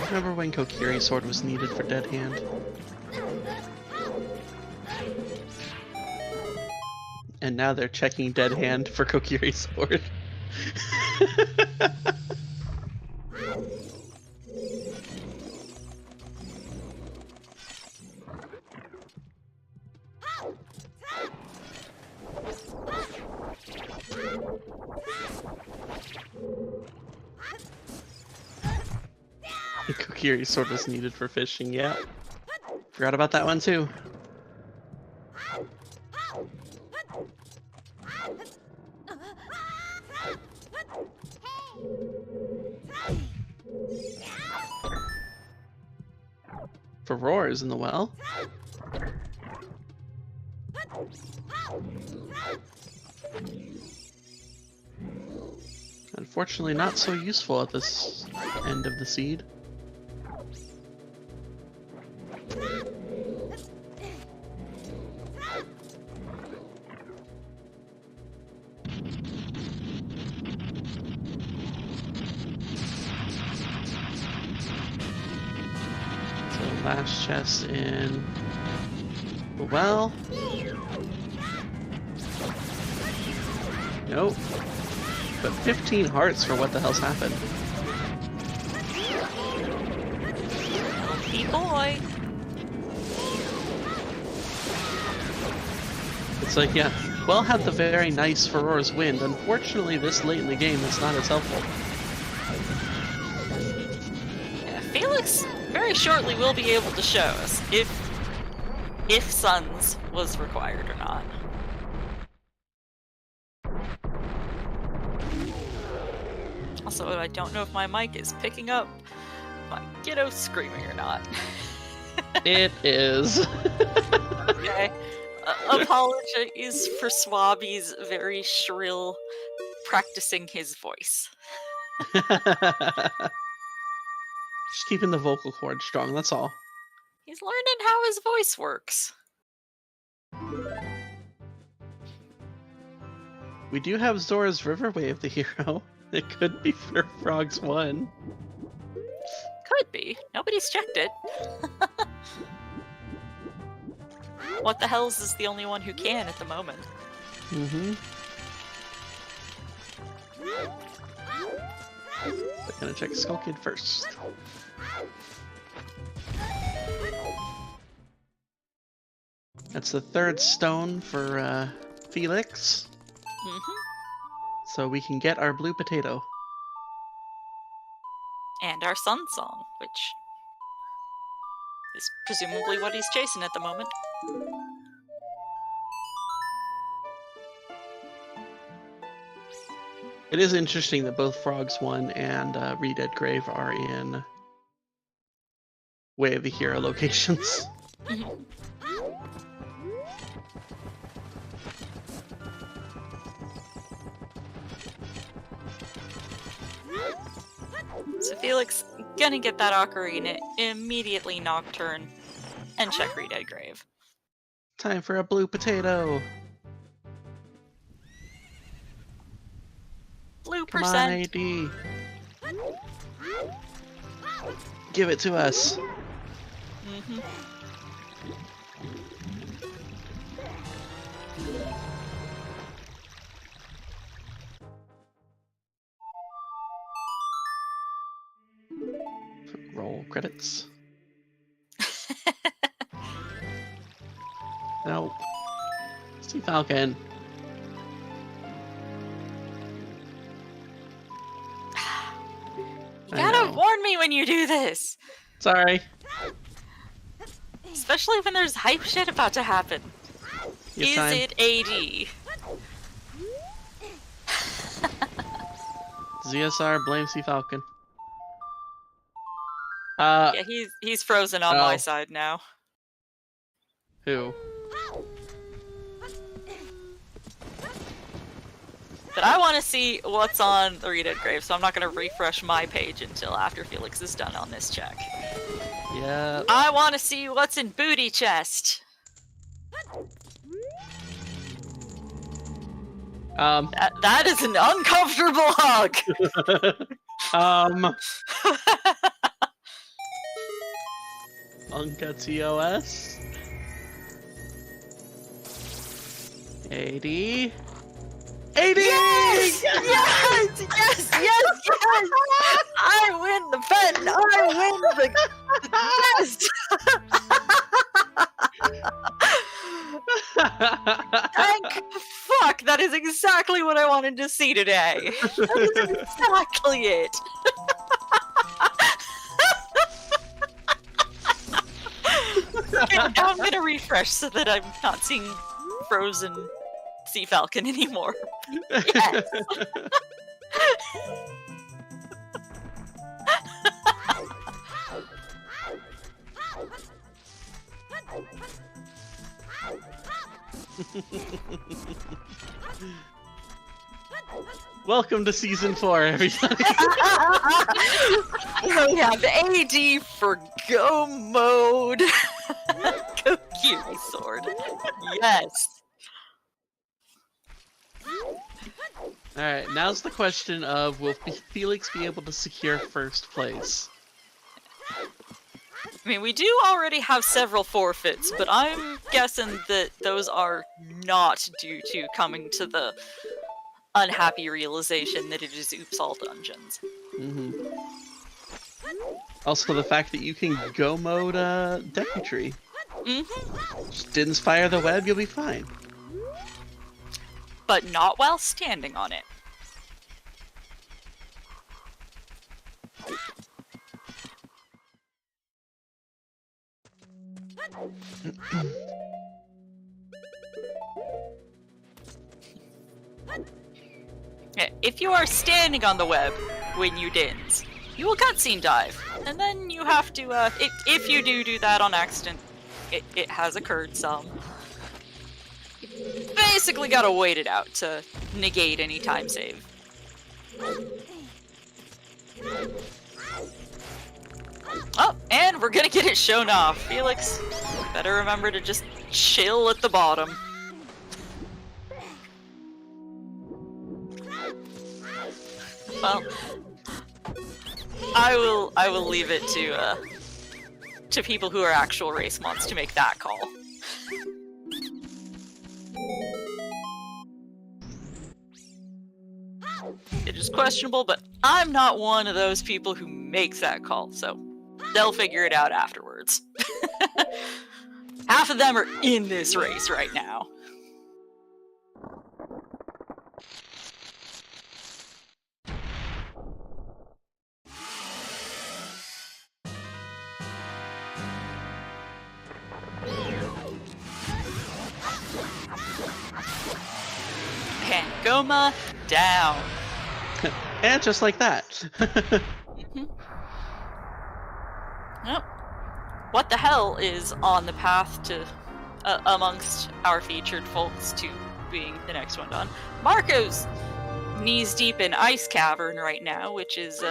Remember when Kokiri Sword was needed for dead hand? And now they're checking dead hand for Kokiri Sword. Kokiri Sword was needed for fishing, yeah. Forgot about that one too. Roar's in the well. Unfortunately, not so useful at this end of the seed. Last chest in the well. Nope. But 15 hearts for what the hell's happened. Healthy boy. It's like, yeah, well had the very nice Furor's Wind. Unfortunately, this late in the game, it's not as helpful. Yeah, Felix very shortly will be able to show us if Suns was required or not. Also, I don't know if my mic is picking up my kiddo screaming or not. It is. Okay. Apologies for Swabby's very shrill practicing his voice. Just keeping the vocal cord strong, that's all. He's learning how his voice works. We do have Zora's Riverwave, the hero. It could be for Frogs 1. Could be. Nobody's checked it. What the hell's is the only one who can at the moment? Mm-hmm. But gonna check Skull Kid first. That's the third stone for Felix. Mm-hmm. So we can get our blue potato. And our sun song, which is presumably what he's chasing at the moment. It is interesting that both Frogs 1 and Redead Grave are in Way of the Hero locations. Mm-hmm. So Felix gonna get that ocarina immediately Nocturne and check Redead Grave. Time for a blue potato. Blue Come on, percent. AD. Give it to us. Mm-hmm. Roll credits. Nope. Sea Falcon. You gotta warn me when you do this! Sorry. Especially when there's hype shit about to happen. Is it AD? ZSR, blame Sea Falcon. Yeah, he's frozen on my side now. Who? But I want to see what's on the Redead Grave, so I'm not going to refresh my page until after Felix is done on this check. Yeah. I want to see what's in Booty Chest. That is an uncomfortable hug. Unca TOS. 80. 80! Yes! Yes! Yes! Yes! Yes! I win the bet! I win the test! Thank fuck! That is exactly what I wanted to see today. That is exactly it. Okay, now I'm gonna refresh so that I'm not seeing frozen Sea Falcon anymore. Yes. Welcome to season 4, everybody. We have AD for Go Mode. Kokiri Sword. Yes. Alright, now's the question of, will Felix be able to secure first place? I mean, we do already have several forfeits, but I'm guessing that those are not due to coming to the unhappy realization that it is Oops All Dungeons. Also, the fact that you can Go Mode Deku Tree. Just didn't fire the web, you'll be fine. But not while standing on it. If you are standing on the web when you dins, you will cutscene dive, and then you have to, if you do that on accident, it has occurred some. You basically gotta wait it out to negate any time save. Oh, and we're gonna get it shown off. Felix, better remember to just chill at the bottom. Well, I will leave it to people who are actual race mods to make that call. It is questionable, but I'm not one of those people who makes that call, so they'll figure it out afterwards. Half of them are in this race right now. Pangoma down. And just like that. Yep. What the hell is on the path to, amongst our featured folks to being the next one done? Marco's knees deep in Ice Cavern right now, which is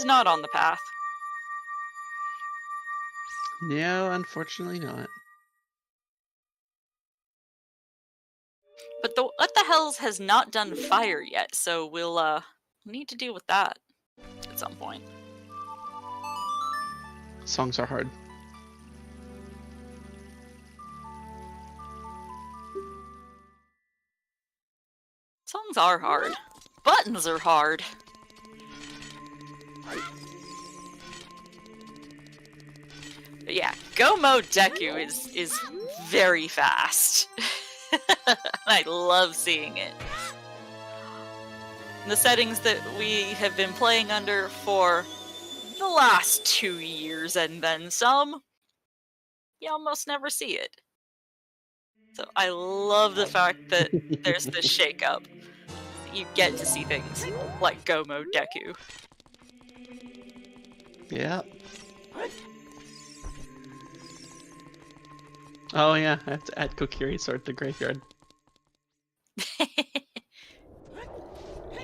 not on the path. No, unfortunately not. But the What the Hells has not done fire yet, so we'll need to deal with that at some point. Songs are hard. Songs are hard. Buttons are hard. But yeah, Go Mode Deku is very fast. I love seeing it. The settings that we have been playing under for the last 2 years and then some, you almost never see it. So I love the fact that there's this shake-up. You get to see things like Go Mode Deku. Yeah. Oh yeah, I have to add Kokiri Sword to Graveyard.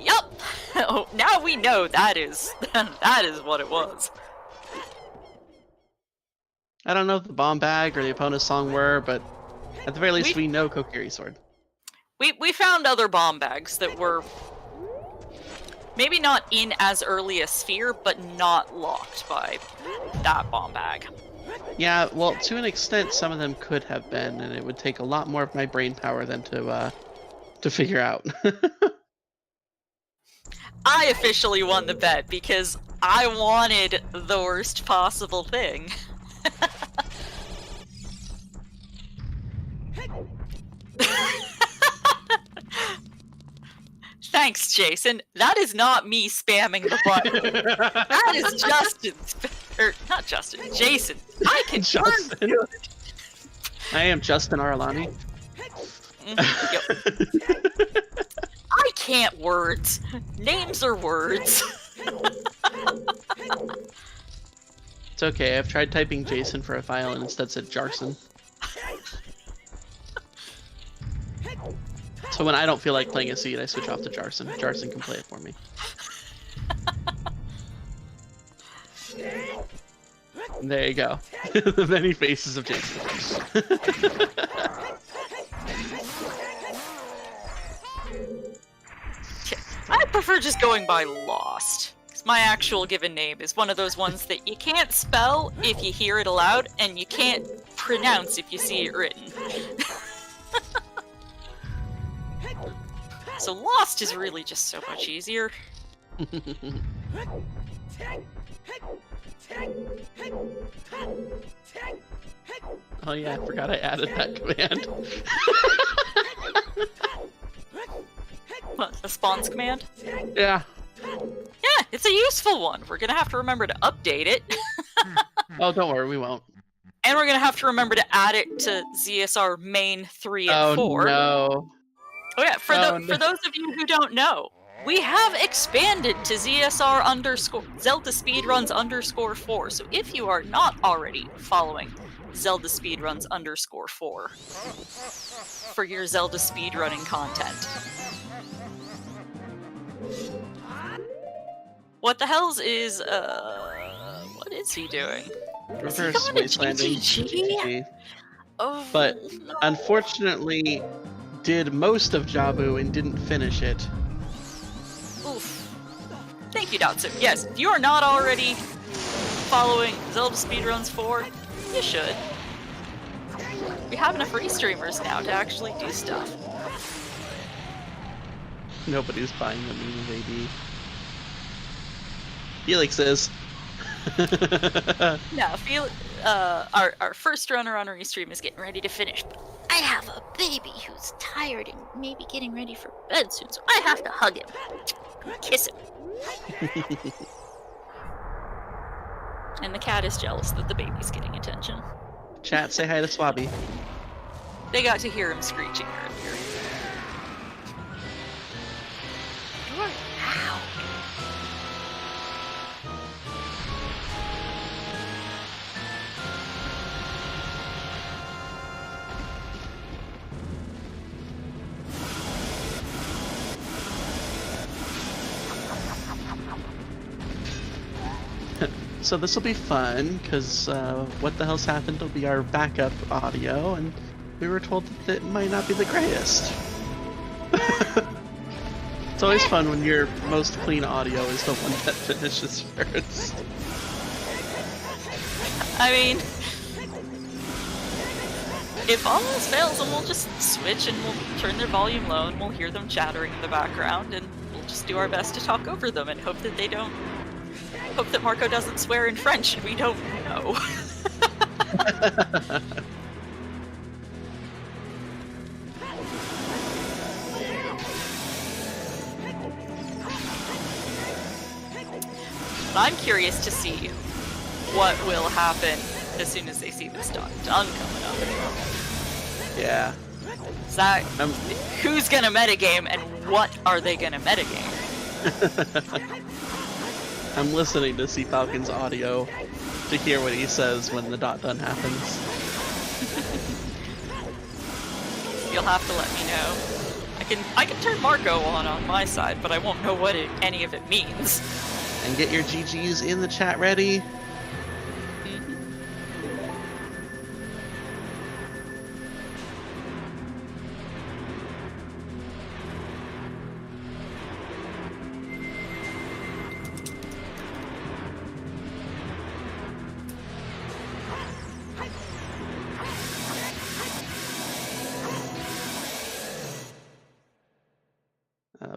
Yup! Oh, now we know that is what it was. I don't know if the bomb bag or the opponent's song were, but at the very least we know Kokiri Sword. We found other bomb bags that were maybe not in as early a sphere, but not locked by that bomb bag. Yeah, well, to an extent, some of them could have been, and it would take a lot more of my brain power than to figure out. I officially won the bet because I wanted the worst possible thing. Thanks, Jason. That is not me spamming the button. That is Justin. Or, not Justin. Jason. I can Justin. good. I am Justin Arlani. Yep. I can't words. Names are words. It's okay. I've tried typing Jason for a file and instead said Jarson. So when I don't feel like playing a seed, I switch off to Jarson. Jarson can play it for me. And there you go. The many faces of Jason. I prefer just going by Lost. Because my actual given name is one of those ones that you can't spell if you hear it aloud, and you can't pronounce if you see it written. So Lost is really just so much easier. Oh yeah, I forgot I added that command. What, the spawns command? Yeah. Yeah, it's a useful one. We're gonna have to remember to update it. Oh, don't worry, we won't. And we're gonna have to remember to add it to ZSR main 3 and 4. No. Oh yeah, for those of you who don't know, we have expanded to ZSR ZeldaSpeedRuns _4. So if you are not already following ZeldaSpeedRuns _4 for your Zelda speedrunning content. What the hell's is what is he doing? Reverse wastelanding. GG. Oh, But no. unfortunately did most of Jabu and didn't finish it. Oof. Thank you, Dotson. Yes, if you are not already following Zelda Speedruns 4, you should. We have enough restreamers now to actually do stuff. Nobody's buying the meme, baby. Felix is. No, our first runner on Restream is getting ready to finish. But I have a baby who's tired and maybe getting ready for bed soon, so I have to hug him. Kiss him. And the cat is jealous that the baby's getting attention. Chat, say hi to Swabby. They got to hear him screeching earlier. You're loud. So this will be fun, because What the Hell's Happened will be our backup audio, and we were told that it might not be the greatest. It's always fun when your most clean audio is the one that finishes first. I mean, if all else fails, then we'll just switch and we'll turn their volume low and we'll hear them chattering in the background, and we'll just do our best to talk over them and hope that they don't. Hope that Marco doesn't swear in French and we don't know. I'm curious to see what will happen as soon as they see this done coming up. Yeah. Is that who's gonna metagame and what are they gonna metagame? I'm listening to Sea Falcon's audio to hear what he says when the done happens. You'll have to let me know. I can turn Marco on my side, but I won't know what any of it means. And get your GGs in the chat ready.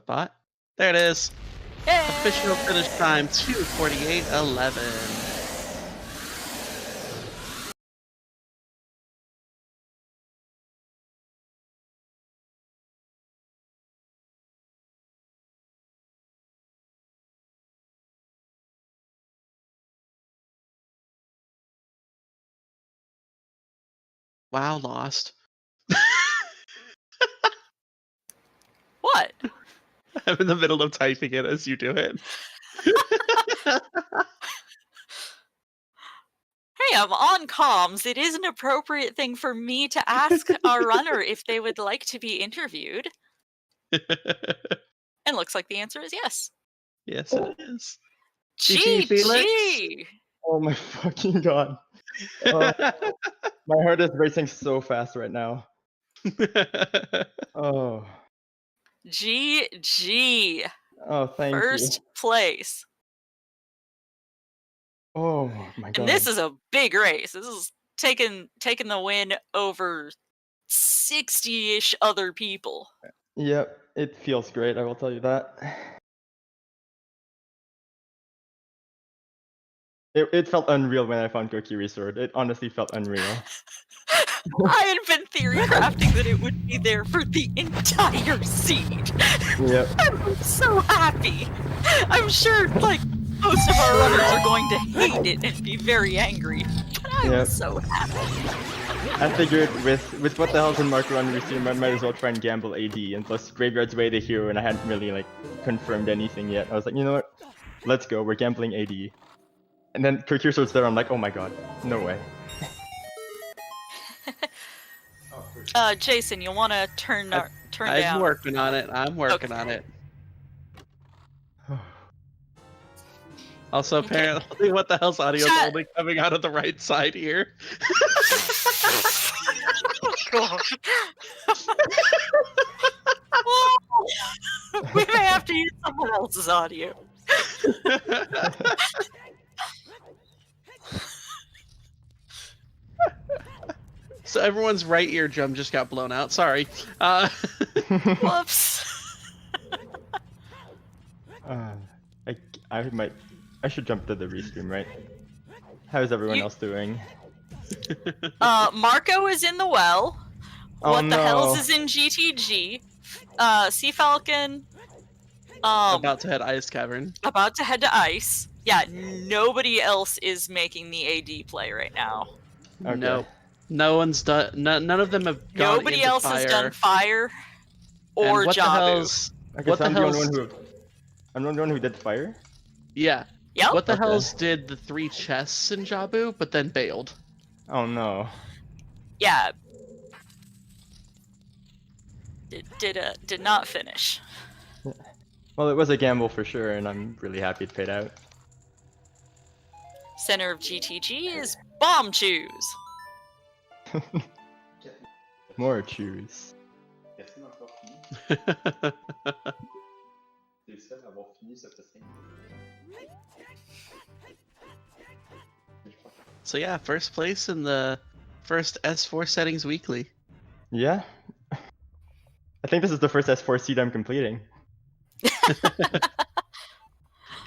Bot. There it is. Yay! Official finish time 2:48:11. Wow, lost. What? I'm in the middle of typing it as you do it. Hey, I'm on comms. It is an appropriate thing for me to ask our runner if they would like to be interviewed. And looks like the answer is yes. Yes, it is. GG! Felix? Oh my fucking god. My heart is racing so fast right now. Oh. GG! Oh, thank First you. place. Oh my god. And this is a big race. This is taking the win over 60-ish other people. Yep, it feels great, I will tell you that. It felt unreal when I found Kokiri Sword. It honestly felt unreal. I had been theory crafting that it would be there for the entire seed. Yep. I'm so happy. I'm sure, like, most of our runners are going to hate it and be very angry. But I was so happy. I figured with what the hell's in Mark Run Receive, I might as well try and gamble AD, and plus Graveyard's way to hero, and I hadn't really like confirmed anything yet. I was like, you know what? Let's go, we're gambling AD. And then Kokiri Sword's there, I'm like, oh my god, no way. Jason, you want to turn down? I'm working on it. I'm working on it. Also, apparently, what the hell's audio is only coming out of the right side here? God. We may have to use someone else's audio. So everyone's right eardrum just got blown out. Sorry. Whoops. I should jump to the restream, right? How is everyone else doing? Marco is in the well. Oh, What the hell's is in GTG. Sea Falcon. About to head Ice Cavern. About to head to Ice. Yeah, nobody else is making the AD play right now. Okay. Nope. No one's done. None of them have gone Nobody into else fire. has done fire or and what Jabu. The hell's, Okay, what so the I'm hell's? the only one who did fire? Yeah. Yep. What the hell's did the 3 chests in Jabu, but then bailed? Oh no. Yeah. Did not finish. Well, it was a gamble for sure, and I'm really happy it paid out. Center of GTG is Bomb Choose. More choose. So yeah, first place in the first S4 settings weekly. Yeah. I think this is the first S4 seed I'm completing.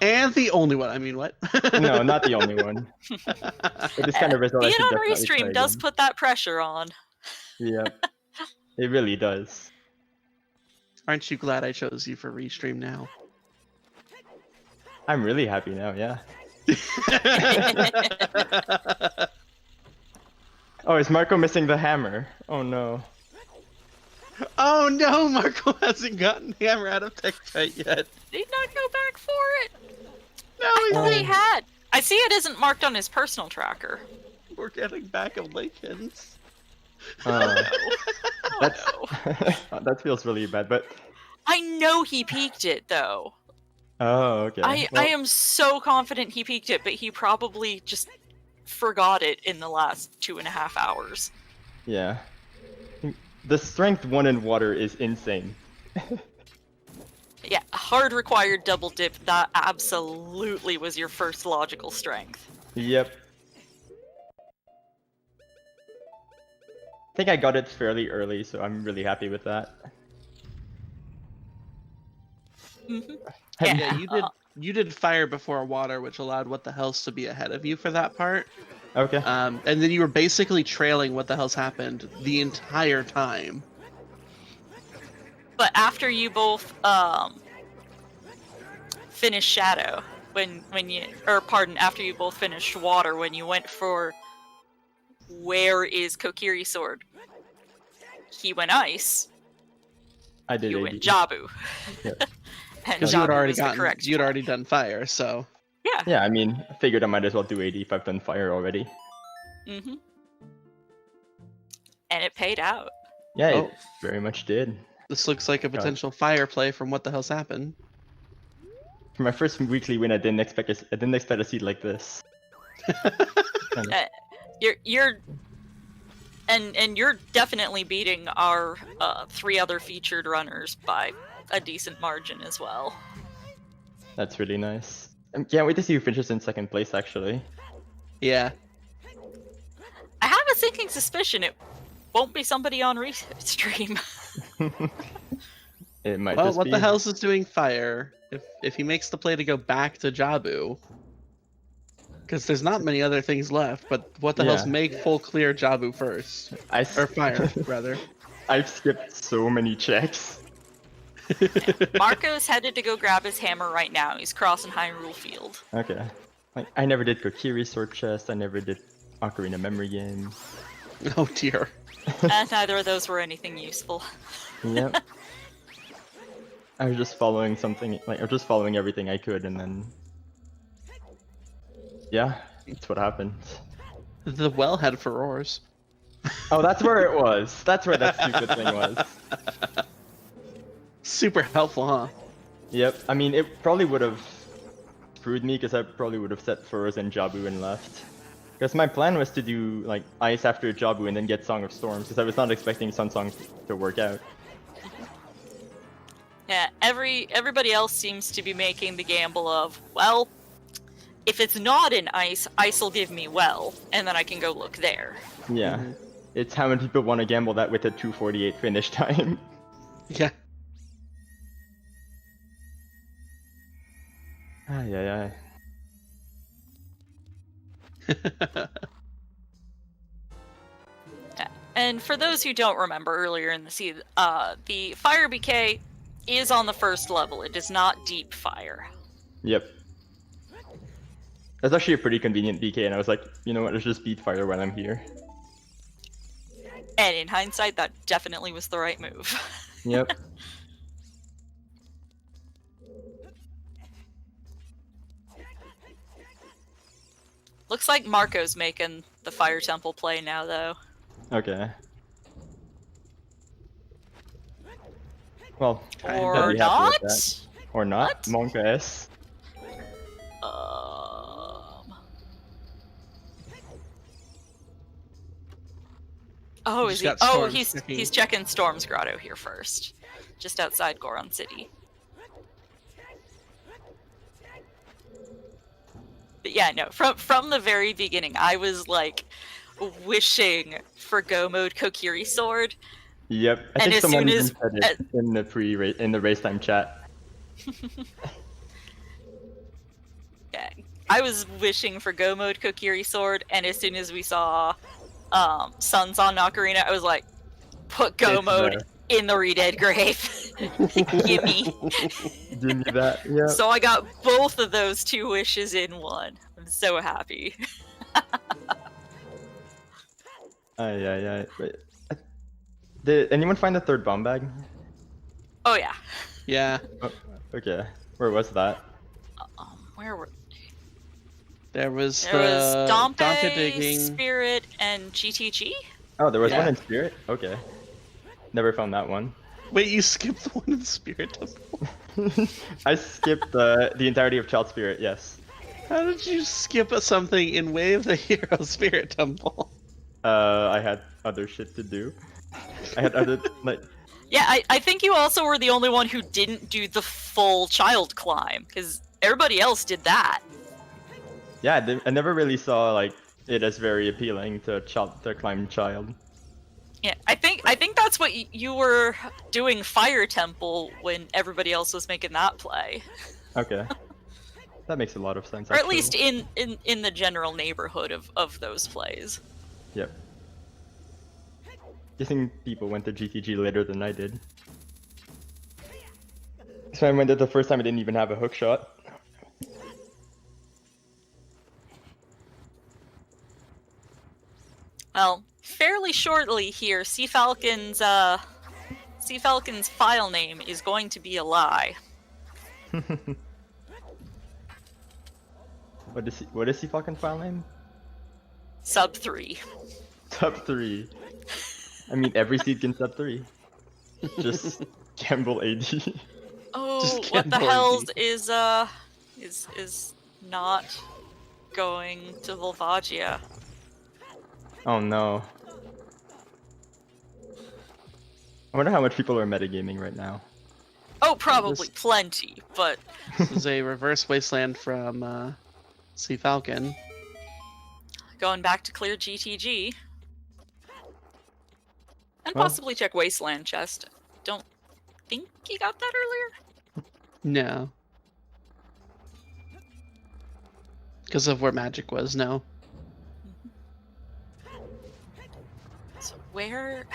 And the only one. I mean, what? No, not the only one. It is kind of result I Being should on definitely Restream try does again. put that pressure on. Yeah. It really does. Aren't you glad I chose you for Restream now? I'm really happy now, yeah. Oh, is Marco missing the hammer? Oh no. Oh no, Marco hasn't gotten hammer out of Tektite yet. Did not go back for it. No, I thought he had. I see it isn't marked on his personal tracker. We're getting back of Lakens. That feels really bad, but... I know he peaked it, though. Oh, okay. I am so confident he peaked it, but he probably just forgot it in the last 2.5 hours. Yeah. The strength 1 in water is insane. Yeah, hard required double dip, that absolutely was your first logical strength. Yep. I think I got it fairly early, so I'm really happy with that. Mm-hmm. Yeah, you did fire before water, which allowed What the Hell's to be ahead of you for that part. Okay. And then you were basically trailing What the Hell's happened the entire time. But after you both finished Shadow, after you both finished Water, when you went for where is Kokiri Sword, he went Ice. I did. You went Jabu. Yeah. And Because you had Jabu already was the correct you'd choice. already done fire, so. Yeah. Yeah, I mean, I figured I might as well do AD if I've done fire already. Mm-hmm. And it paid out. Yeah, Oh. it very much did. This looks like a potential fire play from What the Hell's Happened. For my first weekly win, I didn't expect a seed like this. You're definitely beating our 3 other featured runners by a decent margin as well. That's really nice. I can't wait to see who finishes in second place, actually. Yeah. I have a sinking suspicion it won't be somebody on stream. It might Well, just What be... the Hell's is doing fire. If he makes the play to go back to Jabu. Because there's not many other things left, but What the Hell's make full clear Jabu first. Or fire, rather. I've skipped so many checks. Marco's headed to go grab his hammer right now. He's crossing Hyrule Field. Okay. Like, I never did Kokiri Sword Chest, I never did Ocarina Memory Game. Oh dear. And neither of those were anything useful. Yep. I was just following something, like, I was just following everything I could, and then... Yeah, that's what happened. The well had furrours. Oh, that's where it was. That's where that stupid thing was. Super helpful, huh? Yep, I mean, it probably would have screwed me, because I probably would have set furrows and Jabu and left. Because my plan was to do, like, Ice after Jabu and then get Song of Storms, because I was not expecting Sun Song to work out. Yeah, everybody else seems to be making the gamble of, well, if it's not in Ice, Ice will give me well, and then I can go look there. Yeah, it's how many people want to gamble that with a 2:48 finish time. Yeah. Ay. And for those who don't remember earlier in the season, the Fire BK is on the first level. It is not deep fire. Yep. That's actually a pretty convenient BK, and I was like, you know what, let's just beat fire while I'm here. And in hindsight, that definitely was the right move. Yep. Looks like Marco's making the Fire Temple play now, though. Okay. Well, Or I'd be happy with not? that. Or not? What? Monka S. Oh, is He's he? got Oh, Storm's he's checking Storm's Grotto here first, just outside Goron City. But yeah, no. From the very beginning, I was like wishing for Go Mode Kokiri Sword. Yep. I And think as someone soon even as- said it in the race time chat. Yeah, I was wishing for Go Mode Kokiri Sword, and as soon as we saw Suns on Ocarina, I was like, put Go It's Mode in the Redead grave. Gimme. Give me that. Yeah. So I got both of those 2 wishes in one. I'm so happy. Ay. Wait. Did anyone find the 3rd bomb bag? Oh yeah. Yeah. Oh, okay. Where was that? Where were? There was There was Dompe, digging. Spirit, and GTG. Oh, there was Yeah. one in Spirit? Okay. Never found that one. Wait, you skipped the one in Spirit Temple? I skipped the entirety of Child Spirit, yes. How did you skip something in Way of the Hero Spirit Temple? I had other shit to do. I had other, like... Yeah, I think you also were the only one who didn't do the full child climb, because everybody else did that. Yeah, I never really saw, like, it as very appealing to climb child. Yeah, I think that's what you were doing Fire Temple when everybody else was making that play. Okay. That makes a lot of sense, Or at actually. least in the general neighborhood of those plays. Yep. Guessing people went to GTG later than I did. So I went there the first time I didn't even have a hook shot. Well, fairly shortly here, Sea Falcon's file name is going to be a lie. What is the fucking file name? Sub 3. Sub 3. I mean, every seed can sub 3. Just gamble AD. Oh, Just what the gamble hell AD. is not going to Volvagia? Oh no. I wonder how much people are metagaming right now. Oh, probably plenty, but This is a reverse wasteland from Sea Falcon. going back to clear GTG. And Well- possibly check Wasteland chest. Don't think he got that earlier? No. Because of where magic was, no. So where...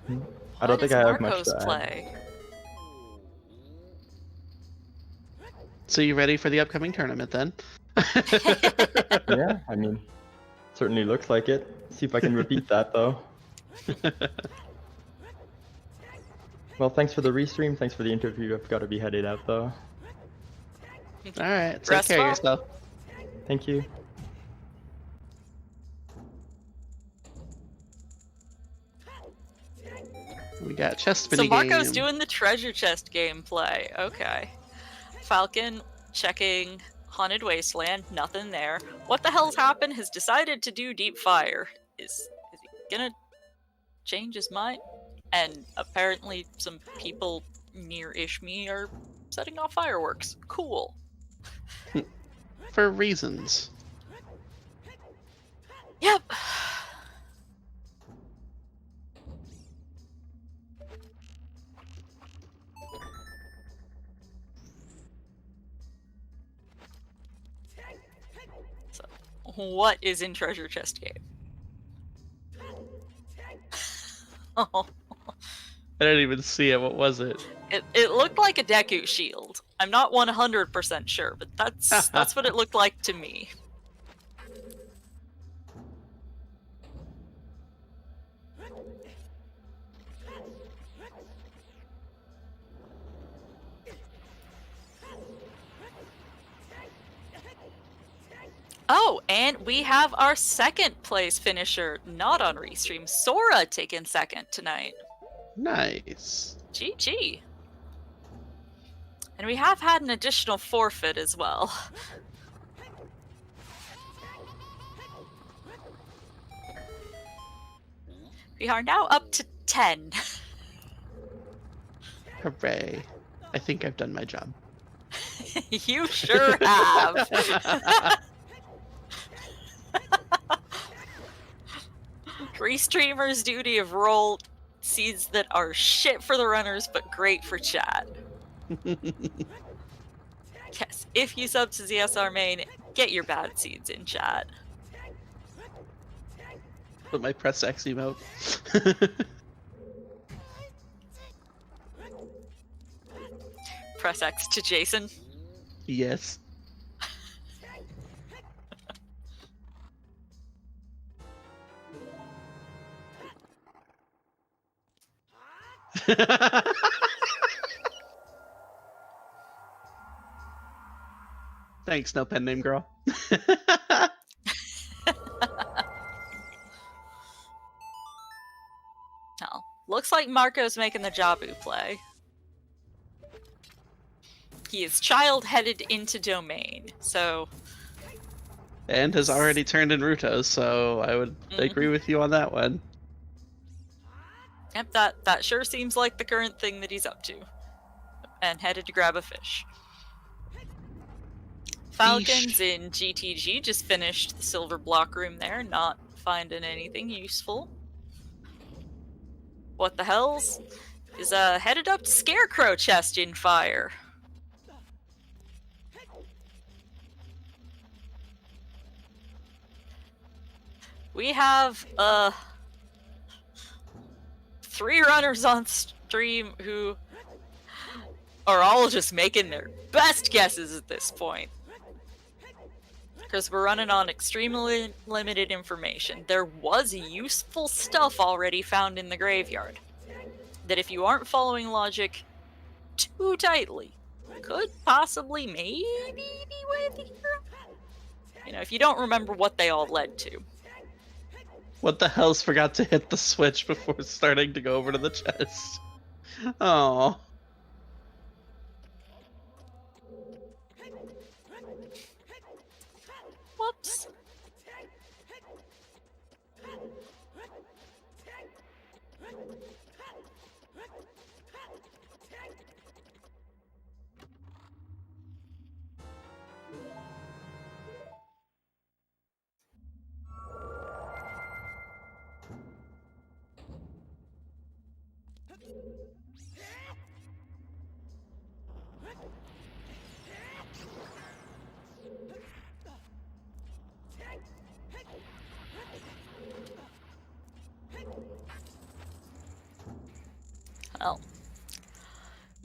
I don't what think I does have much Marcos to add. play? So you ready for the upcoming tournament then? Yeah, I mean, certainly looks like it. See if I can repeat that though. Well, thanks for the restream. Thanks for the interview. I've got to be headed out though. Alright, take Rest care of well. yourself. Thank you. We got chest So spinning Marco's game. doing the treasure chest gameplay. Okay. Falcon checking Haunted Wasteland. Nothing there. What the hell's happened? Has decided to do Deep Fire. Is he gonna change his mind? And apparently some people near-ish me are setting off fireworks. Cool. For reasons. Yep. So, what is in treasure chest game? Oh, I didn't even see it. What was it? it looked like a Deku shield. I'm not 100% sure, but that's what it looked like to me. Oh, and we have our second place finisher, not on Restream. Sora taking second tonight. Nice. GG. And we have had an additional forfeit as well. We are now up to 10. Hooray. I think I've done my job. You sure have. Restreamer's duty of roll seeds that are shit for the runners but great for chat. Yes, if you sub to ZSR main, get your bad seeds in chat. Put my press X emote. Press X to Jason. Yes. Thanks, no pen name girl. Oh, looks like Marco's making the Jabu play. He is child-headed into domain, so... And has already turned in Rutos, so I would agree with you on that one. Yep, that sure seems like the current thing that he's up to. And headed to grab a fish. Falcons in GTG just finished the silver block room there, not finding anything useful. What the hells? Is headed up to Scarecrow chest in fire. We have 3 runners on stream who are all just making their best guesses at this point. Because we're running on extremely limited information. There was useful stuff already found in the graveyard that if you aren't following logic too tightly, could possibly maybe be with the hero. You know, if you don't remember what they all led to. What the hell's forgot to hit the switch before starting to go over to the chest? Oh.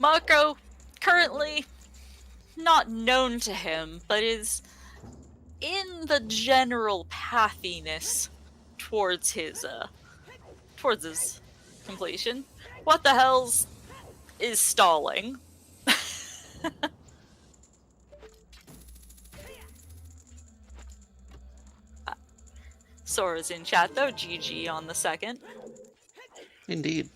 Marco, currently not known to him, but is in the general pathiness towards his completion. What the hell's is stalling? Sora's in chat though, GG on the second. Indeed.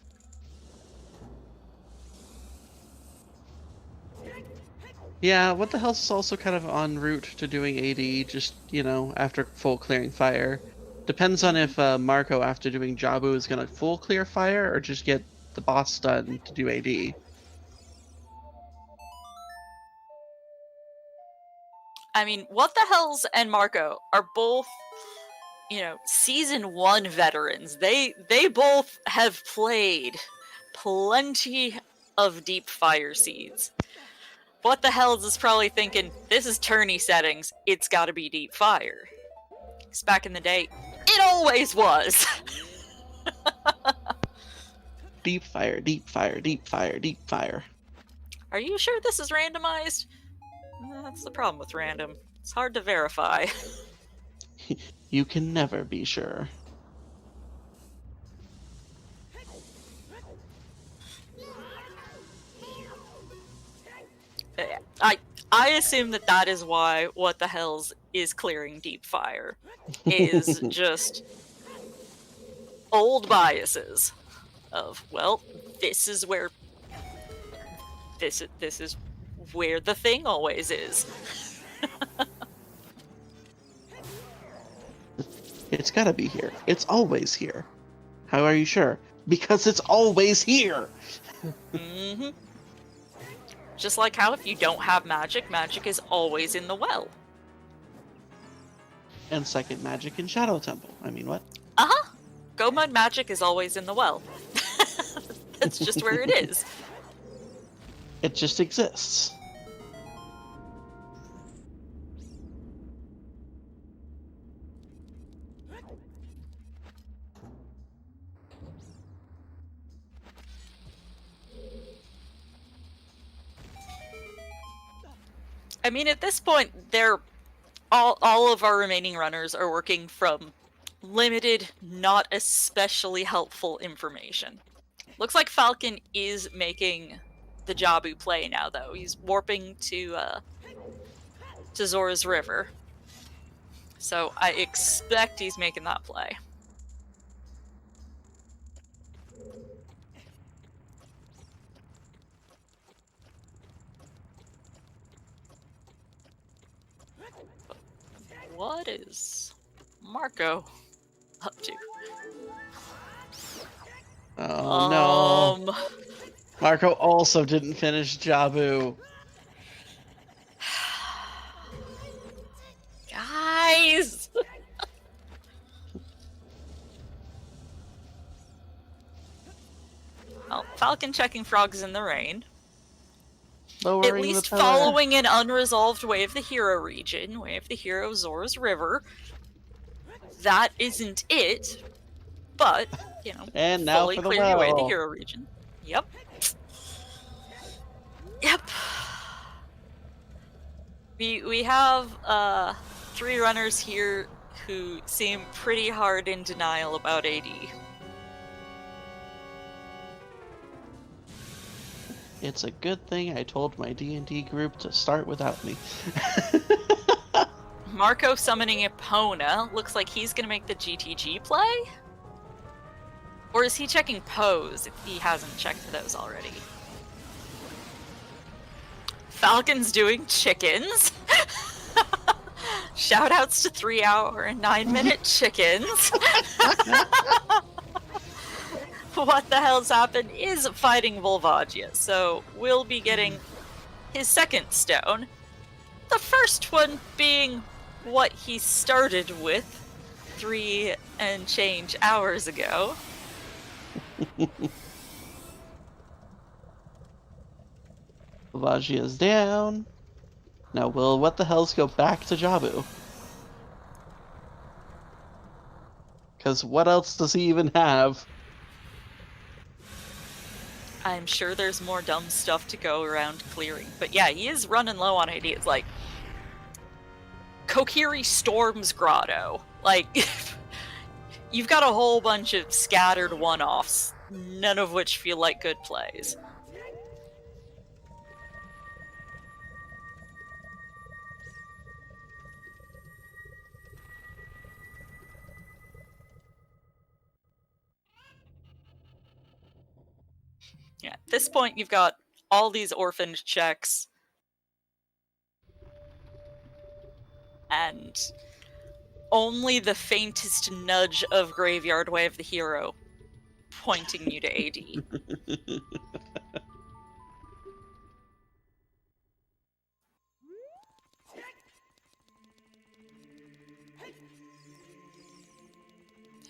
Yeah, what the hell's also kind of en route to doing AD, just, you know, after full clearing fire. Depends on if Marco, after doing Jabu, is going to full clear fire or just get the boss done to do AD. I mean, What the Hells and Marco are both, you know, season 1 veterans. They both have played plenty of deep fire seeds. What the Hells is probably thinking, this is tourney settings, it's gotta be deep fire. Because back in the day, it always was! Deep fire, deep fire, deep fire, deep fire. Are you sure this is randomized? That's the problem with random. It's hard to verify. You can never be sure. I assume that is why What the Hells is clearing deep fire. Is just old biases of, well, this is where this is where the thing always is. It's gotta be here. It's always here. How are you sure? Because it's always here! Mm-hmm. Just like how if you don't have magic, magic is always in the well. And second magic in Shadow Temple. I mean, what? Uh-huh. Go Mud magic is always in the well. That's just where it is. It just exists. I mean, at this point, they're all of our remaining runners are working from limited, not especially helpful information. Looks like Falcon is making the Jabu play now, though. He's warping to Zora's River. So I expect he's making that play. What is Marco up to? Oh no. Marco also didn't finish Jabu. Guys! Well, Falcon checking frogs in the rain. Lowering At least the power. following an unresolved Way of the Hero region, Way of the Hero Zora's River. That isn't it, but, you know, And now fully for the clear your Way of the well. Hero region. Yep. Yep. We have 3 runners here who seem pretty hard in denial about AD. It's a good thing I told my D&D group to start without me. Marco summoning Epona. Looks like he's gonna make the GTG play? Or is he checking pose if he hasn't checked those already? Falcon's doing chickens. Shoutouts to 3-hour and 9-minute chickens. What the hell's happened is fighting Volvagia, so we'll be getting his second stone. The first one being what he started with 3 and change hours ago. Vagia's down. Now will What the Hells go back to Jabu? Because what else does he even have? I'm sure there's more dumb stuff to go around clearing. But yeah, he is running low on ID. It's like Kokiri Storm's Grotto. Like, you've got a whole bunch of scattered one-offs, none of which feel like good plays. Yeah, at this point, you've got all these orphaned checks. And only the faintest nudge of Graveyard Way of the Hero pointing you to AD.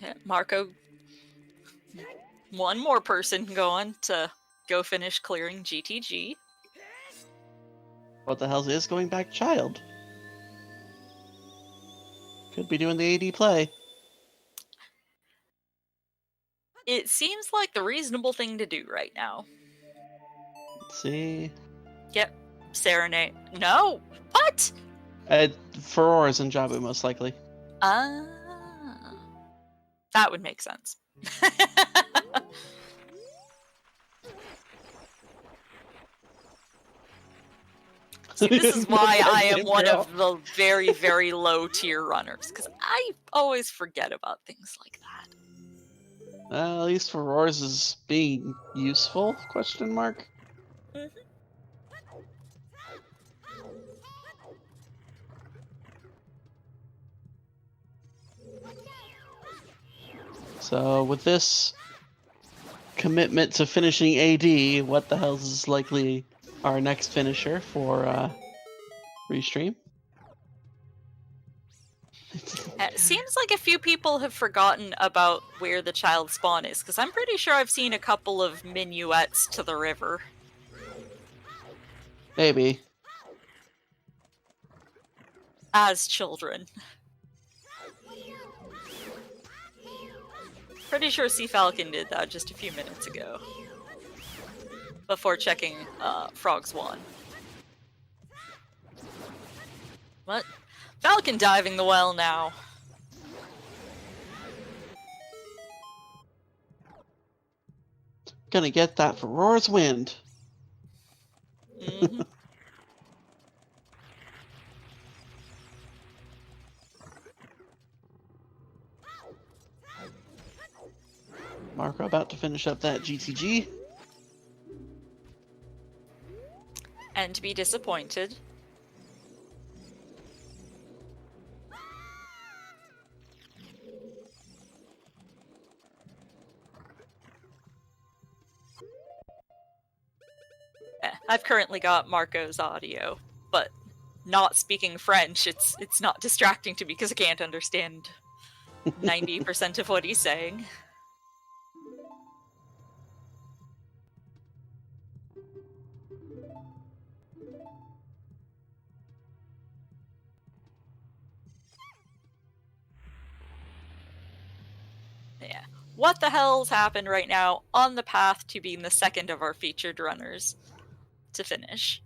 Yeah, Marco, one more person going to go finish clearing GTG. What the hell is going back child? Could be doing the AD play. It seems like the reasonable thing to do right now. Let's see. Yep, Serenade. No! What? Furores and Jabu, most likely. Ah. That would make sense. See, this is why I am one of the very, very low tier runners, because I always forget about things like that. At least Furores is being useful? Question mark. Mm-hmm. So with this commitment to finishing AD, what the hell is likely our next finisher for restream? It seems like a few people have forgotten about where the child spawn is, because I'm pretty sure I've seen a couple of minuets to the river. Maybe. As children. Pretty sure Sea Falcon did that just a few minutes ago. Before checking Frog's Wand. What? Falcon diving the well now. Gonna get that Furore's Wind. Mm-hmm. Marco about to finish up that GTG. And to be disappointed. I've currently got Marco's audio, but not speaking French, it's not distracting to me because I can't understand 90% of what he's saying. Yeah. What the hell's happened right now on the path to being the second of our featured runners to finish?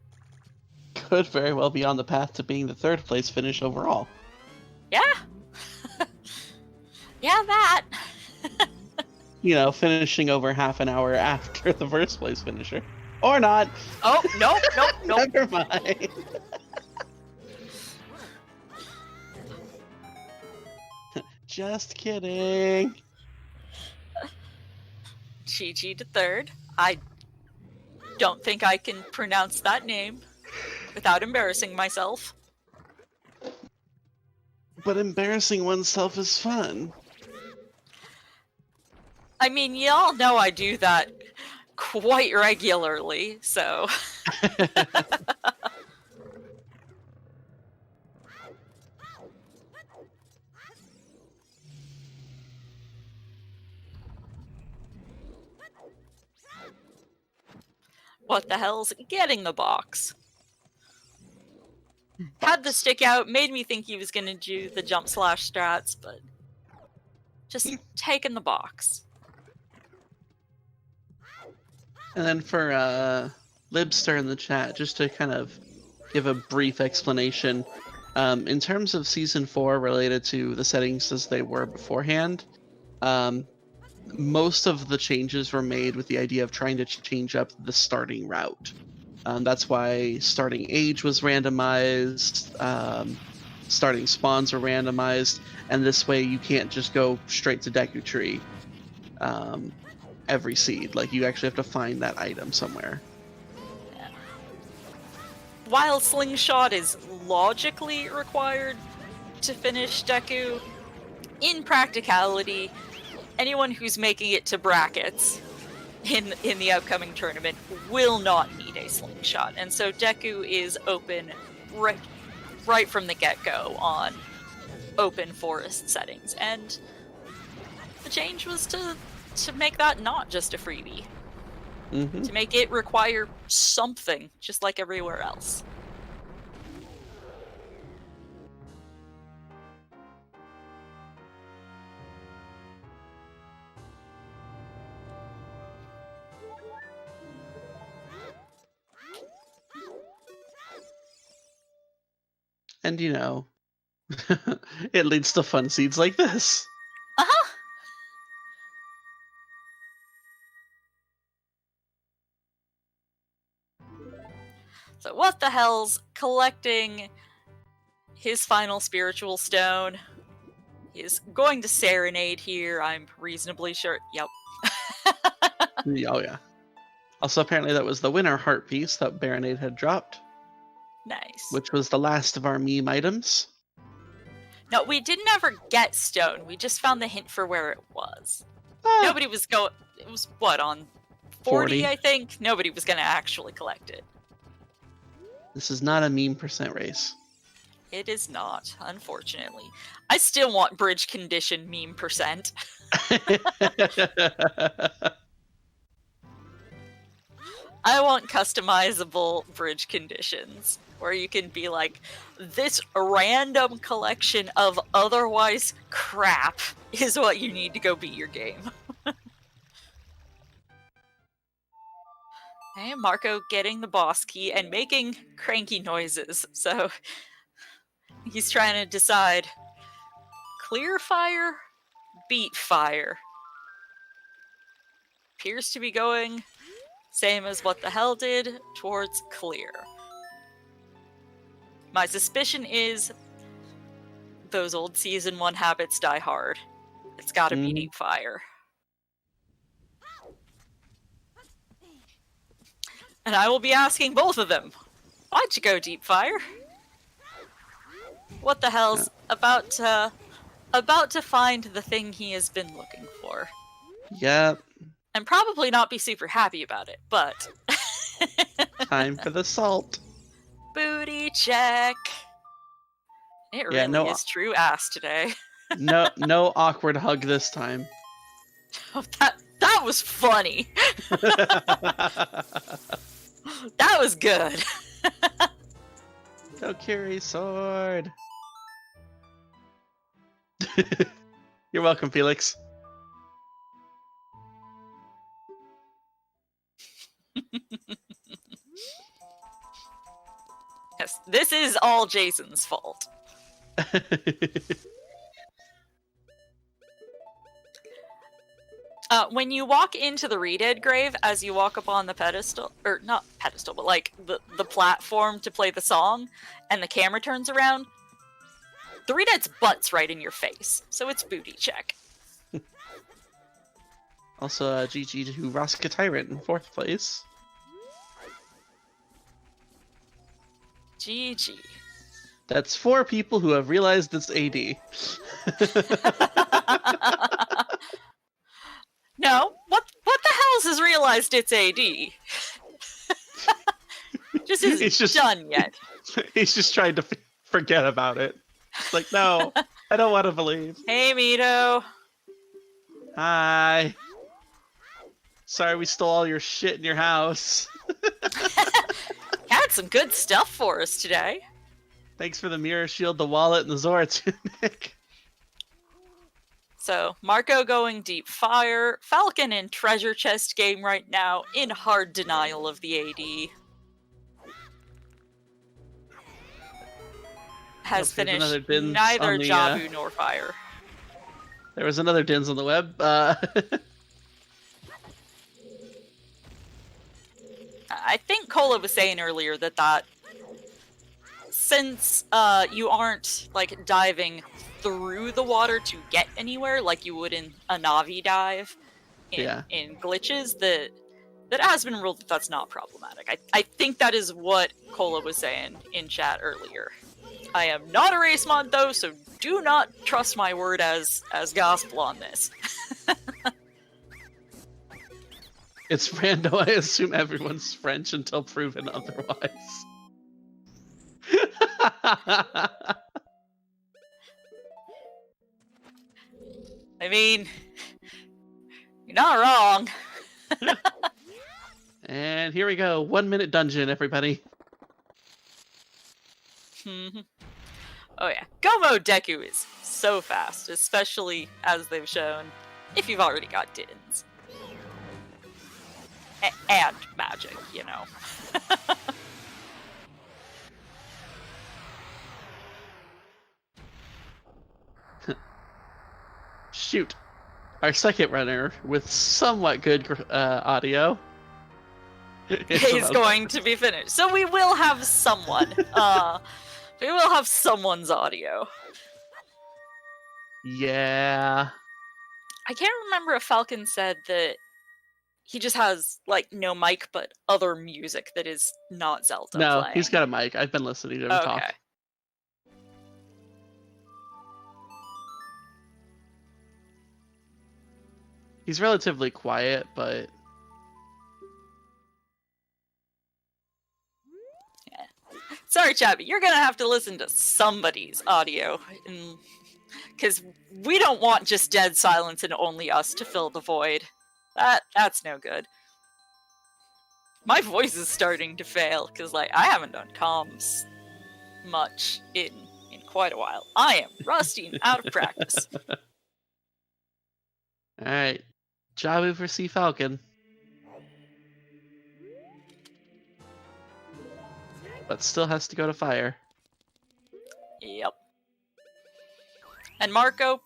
Could very well be on the path to being the third place finish overall. Yeah. Yeah, that. You know, finishing over half an hour after the first place finisher. Or not. Oh, nope, nope, nope. Never mind. Just kidding. GG to third. I don't think I can pronounce that name without embarrassing myself. But embarrassing oneself is fun. I mean, y'all know I do that quite regularly, so... What the hell's getting the box? Had the stick out, made me think he was gonna do the jump slash strats, but just taking the box. And then for Libster in the chat, just to kind of give a brief explanation, in terms of Season 4 related to the settings as they were beforehand, most of the changes were made with the idea of trying to change up the starting route. That's why starting age was randomized, starting spawns were randomized, and this way you can't just go straight to Deku Tree every seed. Like, you actually have to find that item somewhere. While Slingshot is logically required to finish Deku, in practicality, anyone who's making it to brackets in the upcoming tournament will not need a Slingshot, and so Deku is open right from the get-go on open forest settings, and the change was to make that not just a freebie. Mm-hmm. To make it require something, just like everywhere else. And you know, it leads to fun seeds like this. Uh-huh! So what the hell's collecting his final spiritual stone? He's going to serenade here, I'm reasonably sure. Yep. Oh yeah. Also, apparently that was the winner heart piece that Baronade had dropped, Nice. which was the last of our meme items. No, we didn't ever get stone. We just found the hint for where it was. Ah, Nobody was going... It was, what, on 40, I think? Nobody was going to actually collect it. This is not a meme percent race. It is not, unfortunately. I still want bridge condition meme percent. I want customizable bridge conditions where you can be like, this random collection of otherwise crap is what you need to go beat your game. Hey, Marco getting the boss key and making cranky noises, so he's trying to decide clear fire, beat fire. Appears to be going same as what the hell did towards clear. My suspicion is those old Season 1 habits die hard. It's gotta be deep fire. And I will be asking both of them, why'd you go deep fire? What the hell's about to find the thing he has been looking for. Yep. And probably not be super happy about it, but... Time for the salt. Booty check. It really is true ass today. No awkward hug this time. Oh, that was funny. That was good. Valkyrie sword. You're welcome, Felix. Yes, this is all Jason's fault. When you walk into the Redead grave, as you walk up on the pedestal, or not pedestal, but like the platform to play the song, and the camera turns around, the Redead's butt's right in your face, so it's booty check. Also, GG to Rosca Tyrant in 4th place. GG. That's 4 people who have realized it's AD. No, what the hell's has realized it's AD? Just isn't done yet. He's just trying to forget about it. It's like, no, I don't want to believe. Hey, Mito. Hi. Sorry we stole all your shit in your house. Had some good stuff for us today. Thanks for the mirror shield, the wallet, and the Zora tunic. So, Marco going deep fire, Falcon in treasure chest game right now, in hard denial of the AD. Has There's another finished Dins neither on the, Jabu nor fire. There was another Dins on the web. I think Cola was saying earlier that since you aren't like diving through the water to get anywhere like you would in a Navi dive in glitches, that has been ruled that that's not problematic. I think that is what Cola was saying in chat earlier. I am not a race mod though, so do not trust my word as gospel on this. It's random. I assume everyone's French until proven otherwise. I mean, you're not wrong. And here we go. 1 minute dungeon, everybody. Oh yeah, Gomo Deku is so fast, especially as they've shown, if you've already got Dins. And magic, you know. Shoot. Our second runner with somewhat good audio is going to be finished. So we will have someone. We will have someone's audio. Yeah. I can't remember if Falcon said that he just has, like, no mic, but other music that is not Zelda No, playing. he's got a mic. I've been listening to him talk. He's relatively quiet, but... Yeah. Sorry, Chabby, you're gonna have to listen to somebody's audio. Because we don't want just dead silence and only us to fill the void. That's no good. My voice is starting to fail, because, like, I haven't done comms much in quite a while. I am rusty and out of practice. Alright. Jabu for Sea Falcon. But still has to go to fire. Yep. And Marco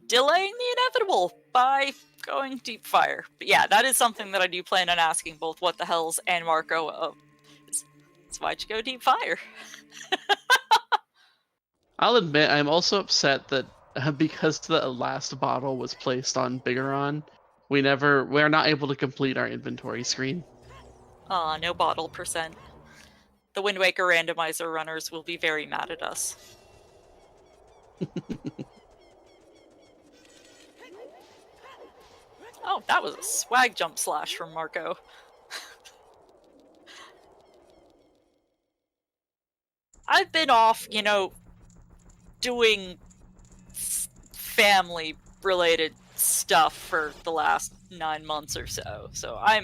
delaying the inevitable by going deep fire. But yeah, that is something that I do plan on asking both What the Hells and Marco of. So why'd you go deep fire? I'll admit, I'm also upset that because the last bottle was placed on Bigaron, we're not able to complete our inventory screen. Aw, no bottle percent. The Wind Waker randomizer runners will be very mad at us. Oh, that was a swag jump slash from Marco. I've been off, you know, doing family-related stuff for the last 9 months or so. So I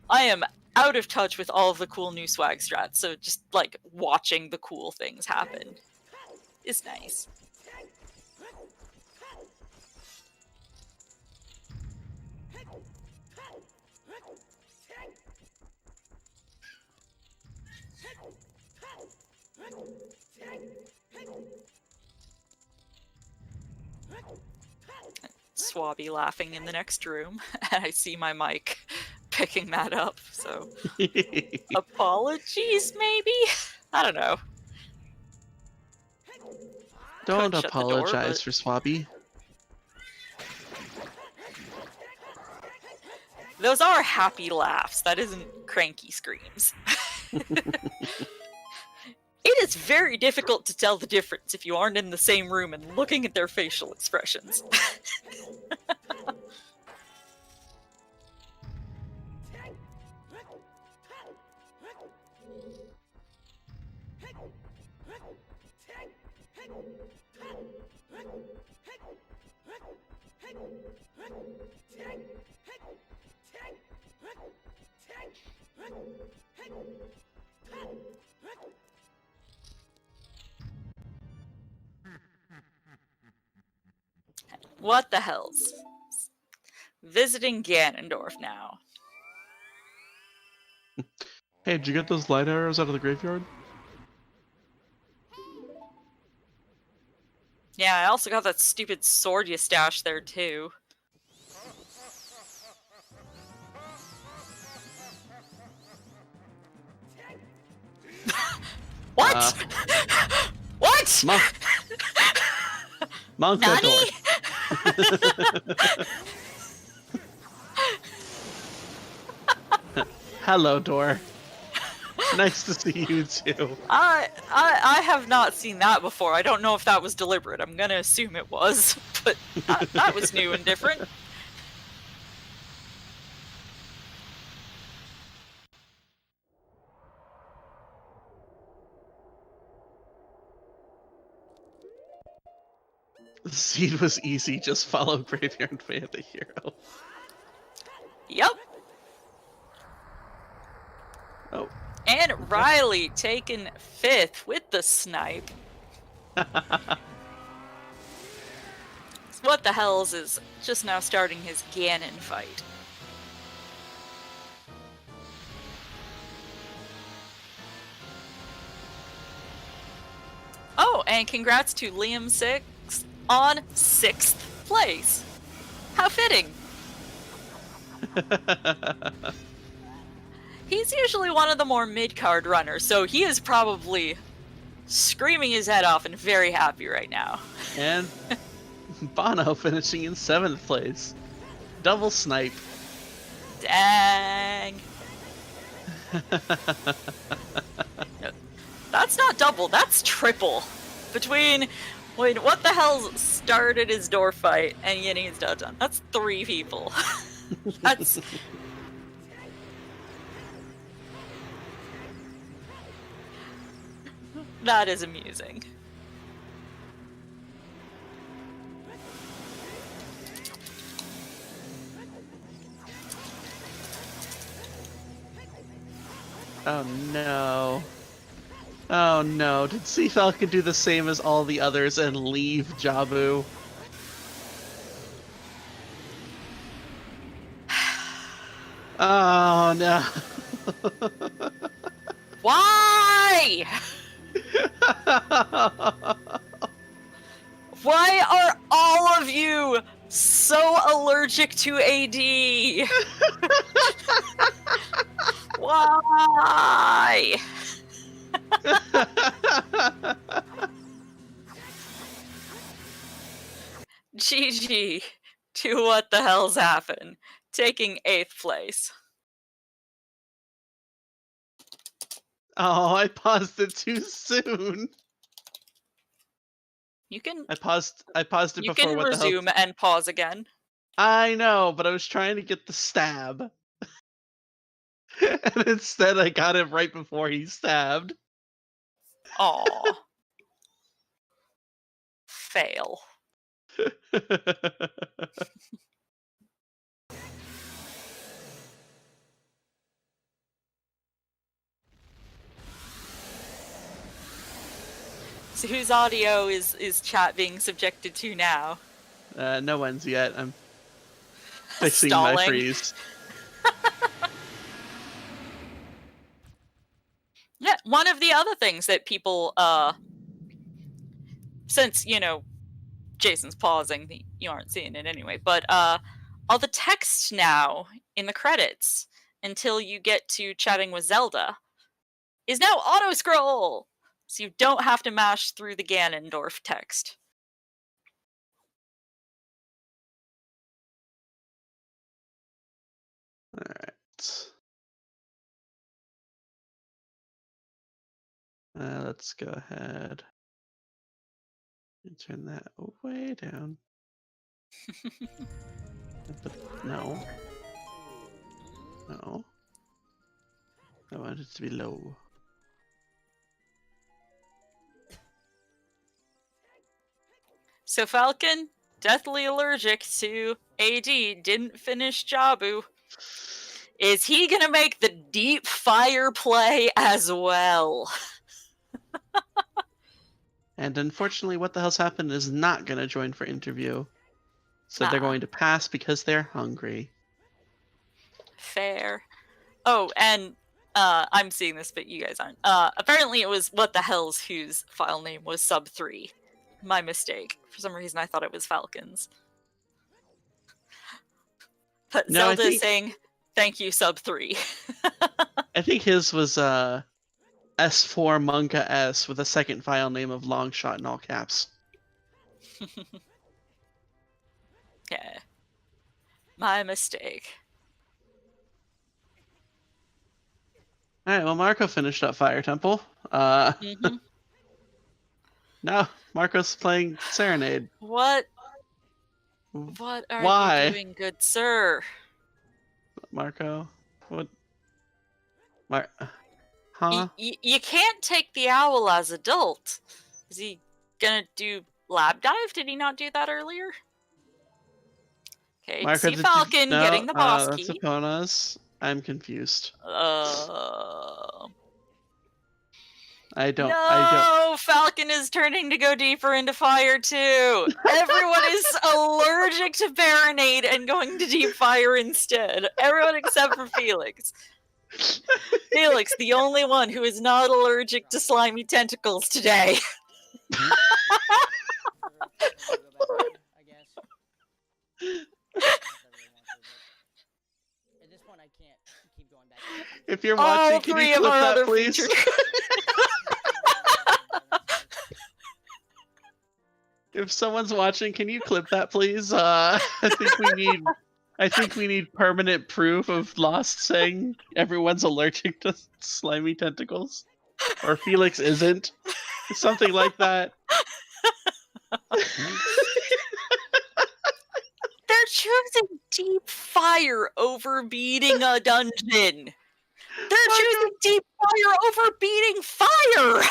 am out of touch with all of the cool new swag strats. So just like watching the cool things happen is nice. Swabby laughing in the next room, and I see my mic picking that up, so apologies, maybe? I don't know. Don't apologize for Swabby. Those are happy laughs, that isn't cranky screams. It is very difficult to tell the difference if you aren't in the same room and looking at their facial expressions. What the hell's? Visiting Ganondorf now. Hey, did you get those light arrows out of the graveyard? Yeah, I also got that stupid sword you stashed there too. What? What? Monkador. Hello, Door. Nice to see you too. I have not seen that before. I don't know if that was deliberate. I'm gonna assume it was, but that was new and different. The seed was easy. Just follow Graveyard Band Hero. Yep. Oh. And Riley taking 5th with the snipe. What the hells is just now starting his Ganon fight. Oh, and congrats to Liam 6 on 6th place. How fitting. He's usually one of the more mid-card runners, so he is probably screaming his head off and very happy right now. And Bono finishing in 7th place. Double snipe. Dang. That's not double, that's triple. Between when What the Hell started his door fight and getting his dodge done. That's 3 people. That's... That is amusing. Oh no. Oh no. Did Sea Falcon do the same as all the others and leave Jabu? Oh no. Why? Why are all of you so allergic to AD? Why? GG to What the Hell's Happened, taking 8th place. Oh, I paused it too soon. You can I paused it you before can what the hell. resume and pause again. I know, but I was trying to get the stab. And instead I got him right before he stabbed. Aw. Fail. So whose audio is chat being subjected to now? No one's yet. I'm fixing my Stalling. freeze. Yeah, one of the other things that people, since, you know, Jason's pausing, you aren't seeing it anyway, but all the text now in the credits until you get to chatting with Zelda is now auto-scroll! So you don't have to mash through the Ganondorf text. Alright. Let's go ahead and turn that way down. No. No. I want it to be low. So Falcon, deathly allergic to AD, didn't finish Jabu. Is he gonna make the deep fire play as well? And unfortunately, What the Hell's Happened is not going to join for interview. So they're going to pass because they're hungry. Fair. Oh, and I'm seeing this, but you guys aren't. Apparently it was What the Hell's whose file name was sub3. My mistake. For some reason I thought it was Falcons. But No, Zelda is saying, thank you, sub3. I think his was S4 Monka S with a second file name of Longshot in all caps. Yeah. My mistake. Alright, well Marco finished up Fire Temple. Now Marco's playing Serenade. What are you doing, good sir? Marco? What? Huh? You can't take the owl as adult. Is he gonna do lab dive? Did he not do that earlier? Okay, Marco, see Falcon getting the boss that's key. Epona's. I'm confused. I don't. Falcon is turning to go deeper into fire too. Everyone is allergic to Baronade and going to deep fire instead. Everyone except for Felix. Felix, the only one who is not allergic to slimy tentacles today. If you're watching, can you clip that, please? If someone's watching, can you clip that, please? I think we need permanent proof of Lost saying everyone's allergic to slimy tentacles, or Felix isn't. Something like that. They're choosing deep fire over beating a dungeon. They're choosing deep fire over beating fire.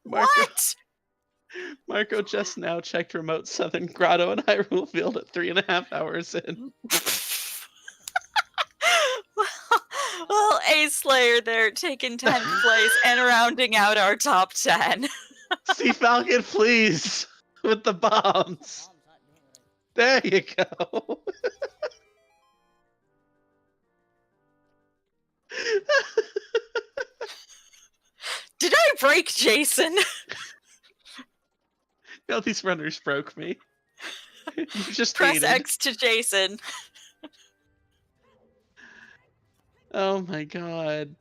What? Marco just now checked remote Southern Grotto and Hyrule Field at 3.5 hours in. Well, Ace Slayer there taking 10th place and rounding out our top 10. See Falcon, please, with the bombs. There you go. Did I break Jason? No, these runners broke me. You just press hated. X to Jason. Oh my god.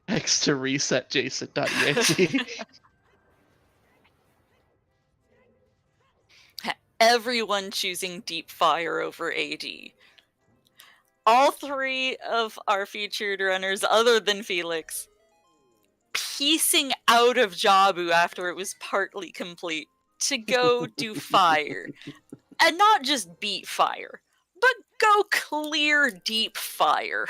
X to reset Jason.exe. Everyone choosing deep fire over AD. All three of our featured runners, other than Felix, piecing out of Jabu after it was partly complete to go do fire. And not just beat fire, but go clear deep fire.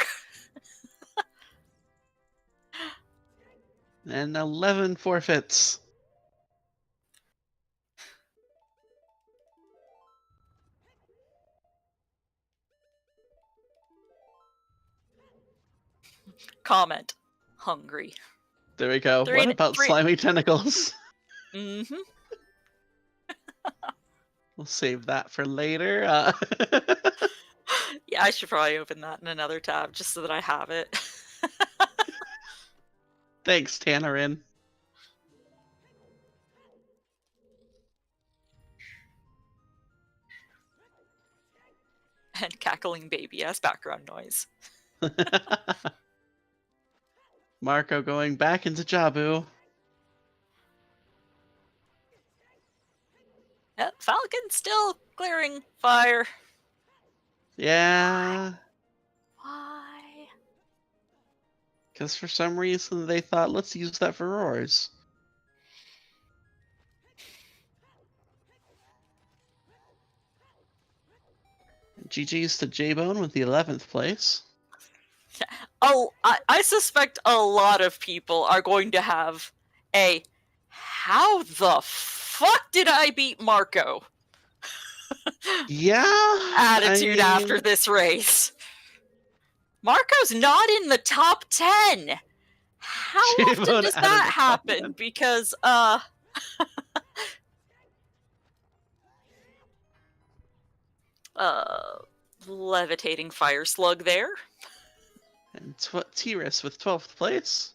And 11 forfeits. Comment. Hungry. There we go. What about slimy tentacles? Mm-hmm. We'll save that for later. Yeah, I should probably open that in another tab just so that I have it. Thanks, Tannerin. And cackling baby-ass background noise. Marco going back into Jabu. Yep, Falcon still clearing fire. Yeah. Why? Because for some reason they thought, let's use that for roars. GG's to J-Bone with the 11th place. Oh, I suspect a lot of people are going to have a how the fuck did I beat Marco? Yeah. attitude after this race. Marco's not in the top 10. How often does that happen? Because levitating fire slug there. And T-Res with 12th place.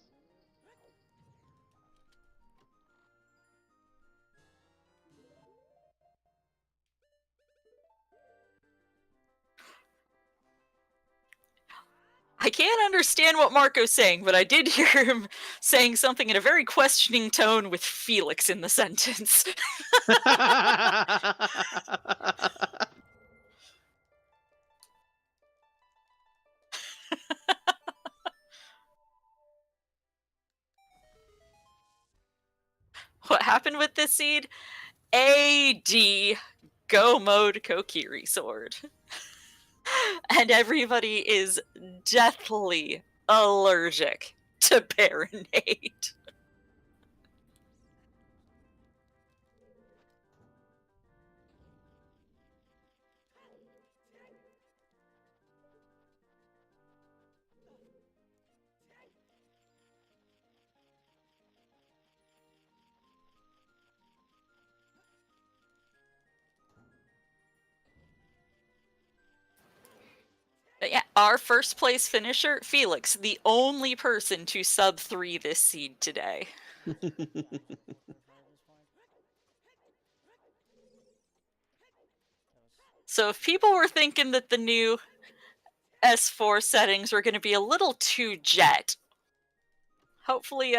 I can't understand what Marco's saying, but I did hear him saying something in a very questioning tone with Felix in the sentence. What happened with this seed? AD Go Mode Kokiri Sword. And everybody is deathly allergic to Baronade. But yeah, our first place finisher, Felix, the only person to sub 3 this seed today. So if people were thinking that the new S4 settings were going to be a little too jet, hopefully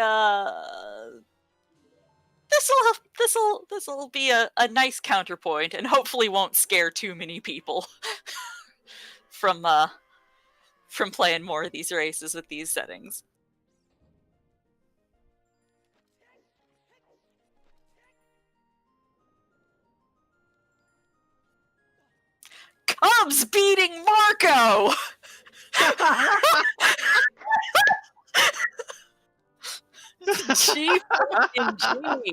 this'll be a nice counterpoint and hopefully won't scare too many people from playing more of these races with these settings. Cubs beating Marco! Gee fucking gee.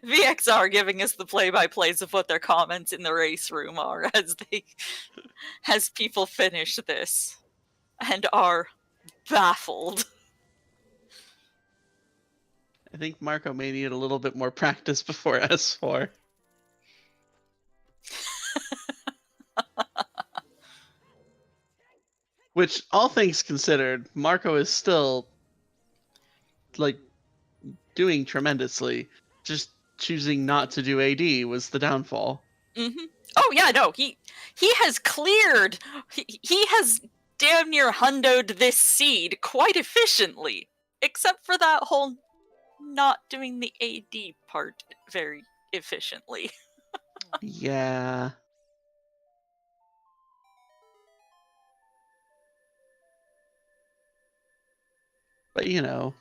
VXR giving us the play-by-plays of what their comments in the race room are as people finish this and are baffled. I think Marco may need a little bit more practice before S4. Which, all things considered, Marco is still, like, doing tremendously. Just choosing not to do AD was the downfall. Mm-hmm. Oh yeah, no, he has cleared. He has damn near hundoed this seed quite efficiently, except for that whole not doing the AD part very efficiently. Yeah. But you know,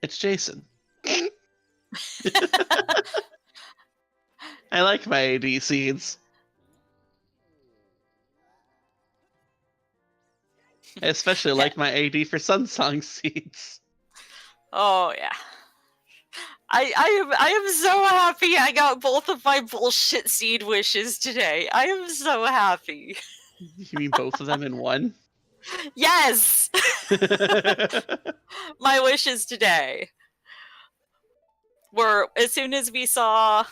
it's Jason. I like my AD seeds. I especially like my AD for Sunsong seeds. Oh yeah. I am so happy I got both of my bullshit seed wishes today. I am so happy. You mean both of them in one? Yes! My wishes today were, as soon as we saw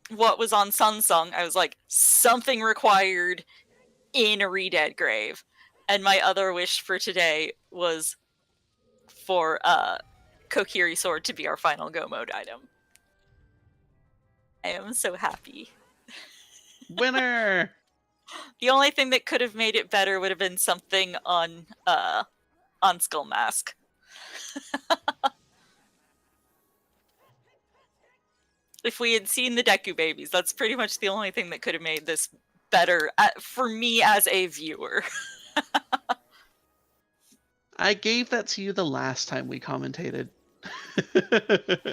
what was on Sunsong, I was like, something required in a Redead grave. And my other wish for today was for Kokiri Sword to be our final go mode item. I am so happy. Winner! The only thing that could have made it better would have been something on Skull Mask. If we had seen the Deku babies, that's pretty much the only thing that could have made this better for me as a viewer. I gave that to you the last time we commentated.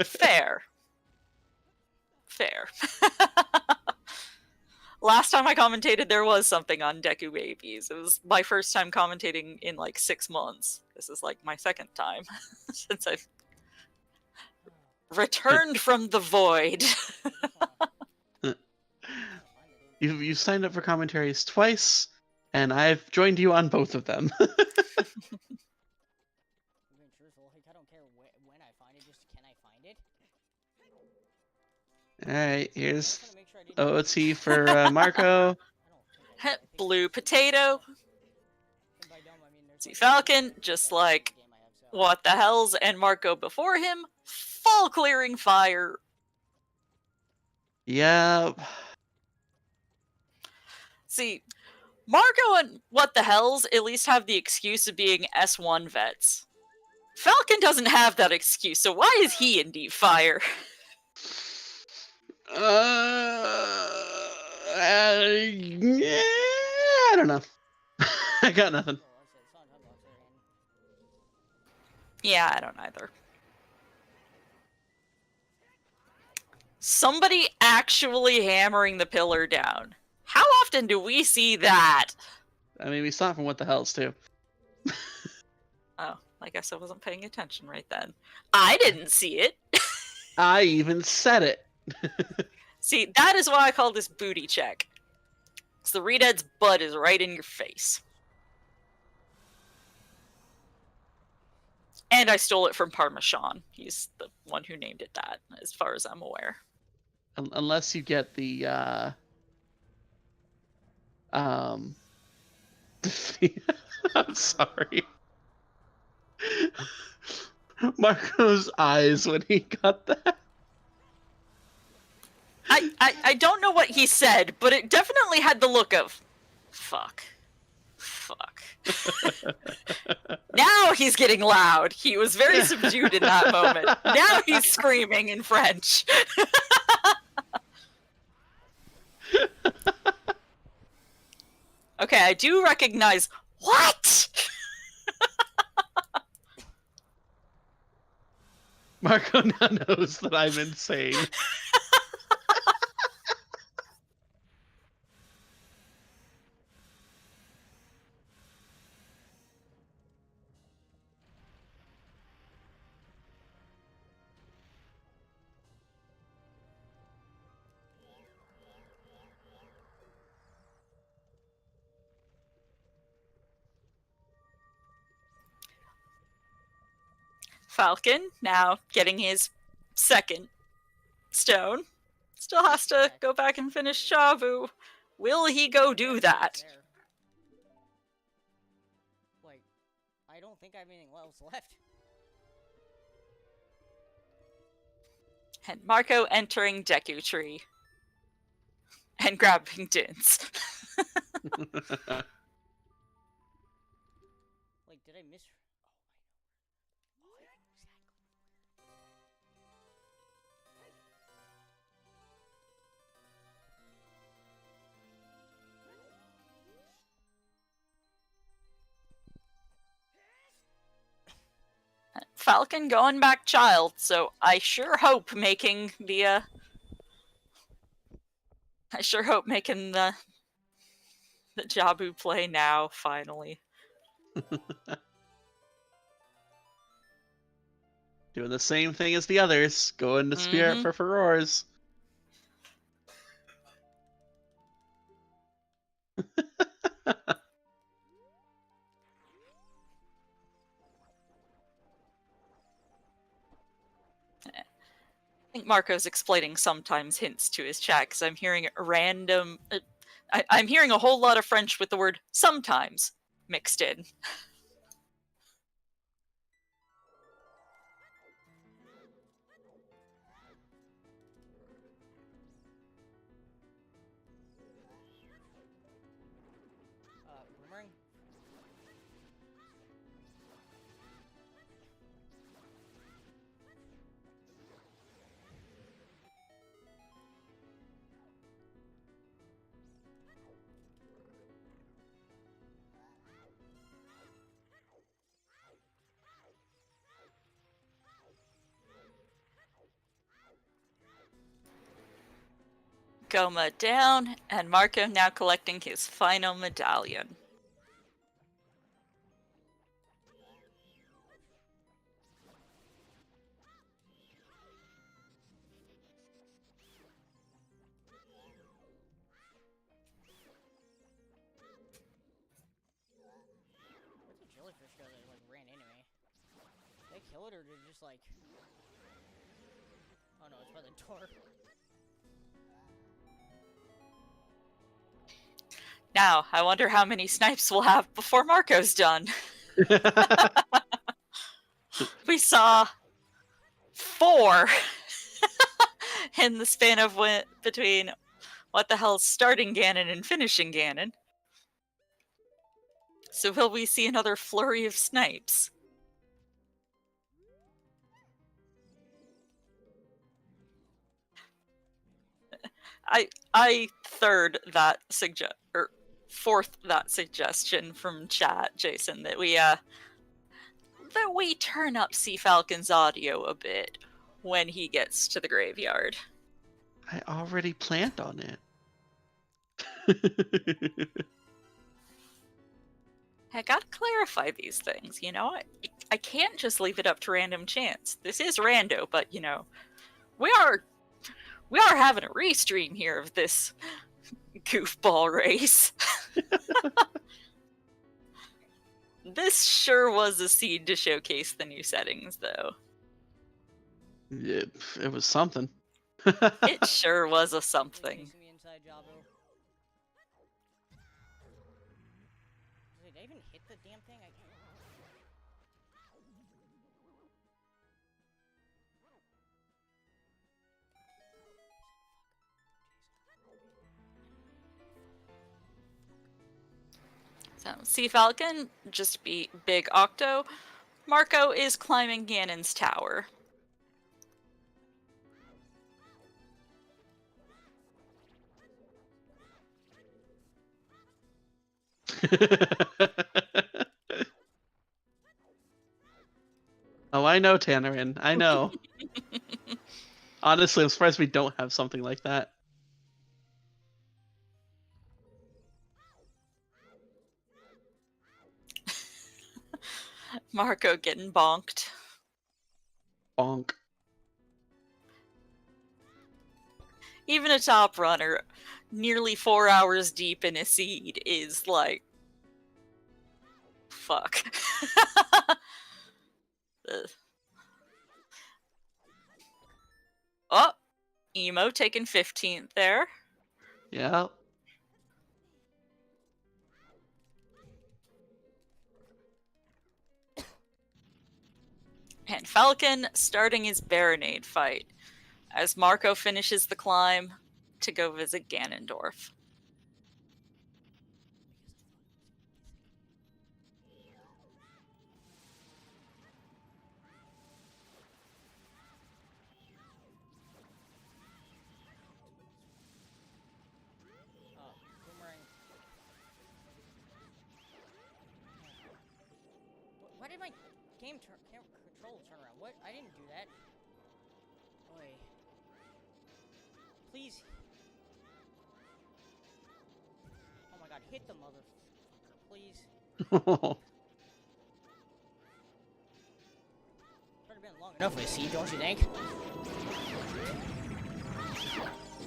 Fair. Fair. Last time I commentated, there was something on Deku Babies. It was my first time commentating in like 6 months. This is like my second time since I've returned from the void. You've signed up for commentaries twice, and I've joined you on both of them. Being truthful, like, I don't care when I find it, just can I find it? Alright, here's I'm make sure I didn't OT for Marco. I don't think I did. Blue potato. And by dumb, I mean there's See like Falcon, just that's the like game I have, so- what the hell's, and Marco before him, full clearing fire. Yeah. See, Marco and what the hells at least have the excuse of being S1 vets. Falcon doesn't have that excuse, so why is he in deep fire? Yeah, I don't know. I got nothing. Yeah, I don't either. Somebody actually hammering the pillar down. How often do we see that? I mean, we saw it from What the Hells, too. Oh, I guess I wasn't paying attention right then. I didn't see it. I even said it. See, that is why I call this booty check. Because the Redead's butt is right in your face. And I stole it from Parmesan. He's the one who named it that, as far as I'm aware. Unless you get the, I'm sorry. Marco's eyes when he got that. I don't know what he said, but it definitely had the look of, fuck. Fuck. Now he's getting loud. He was very subdued in that moment. Now he's screaming in French. Okay, I do recognize, what? Marco now knows that I'm insane. Falcon, now getting his second stone, still has to go back and finish Shavu. Will he go do that? Like, I don't think I have anything else left. And Marco entering Deku Tree. And grabbing Dins. Like, did I miss? Oh, I know. Falcon going back child, so I sure hope making the the Jabu play now, finally. Doing the same thing as the others, going to Spirit for furores. I think Marco's exploiting sometimes hints to his chat, because I'm hearing random... I'm hearing a whole lot of French with the word sometimes mixed in. Boomerang? Goma down, and Marco now collecting his final medallion. kill it, or did it just like... Oh no, it's by the door. Now, I wonder how many snipes we'll have before Marco's done. We saw 4 in the span of between what the hell's starting Ganon and finishing Ganon. So will we see another flurry of snipes? I fourth that suggestion from chat, Jason, that we turn up Sea Falcon's audio a bit when he gets to the graveyard. I already planned on it. I gotta clarify these things, you know? I can't just leave it up to random chance. This is rando, but, you know, we are having a restream here of this goofball race. This sure was a seed to showcase the new settings, though. It was something. It sure was a something. Chasing me inside, Jabo. Did I even hit the damn thing? So, Sea Falcon, just beat Big Octo. Marco is climbing Ganon's tower. Oh, I know, Tannerin. I know. Honestly, I'm surprised we don't have something like that. Marco getting bonked. Bonk. Even a top runner, nearly 4 hours deep in a seed, is like... Fuck. Oh! Emo taking 15th there. Yeah. And Falcon starting his Baronade fight as Marco finishes the climb to go visit Ganondorf. Boomerang. Why did my game control turn around? What? I didn't do that. Oi. Please. Oh my god, hit the motherfucker, please. Could have been long enough with a seed, don't you think?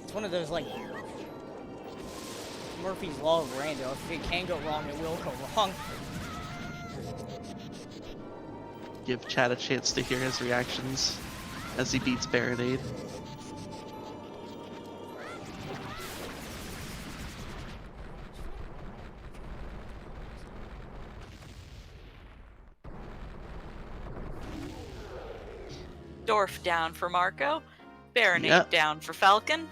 It's one of those, like, Murphy's Law of Rando. If it can go wrong, it will go wrong. Give Chad a chance to hear his reactions as he beats Baronade. Dorf down for Marco. Baronade Yep. down for Falcon.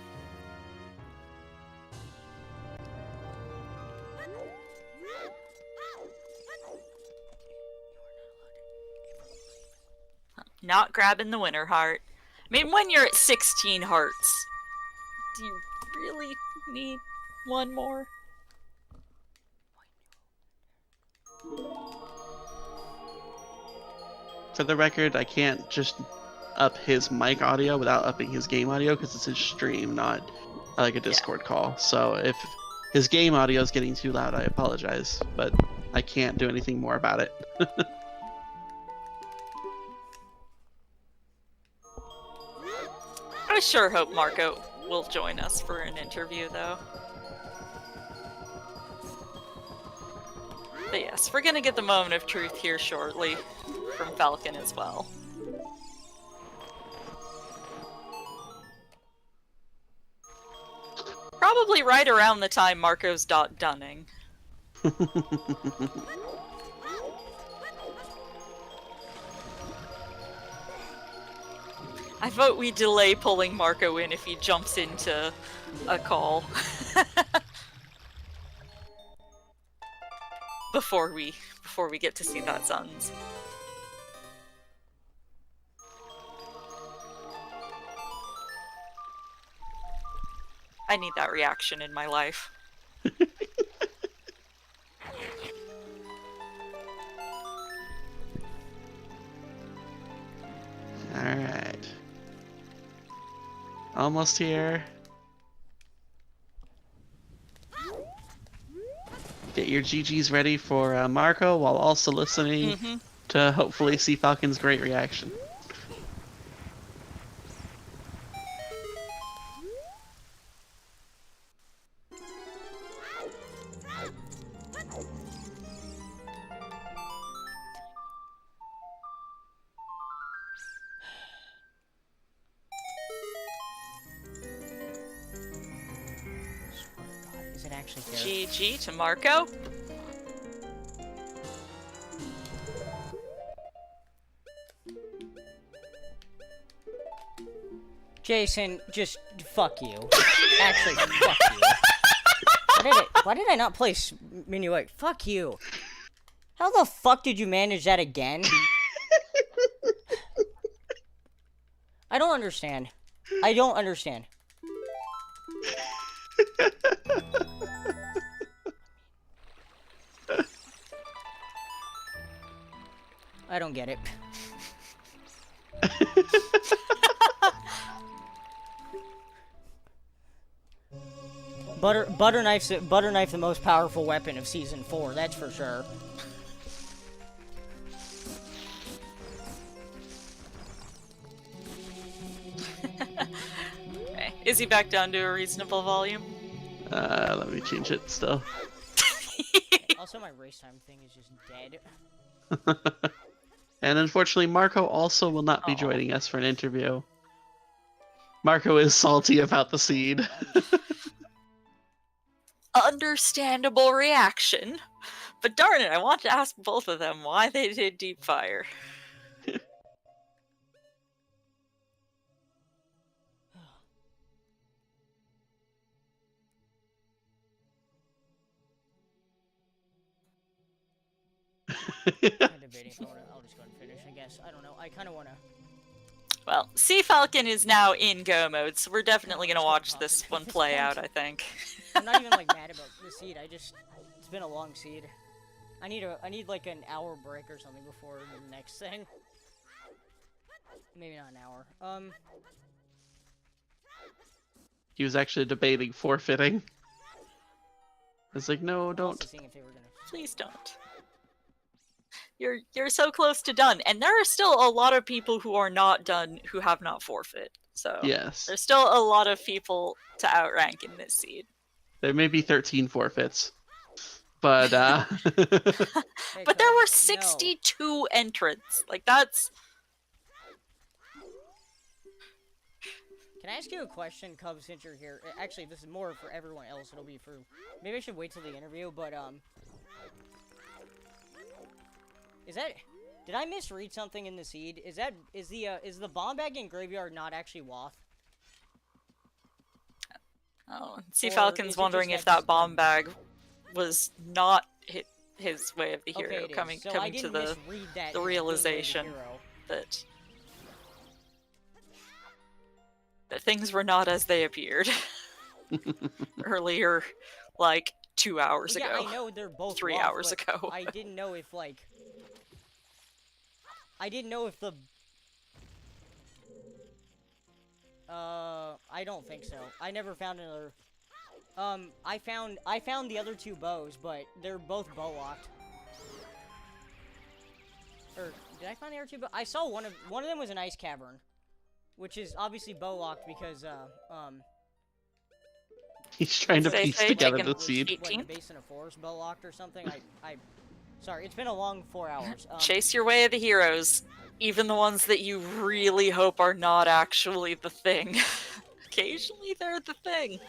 Not grabbing the winner heart. I mean, when you're at 16 hearts, do you really need one more? For the record, I can't just up his mic audio without upping his game audio because it's his stream, not like a Discord call. So if his game audio is getting too loud, I apologize, but I can't do anything more about it. I sure hope Marco will join us for an interview, though. But yes, we're gonna get the moment of truth here shortly. from Falcon as well. Probably right around the time Marco's dunning. I vote we delay pulling Marco in if he jumps into a call. before we get to see that Suns. I need that reaction in my life. Alright. Almost here. Get your GGs ready for Marco while also listening to hopefully see Falcon's great reaction. Is it actually fair? GG to Marco. Jason, just fuck you. Actually, fuck you. Why did I not play Minuet? Fuck you. How the fuck did you manage that again? I don't understand. I don't understand. I don't get it. Butter knife, the most powerful weapon of season 4. That's for sure. Okay. Is he back down to a reasonable volume? Let me change it still. Also, my race time thing is just dead. And unfortunately, Marco also will not be joining us for an interview. Marco is salty about the seed. Understandable reaction. But darn it, I want to ask both of them why they did Deep Fire. I'm debating if I'll just go and finish, I guess. I don't know. I kind of want to... Well, Sea Falcon is now in go mode, so we're definitely going to watch this one play out, I think. I'm not even, like, mad about the seed. It's been a long seed. I need, like, an hour break or something before the next thing. Maybe not an hour. He was actually debating forfeiting. I was like, no, don't. Seeing if they were gonna... Please don't. You're so close to done, and there are still a lot of people who are not done who have not forfeit. So Yes. there's still a lot of people to outrank in this seed. There may be 13 forfeits. But But there were 62 entrants. Like, that's... Can I ask you a question, Cub, since you're here? Actually, this is more for everyone else. It'll be for... Maybe I should wait till the interview, but, Is that... Did I misread something in the seed? Is the bomb bag in Graveyard not actually Wath? Oh, Sea Falcon's wondering if that bomb bag was not his way of the hero, coming to the realization that things were not as they appeared earlier, like 2 hours ago. I know they're both 3 Wath, hours but ago. I didn't know if, like... I didn't know if the... I don't think so. I never found another... I found the other two bows, but they're both bow locked. Or, did I find the other two bows? I saw one of them was an ice cavern. Which is obviously bow locked because, he's trying to piece together the seed. Like the Basin of Forest bow locked or something. Sorry, it's been a long 4 hours. Chase your way of the heroes, even the ones that you really hope are not actually the thing. Occasionally they're the thing.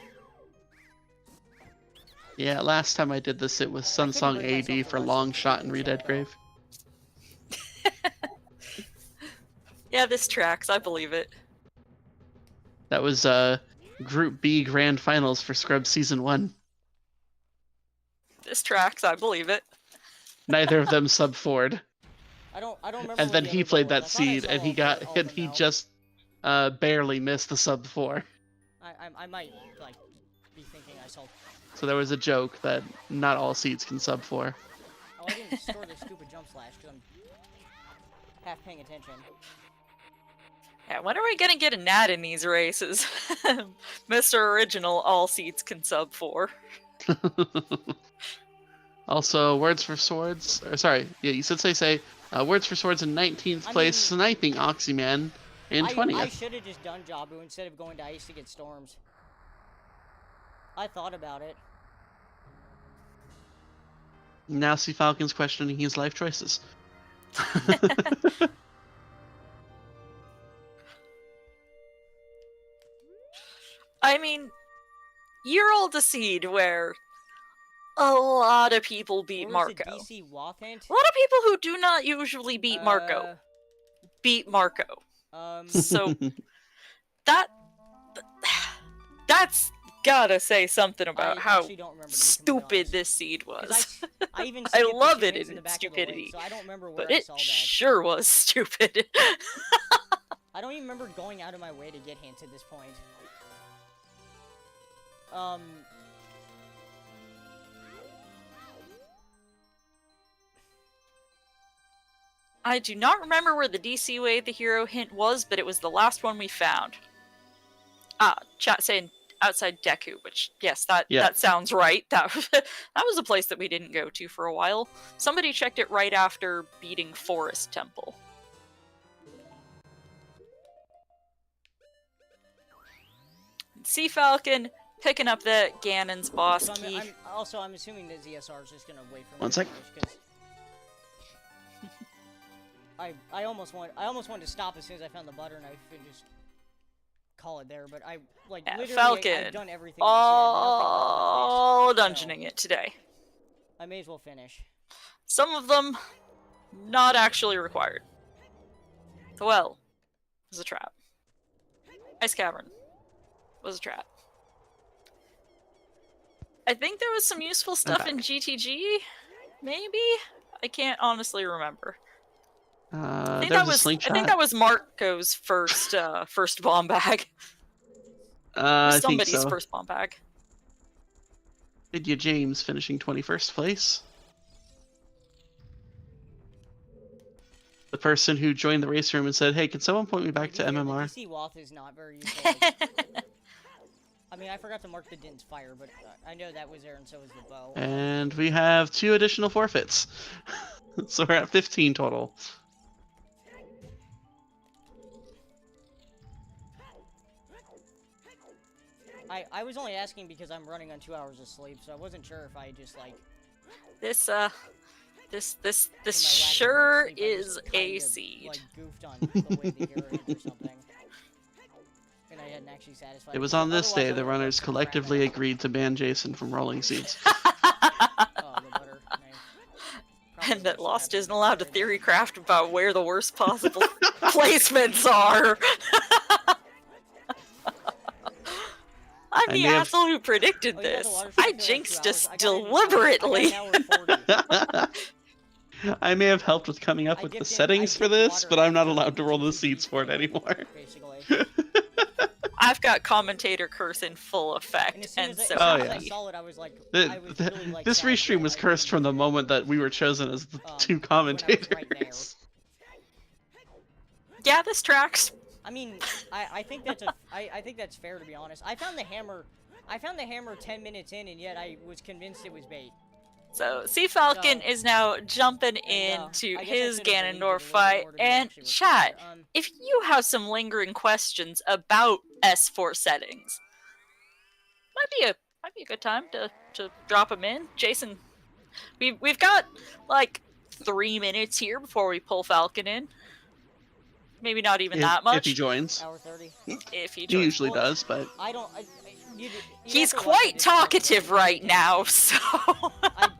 Yeah, last time I did this, it was Sunsong bring myself AD to for watch Long this Shot and show. Redead Grave. Yeah, this tracks. I believe it. That was Group B Grand Finals for Scrubs Season 1. This tracks. I believe it. Neither of them sub Ford. I don't remember. And what then the he other played goal that was. I thought I seed, saw and he all got of and them, he though. just barely missed the sub 4. I might like be thinking I saw. So there was a joke that not all seeds can sub 4. Oh, I didn't store the stupid jump slash because I'm half paying attention. Yeah, when are we gonna get a Nat in these races? Mr. Original, all seeds can sub 4. Also, Words for Swords. Or sorry, yeah, you said say. Words for Swords in 19th I place, mean, sniping Oxyman in 20th. I should have just done Jabu instead of going to Ice to get storms. I thought about it. Now see Falcon's questioning his life choices. I mean, you're all the seed where a lot of people beat Or was it Marco. DC Wathant? A lot of people who do not usually beat Marco beat Marco. So that's gotta say something about I how actually don't remember, to be stupid completely honest. this seed was. I even I skipped the love it shenanigans in the its back of the lake, stupidity, so I don't remember where But I it saw that. sure was stupid. I don't even remember going out of my way to get hints at this point. I do not remember where the DC Way the Hero hint was, but it was the last one we found. Chat saying outside Deku, which, yes, that sounds right. That was a place that we didn't go to for a while. Somebody checked it right after beating Forest Temple. Sea Falcon picking up the Ganon's boss So key. I'm assuming that ZSR is just gonna wait for me One to sec. finish, 'cause I almost wanted to stop as soon as I found the butter knife and just call it there, but literally Falcon. I've done everything. I Dungeoning it today. I may as well finish. Some of them not actually required. The well was a trap. Ice Cavern was a trap. I think there was some useful stuff in GTG, maybe? I can't honestly remember. I think that was Marco's first bomb bag. Somebody's first bomb bag. Vidya James finishing 21st place. The person who joined the race room and said, "Hey, can someone point me back to MMR?" DC Wath is not very useful. I mean, I forgot to mark the Din's fire, but I know that was there, and so was the bow. And we have 2 additional forfeits. So we're at 15 total. I was only asking because I'm running on 2 hours of sleep, so I wasn't sure if I just This sure is a seed. Goofed on the way the hero hit or something. And I hadn't actually satisfied. It was on this day Otherwise, the I would've runners been collectively cracked. agreed to ban Jason from rolling seeds. Oh, the butter knife. And that Lost isn't allowed to theory craft about where the worst possible placements are. I'm the asshole who predicted this. I jinxed us deliberately. I may have helped with coming up with the settings for this, but I'm not allowed to roll the seeds for it anymore. Basically. I've got commentator curse in full effect, and so I saw it, I was like, this restream was cursed from the moment that we were chosen as the 2 commentators. Yeah, this tracks. I mean, I think that's fair, to be honest. I found the hammer 10 minutes in, and yet I was convinced it was bait. So Sea Falcon is now jumping into his Ganondorf fight, and chat, if you have some lingering questions about S4 settings, might be a good time to drop them in. Jason We've got like 3 minutes here before we pull Falcon in. Maybe not even that much. If he joins. Hour 30. If he He joins. usually Well, does, but I don't. You He's have to watch quite it just for- talkative right now, so.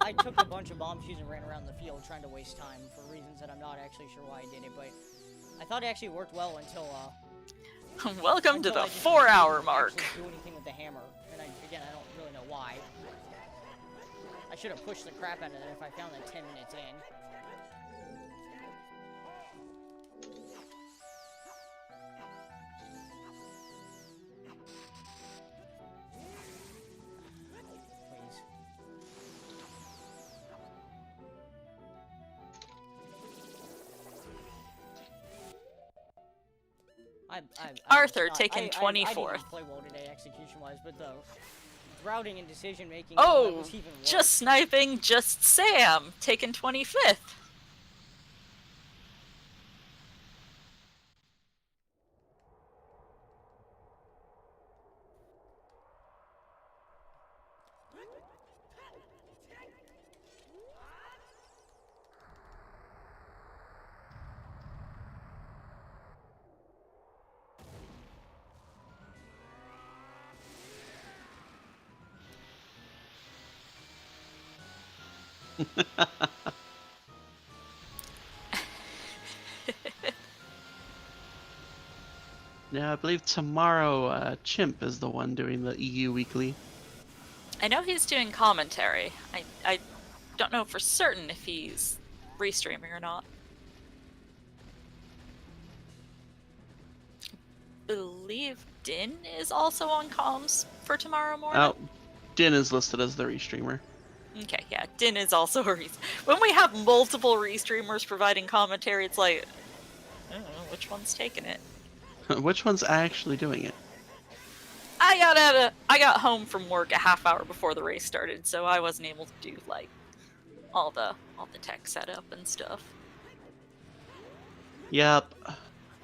I took a bunch of bomb shoes and ran around the field trying to waste time for reasons that I'm not actually sure why I did it, but I thought it actually worked well until Welcome to until the I just 4-hour didn't mark. actually do anything with the hammer, and again I don't really know why. I should have pushed the crap out of it if I found that 10 minutes in. Please. Arthur, was taken I 24th. didn't play well today, execution-wise, but the routing and decision-making Oh, was even worse. just sniping, just Sam, taken 25th. yeah, I believe tomorrow Chimp is the one doing the EU Weekly. I know he's doing commentary. I don't know for certain if he's restreaming or not. Believe Din is also on comms for tomorrow morning. Oh, Din is listed as the restreamer. Okay, yeah, Din is also a when we have multiple restreamers providing commentary, it's like, I don't know which one's taking it. Which one's actually doing it? I got home from work a half hour before the race started, so I wasn't able to do like all the tech setup and stuff. Yep.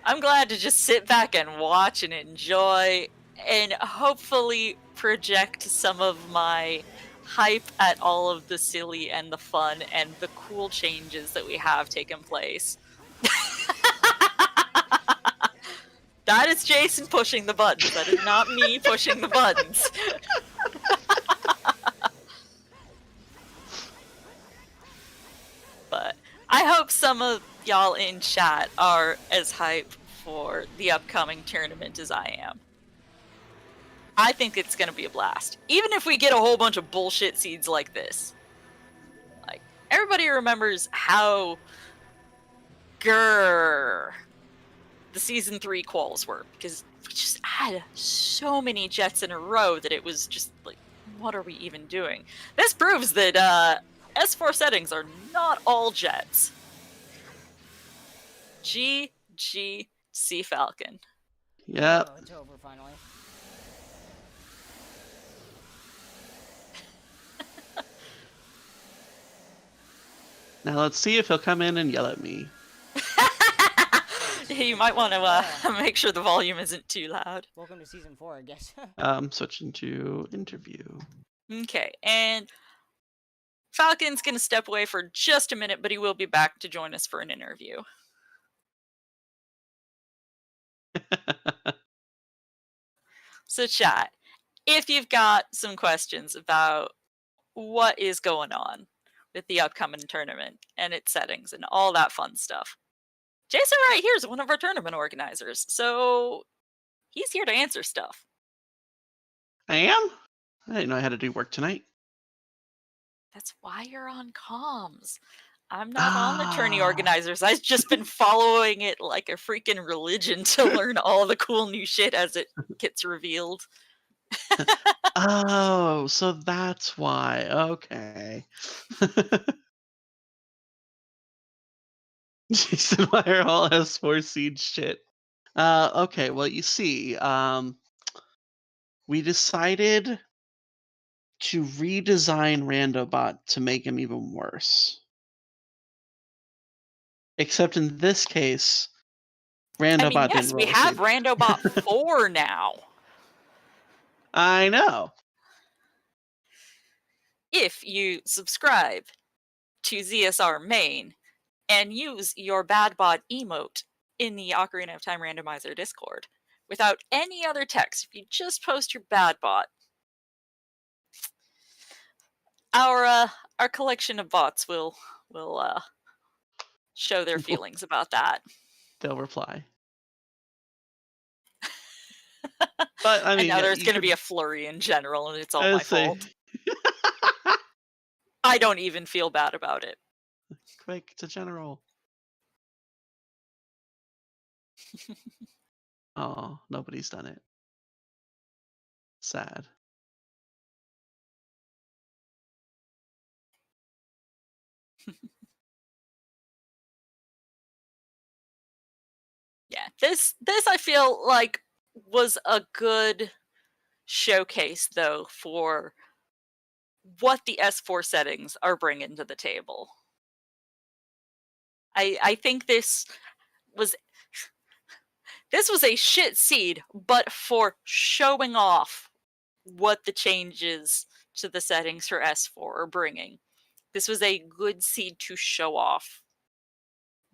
I'm glad to just sit back and watch and enjoy and hopefully project some of my hype at all of the silly and the fun and the cool changes that we have taken place. That is Jason pushing the buttons. That is not me pushing the buttons. But I hope some of y'all in chat are as hyped for the upcoming tournament as I am. I think it's going to be a blast. Even if we get a whole bunch of bullshit seeds like this. Like, everybody remembers how the Season 3 quals were. Because we just had so many jets in a row that it was just like, what are we even doing? This proves that S4 settings are not all jets. GG Sea Falcon. Yep. Oh, it's over finally. Now let's see if he'll come in and yell at me. You might want to make sure the volume isn't too loud. Welcome to Season 4, I guess. Switching to interview. Okay, and Falcon's going to step away for just a minute, but he will be back to join us for an interview. So chat, if you've got some questions about what is going on with the upcoming tournament and its settings and all that fun stuff, Jason right here is one of our tournament organizers, so he's here to answer stuff. I am? I didn't know I had to do work tonight. That's why you're on comms. I'm not on the tourney organizers. I've just been following it like a freaking religion to learn all the cool new shit as it gets revealed. Oh, so that's why. Okay. Jason Meyer all S4 seed shit. Okay, well you see, we decided to redesign Randobot to make him even worse. Except in this case, Randobot yes, didn't we roll a have seed. Randobot 4 now. I know. if you subscribe to ZSR main and use your BadBot emote in the Ocarina of Time Randomizer Discord without any other text. If you just post your BadBot, our collection of bots will show their feelings about that. They'll reply. But I mean, and now there's you going to could- be a flurry in general, and it's all I my say, fault. I don't even feel bad about it. quick to general. Oh, nobody's done it. Sad. Yeah, this I feel like was a good showcase though for what the S4 settings are bringing to the table. I think this was a shit seed, but for showing off what the changes to the settings for S4 are bringing. This was a good seed to show off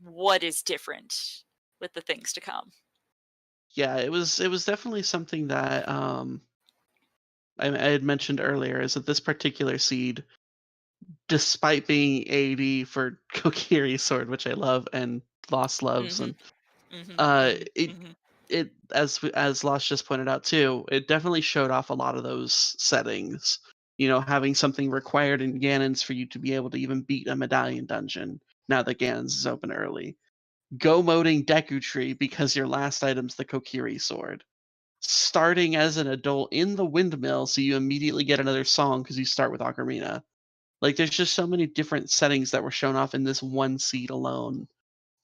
what is different with the things to come. Yeah, it was definitely something that I had mentioned earlier, is that this particular seed, despite being 80 for Kokiri Sword, which I love and Lost loves, and it as Lost just pointed out too, it definitely showed off a lot of those settings. You know, having something required in Ganon's for you to be able to even beat a medallion dungeon now that Ganon's is open early. Go moding Deku Tree because your last item's the Kokiri Sword. Starting as an adult in the windmill, so you immediately get another song because you start with Ocarina. Like, there's just so many different settings that were shown off in this one seed alone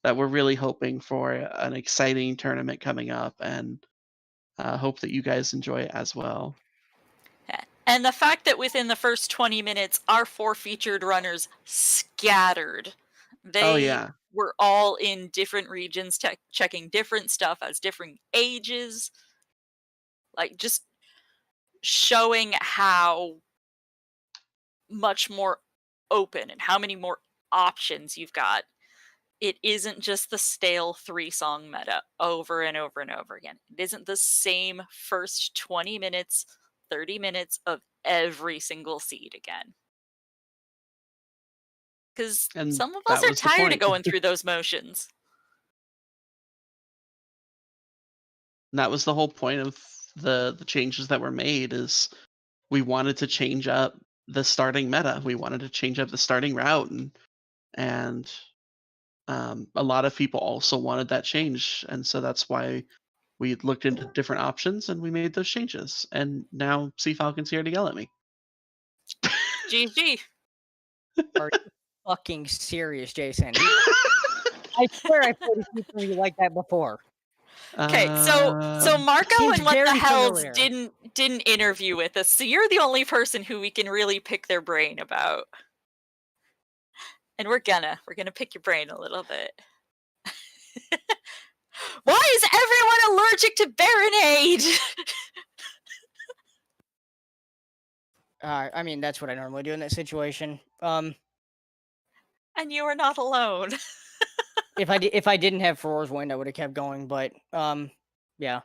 that we're really hoping for an exciting tournament coming up, and hope that you guys enjoy it as well. Yeah. And the fact that within the first 20 minutes, our 4 featured runners scattered. They were all in different regions, checking different stuff as different ages. Like, just showing how much more open and how many more options you've got. It isn't just the stale 3-song meta over and over and over again. It isn't the same first 20 minutes, 30 minutes of every single seed again. Because some of us are tired of going through those motions. And that was the whole point of the changes that were made, is we wanted to change up the starting meta. We wanted to change up the starting route, and a lot of people also wanted that change, and so that's why we looked into different options and we made those changes. And now Sea Falcon's here to yell at me. GG. Are you fucking serious, Jason? I swear I played a for you like that before. Okay, so Marco and What the Hells familiar. didn't interview with us, so you're the only person who we can really pick their brain about. And we're gonna pick your brain a little bit. Why is everyone allergic to Baronade? I mean, that's what I normally do in that situation. And you are not alone. If I didn't have Furor's Wind, I would have kept going, but yeah.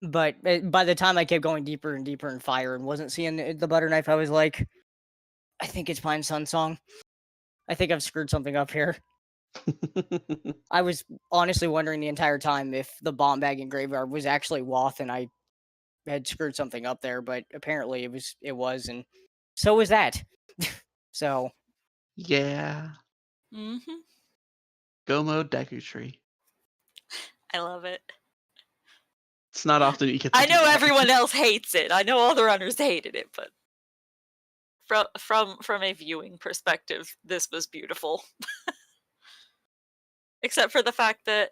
But by the time I kept going deeper and deeper in fire and wasn't seeing the butter knife, I was like, I think it's Pine Sun Song. I think I've screwed something up here. I was honestly wondering the entire time if the bomb bag in Graveyard was actually Woth and I had screwed something up there, but apparently it was, and so was that. So yeah. Go mode Deku Tree. I love it. It's not often you get to I do know that. everyone else hates it. I know all the runners hated it, but from a viewing perspective, this was beautiful. Except for the fact that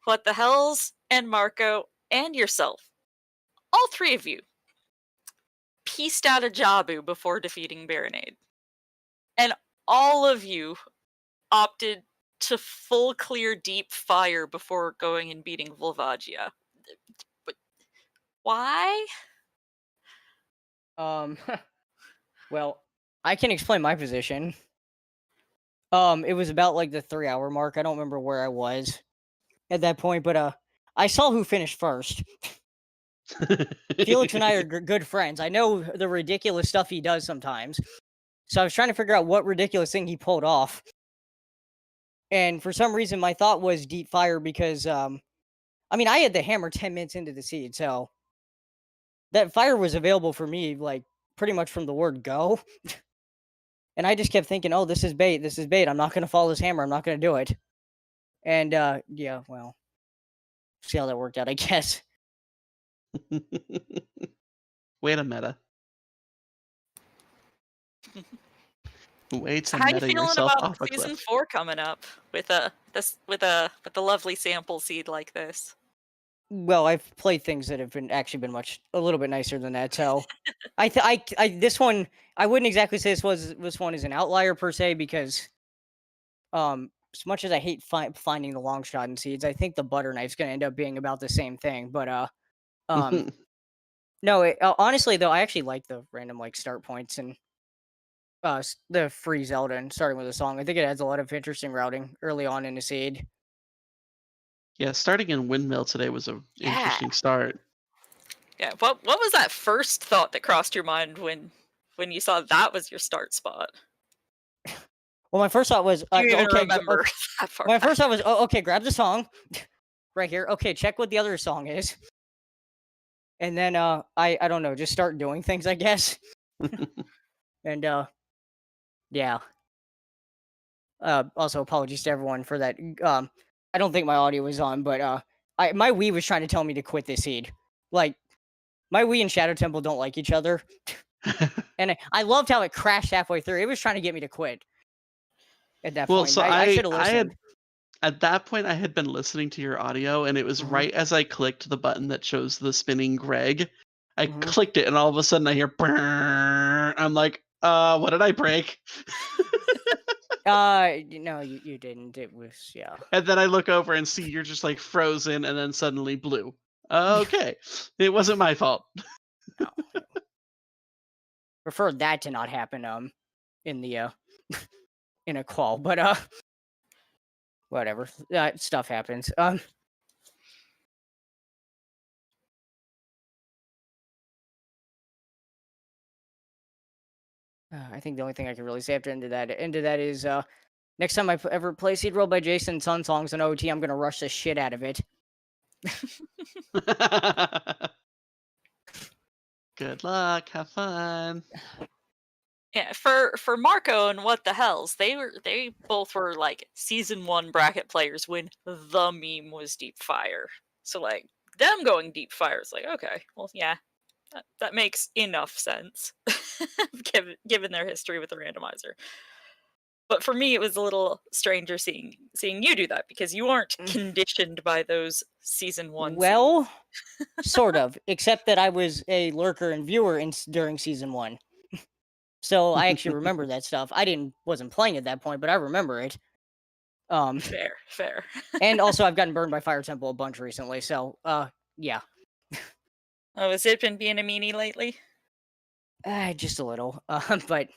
What the Hells and Marco and yourself, all 3 of you, pieced out a Jabu before defeating Baronade. And all of you opted to full clear deep fire before going and beating Volvagia. But why? Well, I can explain my position. It was about like the 3-hour mark. I don't remember where I was at that point, but I saw who finished first. Felix and I are good friends. I know the ridiculous stuff he does sometimes. So I was trying to figure out what ridiculous thing he pulled off. And for some reason, my thought was deep fire because, I mean, I had the hammer 10 minutes into the seed, so that fire was available for me, like, pretty much from the word go. And I just kept thinking, oh, this is bait. This is bait. I'm not going to follow this hammer. I'm not going to do it. And, yeah, well, see how that worked out, I guess. Way to meta. Way to How you meta feeling yourself about off a season cliff. 4 coming up with a lovely sample seed like this? Well, I've played things that have been actually been a little bit nicer than that. So, this one, I wouldn't exactly say this one is an outlier per se because, as much as I hate finding the long shot in seeds, I think the butter knife's gonna end up being about the same thing. But no, honestly though, I actually like the random like start points and the free Zelda and starting with a song. I think it adds a lot of interesting routing early on in the seed. Yeah, starting in Windmill today was a interesting start. Yeah. What was that first thought that crossed your mind when you saw that was your start spot? Well, my first thought was, Do you even okay, remember that far my back? first thought was, oh, okay, grab the song right here. Okay, check what the other song is, and then I don't know, just start doing things, I guess. And yeah. Also, apologies to everyone for that. I don't think my audio was on, but my Wii was trying to tell me to quit this seed. Like, my Wii and Shadow Temple don't like each other, and I loved how it crashed halfway through. It was trying to get me to quit. At that Well, point, so I should have I had listened. at that point I had been listening to your audio, and it was Mhm. right as I clicked the button that shows the spinning Greg. I Mhm. clicked it, and all of a sudden I hear. Brrr. I'm like, what did I break? No, you didn't. It was yeah. And then I look over and see you're just like frozen, and then suddenly blue. Okay, it wasn't my fault. No. Prefer that to not happen. In the in a call, but whatever. Stuff happens. I think the only thing I can really say after end of that is next time I ever play Seed Roll by Jason Sun songs on OT, I'm gonna rush the shit out of it. Good luck. Have fun. Yeah, for Marco and What the Hells, they both were like season 1 bracket players when the meme was Deep Fire. So like them going Deep Fire is like, okay, well yeah, that makes enough sense given their history with the randomizer. But for me, it was a little stranger seeing you do that because you aren't conditioned by those season 1. Well, sort of, except that I was a lurker and viewer during season 1. So I actually remember that stuff. I wasn't playing at that point, but I remember it. Fair. And also I've gotten burned by Fire Temple a bunch recently, so yeah. Oh, has it been being a meanie lately? Just a little. But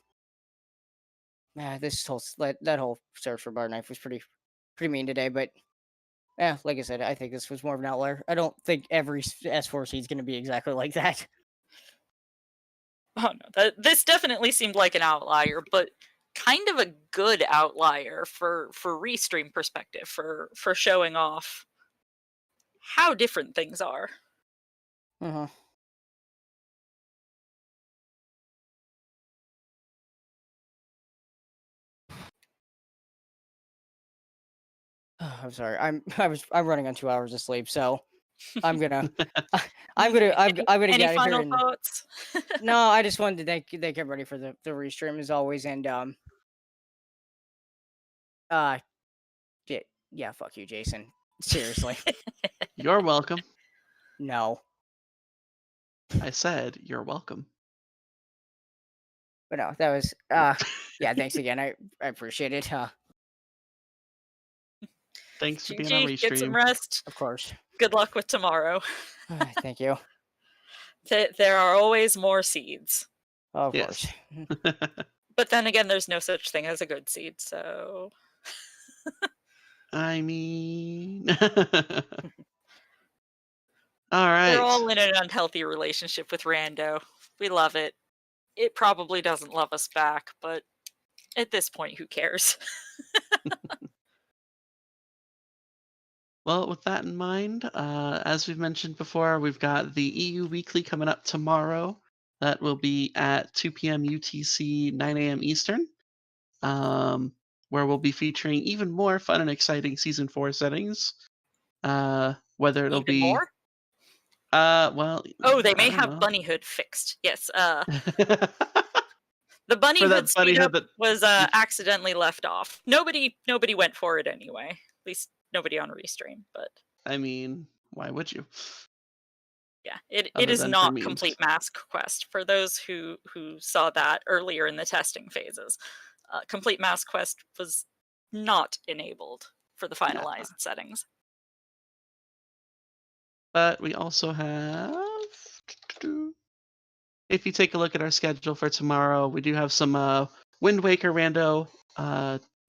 that whole search for bar knife was pretty mean today, but yeah, like I said, I think this was more of an outlier. I don't think every S4 seed is going to be exactly like that. Oh no, this definitely seemed like an outlier, but kind of a good outlier for restream perspective, for showing off how different things are. Uh-huh. I'm sorry. I'm running on 2 hours of sleep, so I'm gonna I'm gonna Any get out of here. final thoughts? No, I just wanted to thank everybody ready for the restream as always, and yeah, fuck you, Jason. Seriously. You're welcome. No. I said you're welcome. But no, that was yeah, thanks again. I appreciate it. Thanks for being on GG, get some restream. rest. Of course. Good luck with tomorrow. Thank you. There are always more seeds. Of Yes. course. But then again, there's no such thing as a good seed, so I mean, all we're right. all in an unhealthy relationship with Rando. We love it. It probably doesn't love us back, but at this point, who cares? Well, with that in mind, as we've mentioned before, we've got the EU Weekly coming up tomorrow. That will be at 2 p.m. UTC, 9 a.m. Eastern, where we'll be featuring even more fun and exciting Season 4 settings. Whether it'll Even be... more? well, Oh, they I may don't have know. Bunnyhood fixed. Yes, the For Bunnyhood that speed Bunnyhood up that... was accidentally left off. Nobody went for it anyway. At least nobody on Restream, but I mean, why would you? yeah, it Other is than for not memes. complete Mask Quest. For those who saw that earlier in the testing phases, complete Mask Quest was not enabled for the Yeah. finalized settings. But we also have... If you take a look at our schedule for tomorrow, we do have some Wind Waker Rando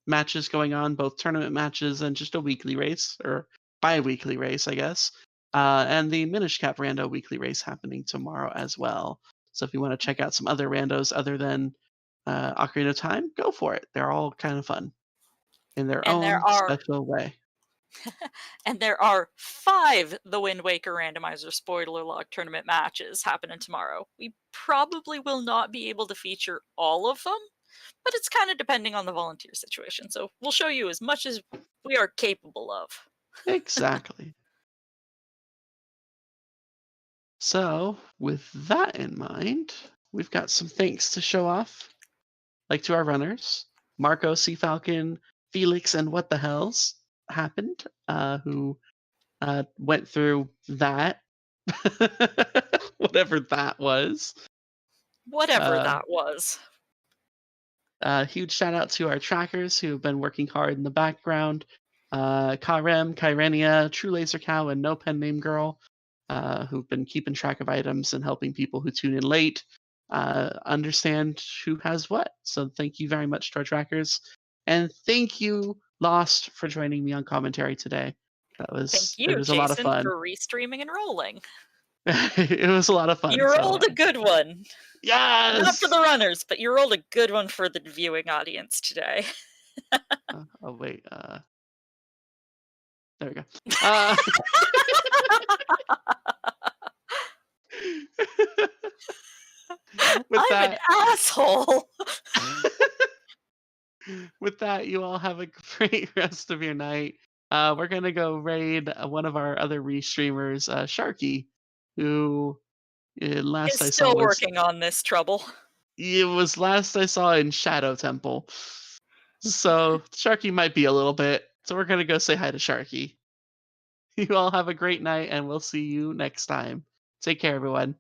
matches going on, both tournament matches and just a weekly race, or bi-weekly race, I guess. And the Minish Cap Rando weekly race happening tomorrow as well. So if you want to check out some other randos other than Ocarina of Time, go for it. They're all kind of fun in their And there own are special way. and there are 5 The Wind Waker Randomizer spoiler log tournament matches happening tomorrow. We probably will not be able to feature all of them, but it's kind of depending on the volunteer situation. So we'll show you as much as we are capable of. Exactly. So, with that in mind, we've got some thanks to show off, like to our runners, Marco, Sea Falcon, Felix, and What the Hells happened, who went through that, whatever that was. Whatever Uh, that was. Huge shout out to our trackers who have been working hard in the background. Karem, Kyrenia, True Laser Cow, and No Pen Name Girl, who've been keeping track of items and helping people who tune in late understand who has what. So thank you very much to our trackers. And thank you, Lost, for joining me on commentary today. Thank It you, was a lot of Jason, fun. for restreaming and rolling. It was a lot of fun. You rolled a good one. Yes! Not for the runners, but you rolled a good one for the viewing audience today. Oh wait, there we go. Uh, with I'm that, an asshole. with that, you all have a great rest of your night. We're gonna go raid one of our other restreamers, Sharky, who last Is I saw still was... working on this trouble. It was last I saw in Shadow Temple. So Sharky might be a little bit. So we're gonna go say hi to Sharky. You all have a great night, and we'll see you next time. Take care, everyone.